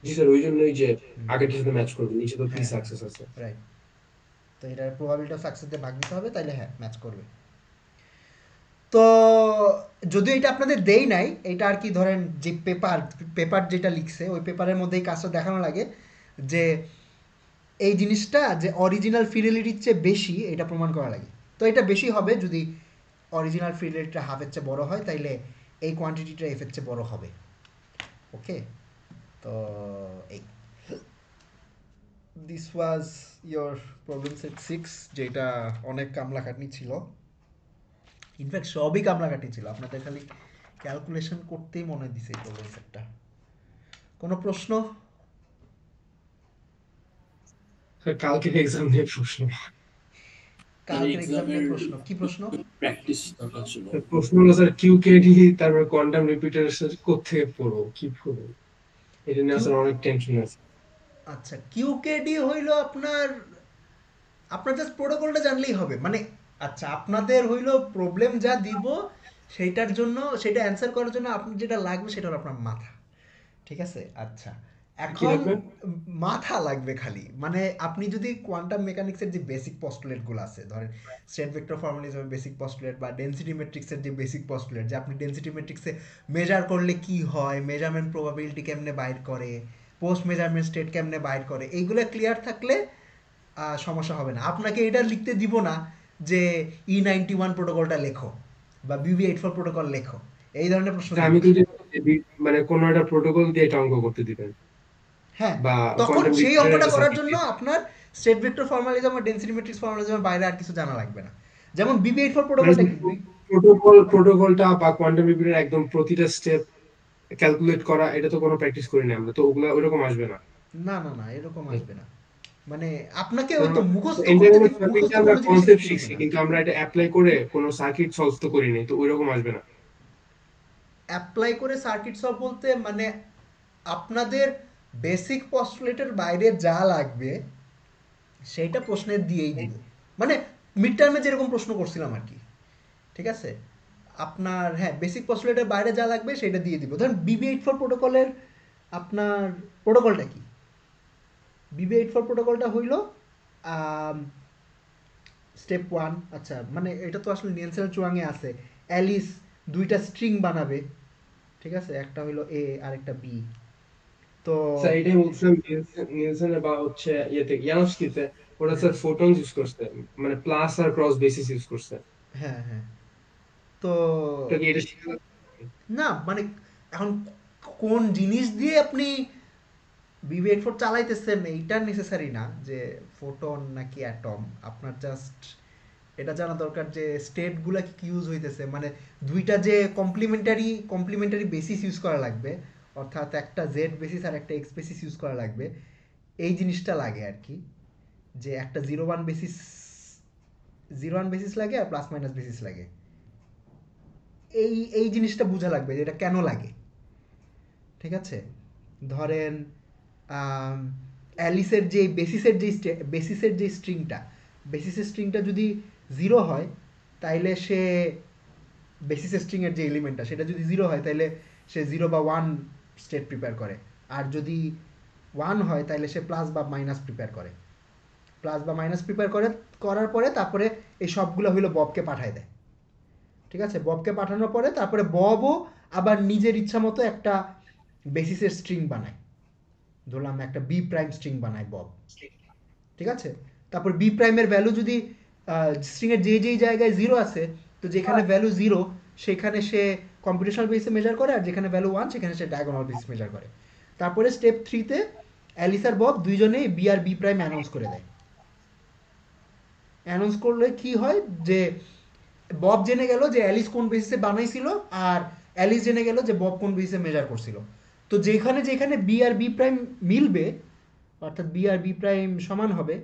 জি স্যার, ওই জন্যই যে আগেরটার সাথে ম্যাচ করবে, নিচে তো 3 হ্যাঁ, সাকসেস আছে। রাইট। তো এটার প্রবাবিলিটি অফ সাকসেস দিয়ে ভাগ দিতে হবে, তাইলে হ্যাঁ ম্যাচ করবে। তো যদিও এটা আপনাদের দেই নাই, এটা আর কি ধরেন যে পেপার যেটা লিখছে ওই পেপারের মধ্যে এই কাজটা দেখানো লাগে যে এই জিনিসটা যে অরিজিনাল ফিডেলিটির চেয়ে বেশি, এটা প্রমাণ করা লাগে। তো এটা বেশি হবে যদি অরিজিনাল ফিডারেটটা হাফের চেয়ে বড় হয় তাইলে এই কোয়ান্টিটিটা এফের চেয়ে বড় হবে। ওকে, তো এই this was your problem set 6, যেটা অনেক কামলাখাটনি ছিল। ইনফ্যাক্ট সবই কামলাখাটনি ছিল, আপনাদের খালি ক্যালকুলেশন করতেই মনে দিছে এই প্রবলেম সেটটা। কোনো প্রশ্ন? কালকের এক্সাম নিয়ে প্রশ্ন। কালকের এক্সাম নিয়ে প্রশ্ন? কি প্রশ্ন? প্র্যাকটিস দরকার ছিল। প্রশ্ন হলো স্যার কিউকেডি তারপর কোয়ান্টাম রিপিটার কোত্থেকে পড়বো, কি পড়বো, এটা নিয়ে কিউ স্যার অনেক টেনশন আছে। আচ্ছা, কিউকেডি হইল আপনার আপনার জাস্ট প্রোটোকলটা জানলেই হবে। মানে আচ্ছা, আপনাদের হইল প্রবলেম যা দিব সেইটার জন্য, সেটা অ্যান্সার করার জন্য আপনি যেটা লাগবে সেটা হলো আপনার মাথা। ঠিক আছে? আচ্ছা, কি এখন লাগবে? মাথা লাগবে খালি। মানে আপনি যদি কোয়ান্টাম মেকানিক্সের যে বেসিক পস্টুলেটগুলো আছে, ধরেন স্টেট ভেক্টর ফর্মালিজমের বেসিক পস্টুলেট বা ডেনসিটি ম্যাট্রিক্সের যে বেসিক পস্টুলেট, যে আপনি ডেনসিটি ম্যাট্রিক্সে মেজার করলে কি হয়, মেজারমেন্ট প্রবাবিলিটি কেমনে বাইর করে, পোস্ট মেজারমেন্ট স্টেট কেমনে বাইর করে, এইগুলো ক্লিয়ার থাকলে সমস্যা হবে না। আপনাকে এটা লিখতে দিব না যে E91 প্রোটোকলটা লেখো বা BB84 প্রোটোকল লেখো, এই ধরনের প্রশ্ন স্যার দিব আমি না। তো মানে কোনো একটা প্রোটোকল দিয়ে এটা অঙ্ক করতে দিবেন হ্যাঁ, বা তখন কোয়ান্টাম সেই রিপিটার অঙ্কটা একটা করার সার্কিট জন্য দিয়ে। আপনার স্টেট ভেক্টর ফর্মালিজম আর ডেনসিটি ম্যাট্রিক্স ফর্মালিজমের বাইরে আর কিছু জানা লাগবে না। যেমন BB84 মানে প্রোটোকলটা কি? প্রোটোকলটা বা কোয়ান্টাম রিপিটার একদম প্রতিটা স্টেপ ক্যালকুলেট করা, এটা তো কোনো প্র্যাকটিস করি না আমরা, তো ওগুলা ওইরকম আসবে না। না না না, এরকম আসবে না। মানে আপনাকে ওই কারণ তো মুখস্থ করতে ইন্টারনাল দিব, সার্কিটে মুখস্থ আমরা কোনো জিনিসই কনসেপ্ট লিখতে দিব শিখছি, না। কিন্তু আমরা এটা অ্যাপ্লাই করে কোনো সার্কিট সলভ তো করিনি, তো ওইরকম আসবে না। অ্যাপ্লাই করে সার্কিট সলভ বলতে মানে আপনাদের বেসিক পস্টুলেটের বাইরে যা লাগবে সেইটা প্রশ্নের দিয়েই দিব। মানে মিড টার্মে যেরকম প্রশ্ন করছিলাম আর কি। ঠিক আছে? আপনার হ্যাঁ, বেসিক পস্টুলেটের বাইরে যা লাগবে সেটা দিয়ে দিব। ধরুন BB84 প্রোটোকলের আপনার প্রোটোকলটা কি? BB84 প্রোটোকলটা হইল স্টেপ 1। আচ্ছা, মানে এটা তো আসলে নিয়েলসেন চুয়াংয়ে আছে। অ্যালিস দুইটা স্ট্রিং বানাবে। ঠিক আছে? একটা হইলো এ আর একটা বি। তো স্যার এটাই বলছিলাম, নিলসনে বা হচ্ছে ইয়েতে ইয়ানস্কিতে ওরা হ্যাঁ স্যার ফোটনস ইউজ করছে, মানে প্লাস আর ক্রস বেসিস ইউজ করছে। হ্যাঁ হ্যাঁ, তো এটা কি এটা শিখে যাচ্ছে? না মানে এখন কোন জিনিস দিয়ে আপনি BB84 চালাইতেছেন এইটা নেসেসারি না যে ফোটন নাকি অ্যাটম। আপনার জাস্ট এটা জানা দরকার যে স্টেটগুলা কি ইউজ হইতেছে, মানে দুইটা যে কমপ্লিমেন্টারি বেসিস ইউজ করা লাগবে, অর্থাৎ একটা জেড বেসিস আর একটা এক্স বেসিস ইউজ করা লাগবে, এই জিনিসটা লাগে আর কি। যে একটা 0 1 বেসিস লাগে আর প্লাস মাইনাস বেসিস লাগে, এই এই জিনিসটা বোঝা লাগবে যে এটা কেন লাগে। ঠিক আছে? ধরেন অ্যালিসের যে বেসিসের স্ট্রিংটা যদি 0 হয় তাইলে সে বেসিসের স্ট্রিংয়ের যে এলিমেন্টটা সেটা যদি 0 হয় তাইলে সে 0 বা 1 স্টেট প্রিপেয়ার করে। আর যদি 1 হয় তাইলে সে প্লাস বা মাইনাস প্রিপেয়ার করে। প্লাস বা মাইনাস প্রিপেয়ার করার পরে তারপরে এই সবগুলো হইলো ববকে পাঠায় দেয়। ঠিক আছে? ববকে পাঠানোর পরে তারপরে ববও আবার নিজের ইচ্ছা মতো একটা বেসিসের স্ট্রিং বানায়। ধরলাম একটা বি প্রাইম স্ট্রিং বানায় বব। ঠিক আছে? তারপর বি প্রাইমের ভ্যালু যদি স্ট্রিংয়ের যেই জায়গায় 0 আছে, তো যেখানে ভ্যালু 0 সেখানে সে কম্পিউটেশনাল বেসিসে মেজার করে, আর যেখানে ভ্যালু 1 সেখানে সে ডায়াগোনাল বেসিস মেজার করে। তারপরে স্টেপ 3-তে অ্যালিস আর বব দুইজনেই বি আর বি প্রাইম অ্যানাউন্স করে দেয়। অ্যানাউন্স করলে কি হয় যে বব জেনে গেল যে অ্যালিস কোন বেসিসে বানাইছিল, আর অ্যালিস জেনে গেল যে বব কোন বেসিসে মেজার করছিল। তো যেখানে যেখানে বি আর বি প্রাইম মিলবে, অর্থাৎ বি আর বি প্রাইম সমান হবে,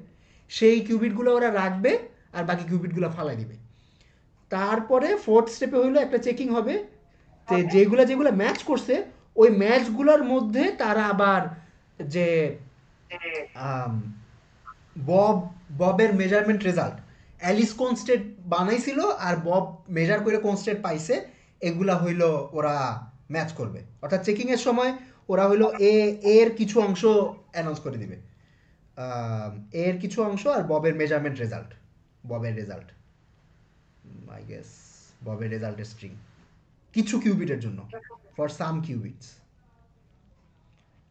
সেই কিউবিটগুলো ওরা রাখবে আর বাকি কিউবিটগুলো ফালাই দিবে। তারপরে ফোর্থ স্টেপে হইলো একটা চেকিং হবে যে যেগুলো ম্যাচ করছে ওই ম্যাচগুলোর মধ্যে তারা আবার যে আম, ববের মেজারমেন্ট রেজাল্ট, অ্যালিস কোন স্টেট বানাইছিল আর বব মেজার করে কোন স্টেট পাইছে, এগুলা হইলো ওরা ম্যাচ করবে। অর্থাৎ চেকিং এর সময় ওরা হইলো এর কিছু অংশ অ্যানাউন্স করে দিবে, এর কিছু অংশ আর ববের মেজারমেন্ট রেজাল্ট, ববের রেজাল্ট আই গেস ববের রেজাল্টের স্ট্রিং কিছু কিউবিটের জন্য, ফর সাম কিউবিটস।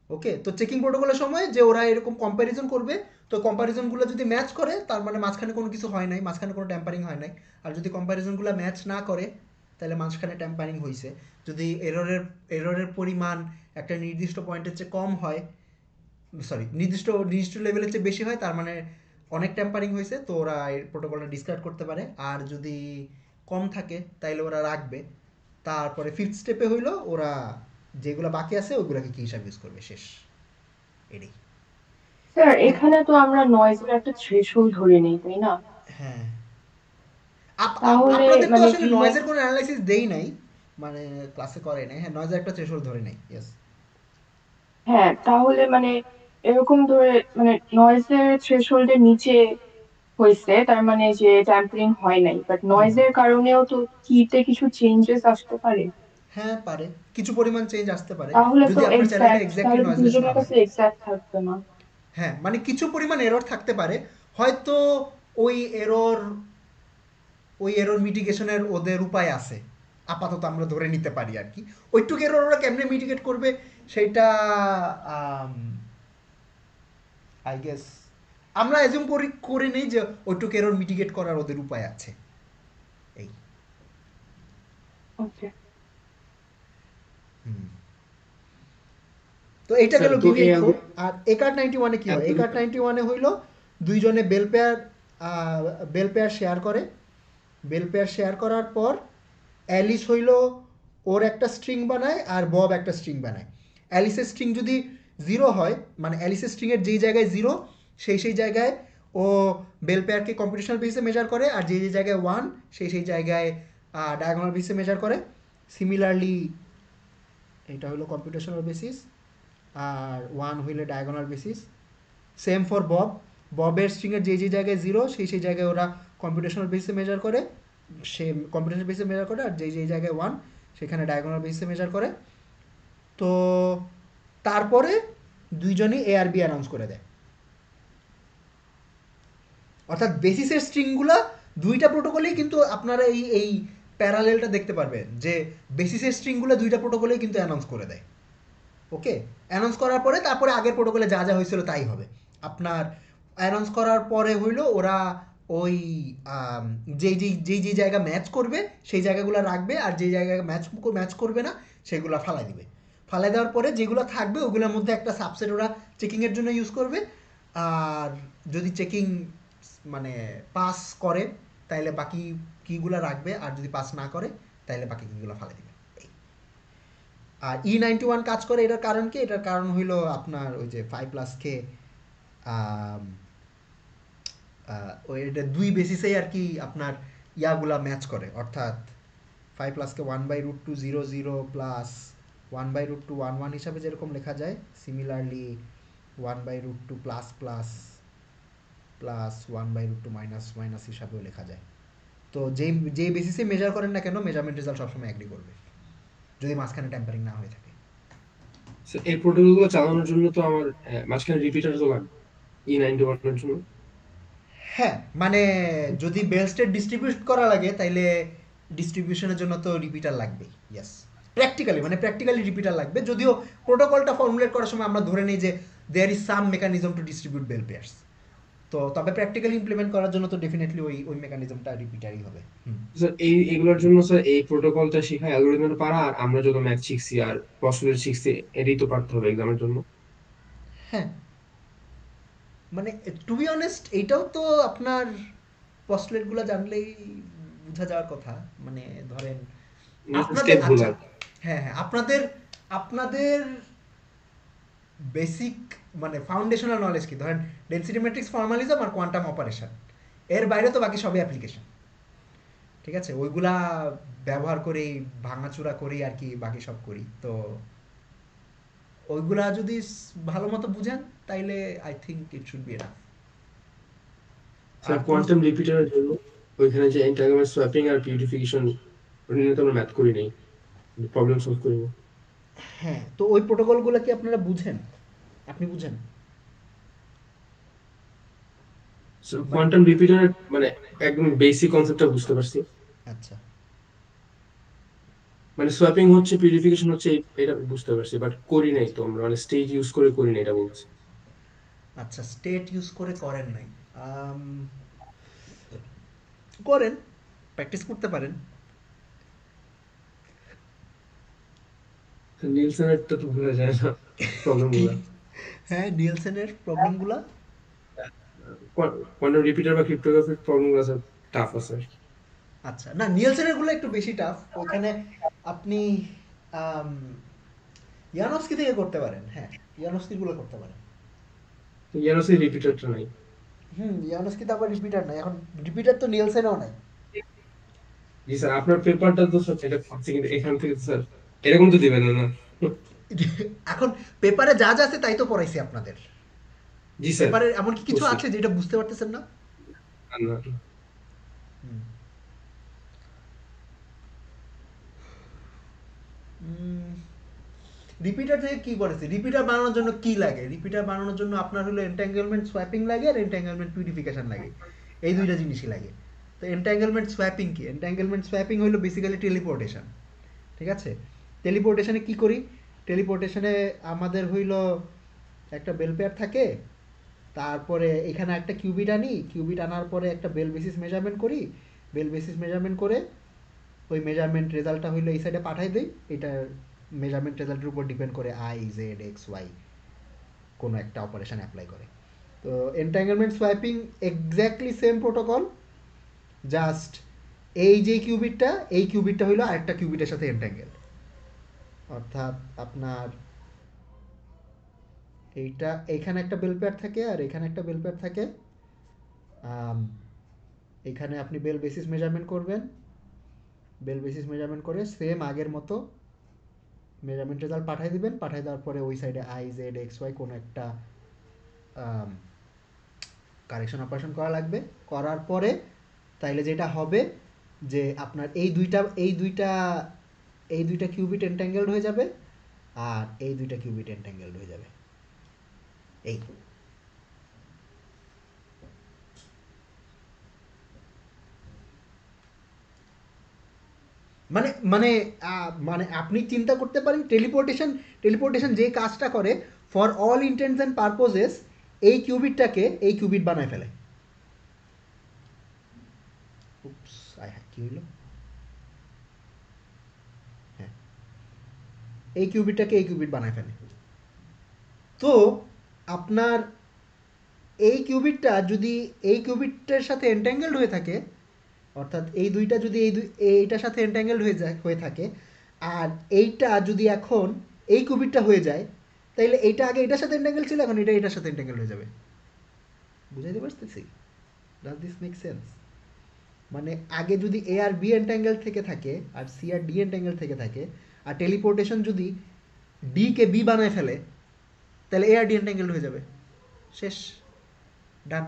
ওকে, তো চেকিং প্রোটোকলের সময় যে ওরা এরকম কম্প্যারিজন করবে, তো কম্প্যারিজনগুলো যদি ম্যাচ করে তার মানে মাঝখানে কোনো কিছু হয় নাই, মাঝখানে কোনো ট্যাম্পারিং হয় নাই। আর যদি কম্প্যারিজনগুলো ম্যাচ না করে তাহলে মাঝখানে ট্যাম্পারিং হয়েছে। যদি এররের পরিমাণ একটা নির্দিষ্ট পয়েন্টের চেয়ে কম হয়, সরি নির্দিষ্ট নির্দিষ্ট লেভেলের চেয়ে বেশি হয়, তার মানে অনেক ট্যাম্পারিং হয়েছে, তো ওরা এই প্রোটোকলটা ডিসকার্ড করতে পারে। আর যদি কম থাকে তাইলে ওরা রাখবে। তারপরে ফিফথ স্টেপে হইলো ওরা যেগুলো বাকি আছে ওইগুলোকে কি হিসাব ইউজ করবে, শেষ। এটাই। স্যার এ- এখানে তো আমরা নয়েজের একটা থ্রেশহোল্ড ধরে নিই, তাই না? হ্যাঁ, তাহলে আপনাদের তো মানে আসলে ভিএন, নয়েজের কোনো অ্যানালাইসিস দেই নাই, মানে ক্লাসে করে নাই। হ্যাঁ, নয়েজের একটা থ্রেশহোল্ড ধরে নাই, ইয়েস। হ্যাঁ তাহলে মানে এরকম ধরে মানে নয়েজের থ্রেশহোল্ডের নিচে হয়েছে, তার মানে যে ট্যাম্পারিং হয় নাই, বাট হুম, নয়েজের কারণেও তো কিতে কিছু চেঞ্জেস আসতে পারে। হ্যাঁ পারে, কিছু পরিমাণ চেঞ্জ আসতে পারে তাহলে তো যদি আপনার চ্যানেলটা এক্সাক্ট, এক্স্যাক্টলি তাহলে তো নয়েজলেস না দুজনের হয়। কাছে এক্সাক্ট থাকবে না। হ্যাঁ, মানে কিছু পরিমাণ এরর থাকতে পারে, হয়তো ওই এরর ওই এরর মিটিগেশনের ওদের উপায় আছে, আপাতত আমরা ধরে নিতে পারি আর কি। ওইটুকু এরর ওরা কেমনে মিটিগেট করবে সেইটা আই গেস আমরা এজুম করে নেই যে ওইটুকু এরর মিটিগেট করার ওদের উপায় আছে, এই। ওকে। হুম। তো এইটা স্যার গেল তো এই বিমির প্রো। আর একার্ট 91-এ কি হয়? একার্ট 91-এ হইলো দুইজনে বেল পেয়ার শেয়ার করে। বেল পেয়ার শেয়ার করার পর অ্যালিস হইল ওর একটা স্ট্রিং বানায় আর বব একটা স্ট্রিং বানায়। অ্যালিসের স্ট্রিং যদি জিরো হয়, মানে অ্যালিসের স্ট্রিংয়ের যেই জায়গায় জিরো সেই জায়গায় ও বেল পেয়ারকে কম্পিটিশনাল বেসিসে মেজার করে, আর যে জায়গায় ওয়ান সেই জায়গায় ডায়াগোনাল বেসিসে মেজার করে। সিমিলারলি এটা হলো কম্পিউটেশনাল বেসিস, আর ওয়ান হইলে ডায়াগোনাল বেসিস। সেম ফর ববের স্ট্রিংয়ের যে জায়গায় জিরো সেই জায়গায় ওরা কম্পিউটেশনাল বেসিসে মেজার করে, সে কম্পিউটেশনাল বেসিসে মেজার করে, আর যেই জায়গায় ওয়ান সেখানে ডায়াগোনাল বেসিসে মেজার করে। তো তারপরে দুইজনই এ আর বি অ্যানাউন্স করে দেয়। অর্থাৎ বেসিসের স্ট্রিংগুলো দুইটা প্রোটোকলেই কিন্তু আপনারা এই প্যারালেলটা দেখতে পারবেন যে বেসিসের স্ট্রিংগুলো দুইটা প্রোটোকলেই কিন্তু অ্যানাউন্স করে দেয়। ওকে, অ্যানাউন্স করার পরে তারপরে আগের প্রোটোকলে যা যা হয়েছিল তাই হবে। আপনার অ্যানাউন্স করার পরে হইলো ওরা ওই যেই জায়গা ম্যাচ করবে সেই জায়গাগুলো রাখবে, আর যেই জায়গায় ম্যাচ করবে না সেগুলো ফালাই দিবে। ফালাই দেওয়ার পরে যেগুলো থাকবে ওগুলোর মধ্যে একটা সাবসেট ওরা চেকিংয়ের জন্য ইউজ করবে। আর যদি চেকিং মানে পাস করে তাইলে বাকি কিগুলো রাখবে, আর যদি পাস না করে তাইলে বাকি কিগুলো ফালাই দিবে। আর E91 কাজ করে, এটার কারণ কি? এটার কারণ হইলো আপনার ওই যে 5+কে ওই এটা দুই বেসিসেই আর কি আপনার ইয়াগুলা ম্যাচ করে। অর্থাৎ 5+কে 1/√2 0 0 প্লাস 1/√2 1 1 হিসাবে যেরকম লেখা যায়, similarly 1/√2 plus plus plus 1/√2 minus minus হিসাবেও লেখা যায়। তো যেই বেসিসে মেজার করেন না কেন, মেজারমেন্ট রেজাল্ট সবসময় অ্যাগ্রি করবে যদি মাঝখানে ট্যাম্পারিং না হয়ে থাকে। স্যার এই প্রোটোকলগুলো চালানোর জন্য তো আমার মাঝখানে রিপিটার তো লাগবে E91 এর জন্য। হ্যাঁ, মানে যদি বেল স্টেট ডিস্ট্রিবিউট করা লাগে তাইলে ডিস্ট্রিবিউশনের জন্য তো রিপিটার লাগবেই, ইয়েস। প্র্যাকটিক্যালি রিপিটার লাগবে, যদিও প্রোটোকলটা ফর্মুলেট করার সময় আমরা ধরে নিই যে there is some mechanism to distribute Bell pairs. তো তবে প্র্যাকটিক্যালি ইমপ্লিমেন্ট করার জন্য তো ডেফিনেটলি ওই মেকানিজমটা রিপিটারই হবে। স্যার এগুলোর জন্য স্যার এই প্রোটোকলটা শেখা অ্যালগরিদমটা পারা, আর আমরা যত ম্যাথ শিখছি আর পসিবল শিখছি এটাই তো পারতে হবে এক্সামের জন্য। হ্যাঁ, মানে টু বি অনেস্ট এইটাও তো আপনার পস্টলেটগুলো জানলেই বোঝা যাওয়ার কথা। মানে ধরেন আপনাদের, স্টেপ গুলো আচ্ছা আর কি। হ্যাঁ হ্যাঁ, আপনাদের আপনাদের বেসিক মানে ফাউন্ডেশনাল নলেজ কি? ধরেন ডেনসিটি ম্যাট্রিক্স, ফর্মালিজম আর কোয়ান্টাম অপারেশন, এর বাইরে তো বাকি সবই অ্যাপ্লিকেশন। ঠিক আছে, ওইগুলা ব্যবহার করেই ভাঙাচুরা করেই আর কি বাকি সব করি। তো ওইগুলা যদি ভালো মতো বুঝেন তাইলে I think it should be enough. Sir আর কোয়ান্টাম রিপিটারের জন্য ওইখানে যে এন্টাগমেন্ট সোয়াপিং আর পিউরিফিকেশন নিয়ে তো আমরা ম্যাথ করি নাই, প্রবলেম সলভ করি না। হ্যাঁ, তো ওই প্রোটোকলগুলো কি আপনারা বুঝেন? আপনি বুঝেন? মানে কোয়ান্টাম রিপিটারের মানে একদম বেসিক কনসেপ্টটা বুঝতে পারছি। আচ্ছা, মানে সোয়াপিং হচ্ছে, পিউরিফিকেশন হচ্ছে, এটা বুঝতে পারছি, বাট করি নাই তো আমরা, মানে স্টেজ ইউজ করে করি নাই, এটা বলছি। আচ্ছা, স্টেট ইউজ করে করেন নাই। আম, করেন, প্র্যাকটিস করতে পারেন। নিলসনেরটা তো ভুলা যায় না প্রবলেম কি? গুলা। হ্যাঁ, নিলসেনের প্রবলেমগুলো। কোয়ান্টাম রিপিটার বা ক্রিপ্টোগ্রাফির প্রবলেম গুলো স্যার টাফ আছে। আচ্ছা, না নিলসেনের গুলো একটু বেশি টাফ। ওইখানে আপনি আম, ইয়ানস্কি থেকে করতে পারেন। হ্যাঁ, ইয়ানস্কি গুলো করতে পারেন। ইয়ানোসের রিপিটারটা নাই। ইয়ানস্কিতে আবার রিপিটার নাই এখন। রিপিটার তো নিলসেনও নাই। জি স্যার, আপনার পেপারটা তো স্যার এটা পাচ্ছি, কিন্তু এখান থেকে তো স্যার এরকম তো দিবেন না না? এখন পেপারে যা যা আছে তাই তো পড়াইছি আপনাদের। জি স্যার, পেপারে এমন কি কিছু বুঝছি। আছে যেটা বুঝতে পারতেছেন না? না, না। রিপিটার থেকে কি করেছে? রিপিটার বানানোর জন্য কি লাগে? রিপিটার বানানোর জন্য আপনার হলো এন্টাঙ্গেলমেন্ট সোয়াপিং লাগে আর এন্টাঙ্গেলমেন্ট পিউরিফিকেশন লাগে। এই দুইটা জিনিসই লাগে। তো এন্টাঙ্গেলমেন্ট সোয়াপিং কি? এন্টাঙ্গেলমেন্ট সোয়াপিং হলো বেসিক্যালি টেলিপোর্টেশন। ঠিক আছে? টেলিপোর্টেশনে কি করি? টেলিপোর্টেশনে আমাদের হইল একটা বেল পেয়ার থাকে, তারপরে এখানে একটা কিউবিট আনি, কিউবিট আনার পরে একটা বেল বেসিস মেজারমেন্ট করি, বেল বেসিস মেজারমেন্ট করে ওই মেজারমেন্ট রেজাল্টটা হইলো এই সাইডে পাঠাই দিই। এটার মেজারমেন্ট রেজাল্টের উপর ডিপেন্ড করে আই জেড এক্স ওয়াই কোনো একটা অপারেশন অ্যাপ্লাই করে। তো entanglement swapping exactly same protocol, just এই যে কিউবিটটা, এই কিউবিটটা হইলো আরেকটা কিউবিটের সাথে এন্টাঙ্গেল। অর্থাৎ আপনার এইটা, এইখানে একটা বেল পেয়ার থাকে আর এখানে একটা বেল পেয়ার থাকে। আম, এখানে আপনি বেল বেসিস মেজারমেন্ট করবেন, বেল বেসিস মেজারমেন্ট করে সেম আগের মতো মেজারমেন্ট রেজাল্ট পাঠিয়ে দিবেন। পাঠিয়ে দেওয়ার পরে ওই সাইডে আই জেড এক্স ওয়াই কোনো একটা কারেকশন অপারেশন করা লাগবে। করার পরে তাইলে যেটা হবে যে আপনার এই দুইটা কিউবিট এন্ট্যাঙ্গেলড হয়ে যাবে আর এই দুইটা কিউবিট এন্ট্যাঙ্গেলড হয়ে যাবে। এই মানে মানে মানে আপনি চিন্তা করতে পারেন টেলিপোর্টেশন, টেলিপোর্টেশন যে কাজটা করে ফর অল ইন্টেন্টস অ্যান্ড পারপোজেস এই কিউবিটটাকে এই কিউবিট বানায় ফেলে। উপস, আয় হ্যাঁ, কি হইল? হ্যাঁ, এই কিউবিটটাকে এই কিউবিট বানায় ফেলে। তো আপনার এই কিউবিটটা যদি এই কিউবিটের সাথে এন্ট্যাঙ্গেলড হয়ে থাকে, অর্থাৎ এই দুইটা যদি এইটার সাথে এন্ট্যাঙ্গেলড হয়ে থাকে আর এইটা যদি এখন এই কিউবিটটা হয়ে যায়, তাইলে এইটা আগে এটার সাথে এন্ট্যাঙ্গেল ছিল, এখন এটা এটার সাথে এন্ট্যাঙ্গেল হয়ে যাবে। বুঝাইতে পারতেছি? Does this make sense? মানে আগে যদি এ আর বি এন্ট্যাঙ্গেল থেকে থাকে আর সি আর ডি এন্ট্যাঙ্গেল থেকে থাকে, আর টেলিপোর্টেশন যদি ডি কে বি বানায় ফেলে, তাহলে এ আর ডি এন্ট্যাঙ্গেল হয়ে যাবে। শেষ, ডান।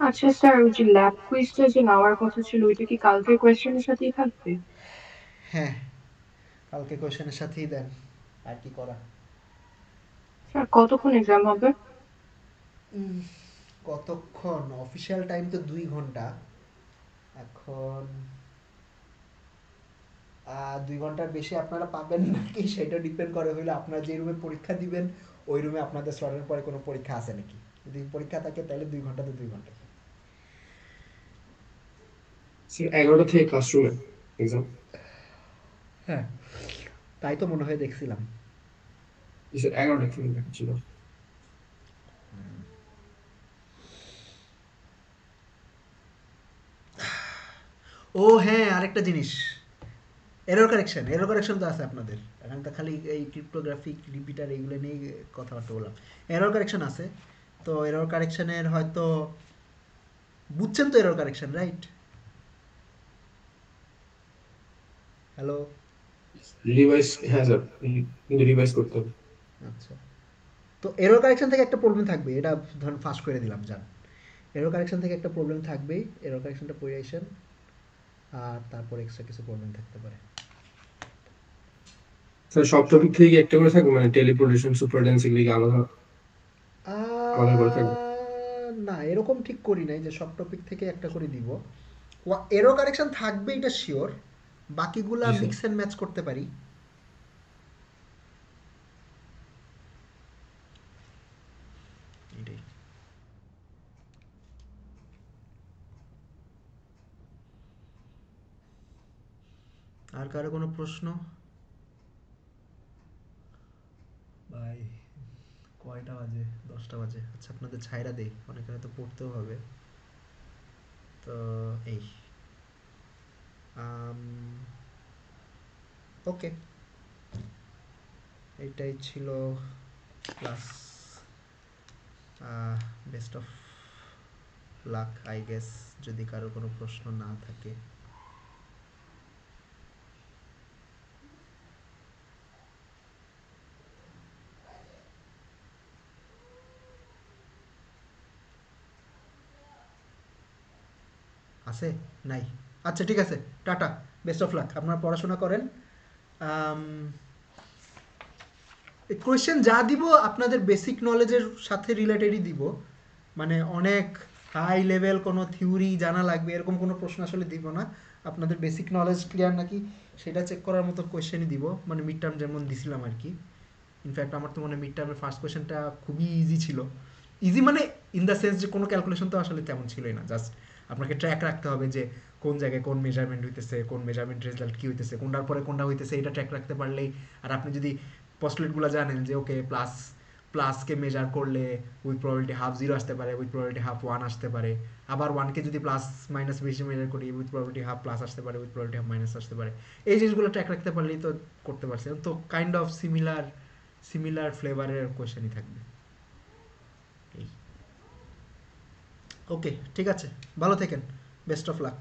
আচ্ছা স্যার, ওই যে ল্যাব কুইজটা যে নেওয়ার কথা ছিল ওইটা কি কালকের কোয়েশ্চেনের সাথেই থাকবে? হ্যাঁ, কালকে কোয়েশনের সাথেই দেন, আর কি করা। স্যার কতক্ষণ এক্সাম হবে? কতক্ষণ? অফিসিয়াল টাইম তো 2 ঘন্টা। এখন 2 ঘন্টার বেশি আপনারা পাবেন নাকি সেটা ডিপেন্ড করে হইলে আপনারা যে রুমে পরীক্ষা দিবেন ওই রুমে আপনাদের স্লটের পরে কোনো পরীক্ষা আছে নাকি। যদি পরীক্ষা থাকে তাহলে 2 ঘন্টা তো 2 ঘন্টা। স্যার 11টা থেকে ক্লাসরুমে এক্সাম। হ্যাঁ, তাই তো মনে হয় দেখছিলাম। জি স্যার, 11টা থেকে দেখা ছিল। ও হ্যাঁ, আরেকটা জিনিস, এরর কারেকশন। এরর কারেকশন তো আছে আপনাদের, এখন তো খালি এই ক্রিপ্টোগ্রাফিক রিপিটার এইগুলো নিয়ে কথাবার্তা বললাম। এরর কারেকশন আছে। তো এরর কারেকশনের হয়তো বুঝছেন তো error correction, right? Hello? Revise, হ্যাঁ স্যার, কিন্তু রিভাইস করতে হবে। আচ্ছা, তো এরর কারেকশন থেকে একটা প্রবলেম থাকবে, এটা ধরুন ফাঁস করে দিলাম, যান। এরর কারেকশন থেকে একটা প্রবলেম থাকবেই, এরর কারেকশনটা পড়ে আসেন। আর তারপর এক্সট্রা কিছু প্রবলেম থাকতে পারে। স্যার সব টপিক থেকে কি একটা করে থাকবে, মানে টেলিপোর্টেশন, সুপারডেন্স এগুলি কি আলাদা আলাদা করে থাকবে? না, এরকম ঠিক করি নাই যে সব টপিক থেকে একটা করে দিব। এরো কারেকশন থাকবে এটা শিওর, বাকিগুলা জি স্যার। মিক্স অ্যান্ড ম্যাচ করতে পারি। এটাই। আর কারো কোনো প্রশ্ন? ভাই কয়টা বাজে? 10টা বাজে। আচ্ছা আপনাদের ছাইরা দেই, অনেকের তো পড়তেও হবে। তো এই ওকে, এটাই ছিল class. Best of luck I guess, যদি কারো কোনো প্রশ্ন না থাকে। আছে? নাই? আচ্ছা ঠিক আছে, টাটা, বেস্ট অফ লাক, আপনারা পড়াশোনা করেন। কোয়েশ্চেন যা দিব আপনাদের বেসিক নলেজের সাথে রিলেটেডই দিব, মানে অনেক হাই লেভেল কোনো থিওরি জানা লাগবে এরকম কোনো প্রশ্ন আসলে দিব না। আপনাদের বেসিক নলেজ ক্লিয়ার নাকি সেটা চেক করার মতো কোয়েশ্চেনই দিব, মানে মিড টার্ম যেমন দিছিলাম আর কি। ইনফ্যাক্ট আমার তো মনে হয় মিড টার্মের ফার্স্ট কোয়েশ্চেনটা খুবই ইজি ছিল। ইজি মানে ইন দ্য সেন্স যে কোনো ক্যালকুলেশন তো আসলে তেমন ছিলই না, জাস্ট আপনাকে ট্র্যাক রাখতে হবে যে কোন জায়গায় কোন মেজারমেন্ট হইতেছে, কোন মেজারমেন্ট রেজাল্ট কী হইতেছে, কোনটার পরে কোনটা হইতেছে, এটা ট্র্যাক রাখতে পারলেই। আর আপনি যদি পস্টুলেটগুলো জানেন যে ওকে প্লাসকে মেজার করলে উইথ প্রবাবিলিটি হাফ 0 আসতে পারে, উইথ প্রবাবিলিটি হাফ 1 আসতে পারে, আবার 1কে যদি প্লাস মাইনাস বেশি মেজার করি উইথ প্রবাবিলিটি হাফ প্লাস আসতে পারে, উইথ প্রবাবিলিটি হাফ মাইনাস আসতে পারে। এই জিনিসগুলো ট্র্যাক রাখতে পারলেই তো করতে পারছি। তো কাইন্ড অফ সিমিলার ফ্লেভারের কোয়েশ্চেনই থাকবে। এই ওকে, ঠিক আছে, ভালো থেকেন, বেস্ট অফ লাক।